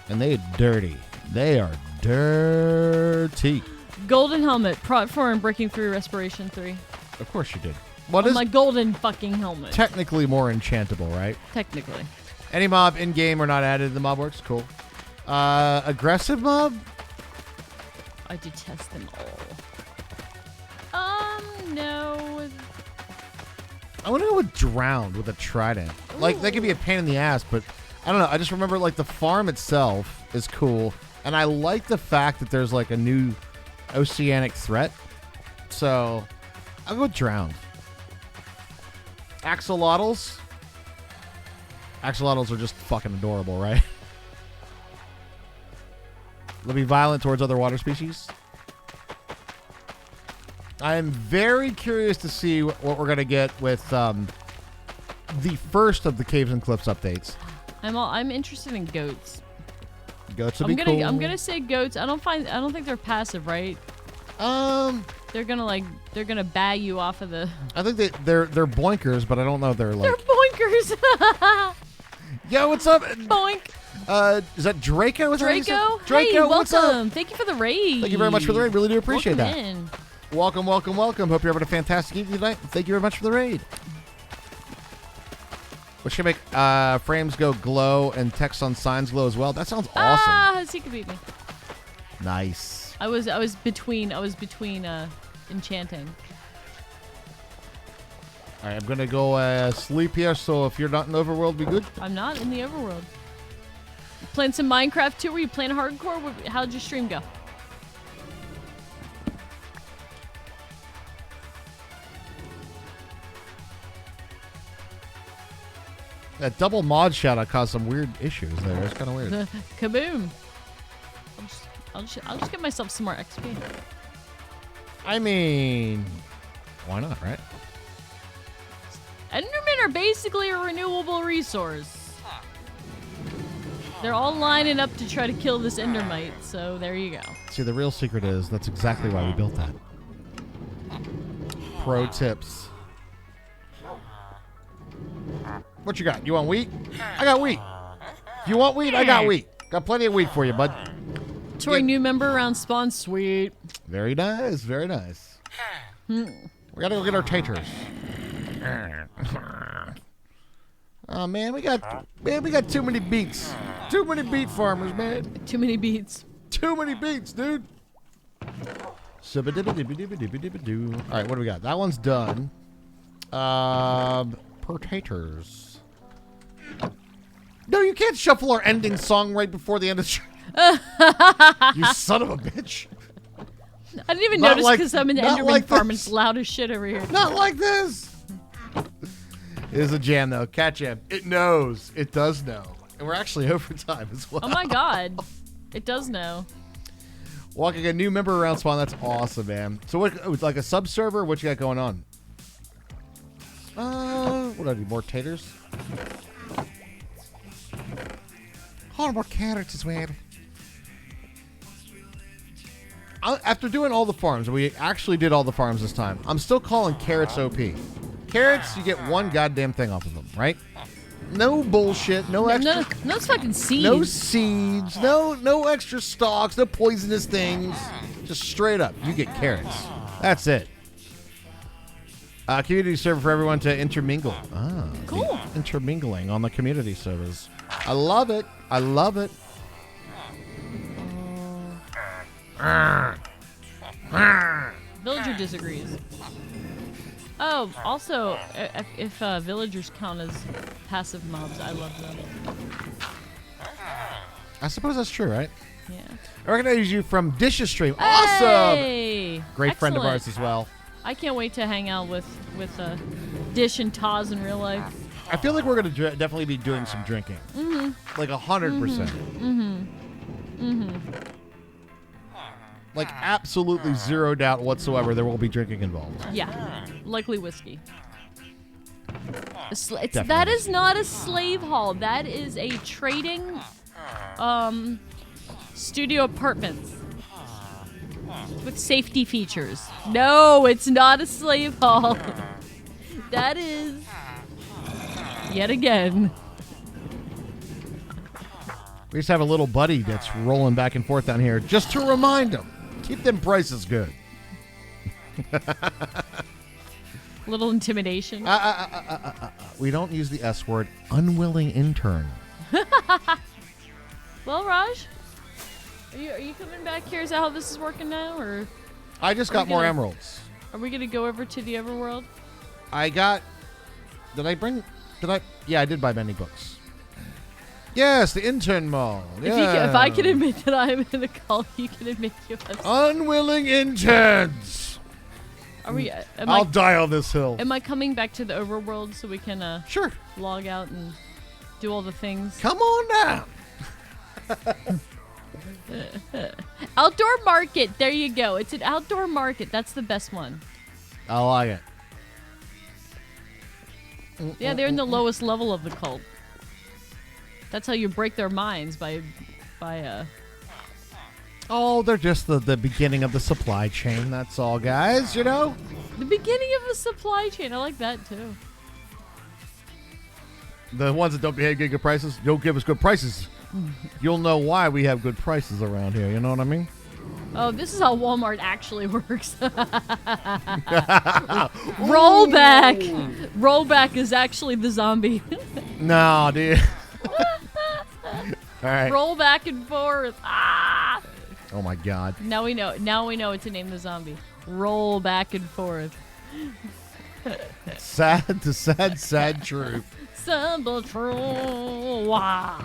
and they are dirty. They are dirty. Golden helmet, Prot 4 and Breaking 3, Respiration 3. Of course you did. What is my golden fucking helmet? technically more enchantable, right? Technically. Any mob in game or not added to the mob works. Cool. Aggressive mob. I detest them all. No. I want to go with drowned with a trident. Like that could be a pain in the ass, but I don't know. I just remember like the farm itself is cool, and I like the fact that there's like a new oceanic threat. So I'll go with drowned. Axolotls. Axolotls are just fucking adorable, right? They'll be violent towards other water species. I am very curious to see what we're going to get with the first of the Caves and Cliffs updates. I'm interested in goats. Goats would be cool. I'm gonna say goats. I don't think they're passive, right? They're gonna bag you off of the. I think they're boinkers, but I don't know if they're like. They're boinkers. Yo, what's up? Boink. Is that Draco? Is that how you say it? Draco. Draco, Hey, what's up? welcome. Thank you for the raid. Thank you very much for the raid. Really do appreciate Welcome that. in. Welcome. Hope you're having a fantastic evening tonight. Thank you very much for the raid. Which can make frames go glow and text on signs glow as well. That sounds awesome. Ah, he could beat me. Nice. I was between enchanting. All right, I'm gonna go sleep here. So if you're not in Overworld, be good. I'm not in the overworld. Playing some Minecraft too? Were you playing hardcore? How'd your stream go? That double mod shout out caused some weird issues there. It's kind of weird. Kaboom! I'll just get myself some more XP. I mean, why not, right? Endermen are basically a renewable resource. They're all lining up to try to kill this Endermite, so there you go. See, the real secret is that's exactly why we built that. Pro tips. What you got? You want wheat? I got wheat. If you want wheat, I got wheat. Got plenty of wheat for you, bud. Touring new member around spawn, sweet. Very nice, very nice. We gotta go get our taters. Oh man, we got too many beets. Too many beet farmers, man. Too many beats. Too many beets, dude. All right, what do we got? That one's done. Potatoes. No, you can't shuffle our ending song right before the end of the You son of a bitch. I didn't even Not notice like- because I'm in the not Enderman like farm. this. It's loud as shit over here. Not like this. It is a jam, though. Cat jam. It knows. It does know. And we're actually overtime as well. Oh my god. It does know. Walking a new member around spawn. That's awesome, man. So what? It's like a sub server. What you got going on? What do I do? More taters? Hold on, more carrots, man. After doing all the farms, we actually did all the farms this time. I'm still calling carrots OP. Carrots, you get one goddamn thing off of them, right? No bullshit, no extra. No fucking seeds. No seeds, no extra stalks, no poisonous things. Just straight up, you get carrots. That's it. Community server for everyone to intermingle. Ah, Cool. Intermingling on the community servers. I love it. I love it. Villager disagrees. Oh, also, if villagers count as passive mobs, I love them. I suppose that's true, right? Yeah. I recognize you from Dishes Stream. Awesome! Hey! Great friend of Excellent. ours as well. I can't wait to hang out with Dish and Taz in real life. I feel like we're going to definitely be doing some drinking. Mm-hmm. Like 100%. Like absolutely zero doubt whatsoever there will be drinking involved. Yeah, likely whiskey. Definitely. That is not a slave hall. That is a trading studio apartments with safety features. No, it's not a slave hall. That is yet again. We just have a little buddy that's rolling back and forth down here just to remind him. Keep them prices good. Little intimidation. We don't use the S word. Unwilling intern. Well, Raj, are you coming back here? Is that how this is working now, or I just got more emeralds. are we gonna go over to the overworld? I got. Yeah, I did buy many books. Yes, the intern mall. Yeah. If I can admit that I'm in a cult, you can admit you have. Unwilling interns. Are we? I'll die on this hill. Am I coming back to the overworld so we can Sure. log out and do all the things? Come on down. Outdoor market. There you go. It's an outdoor market. That's the best one. I like it. Yeah, they're in the lowest level of the cult. That's how you break their minds by Oh, they're just the beginning of the supply chain. That's all, guys. You know. the beginning of the supply chain. I like that too. The ones that don't behave good prices don't give us good prices. You'll know why we have good prices around here. You know what I mean? Oh, this is how Walmart actually works. Rollback. Rollback is actually the zombie. No, dude. All right. Roll back and forth. Ah! Oh my God. Now we know. Now we know what to name the zombie. Roll back and forth. Sad truth. Simple true. Wow.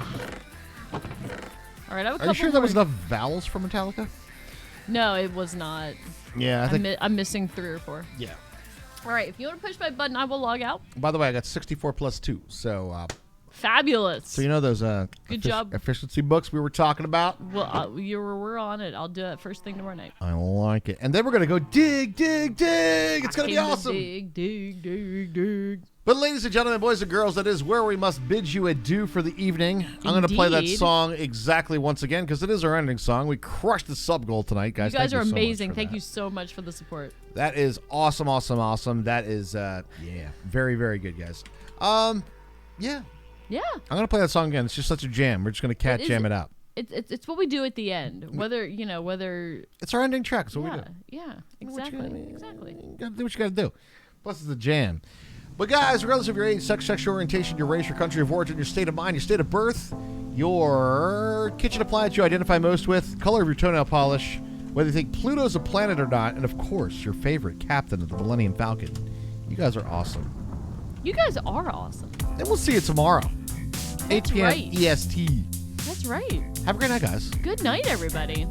All right, I have a couple Are you sure more. there was enough vowels for Metallica? No, it was not. Yeah, I think. I'm missing 3 or 4. Yeah. All right, if you want to push my button, I will log out. By the way, I got 64 plus 2. So Fabulous. you know those Good job. efficiency books we were talking about? Well, we're on it. I'll do it first thing tomorrow night. I like it. And then we're going to go dig. It's going to be awesome. Dig. But ladies and gentlemen, boys and girls, that is where we must bid you adieu for the evening. I'm going to play that Indeed. song exactly once again because it is our ending song. We crushed the sub goal tonight, guys. You guys Thank are so much amazing. for Thank that. you so much for the support. That is awesome. That is, very, very good, guys. Yeah. Yeah. I'm going to play that song again. It's just such a jam. We're just going to cat jam it out. It's what we do at the end. Whether It's our ending track. That's what we do. Yeah, What you exactly. You gotta do what you gotta do. Plus, it's a jam. But guys, regardless of your age, sex, sexual orientation, your race, your country of origin, your state of mind, your state of birth, your kitchen appliance you identify most with, color of your toenail polish, whether you think Pluto's a planet or not, and of course, your favorite captain of the Millennium Falcon. You guys are awesome. You guys are awesome. And we'll see you tomorrow. 8 p.m. right. EST. That's right. Have a great night, guys. Good night, everybody.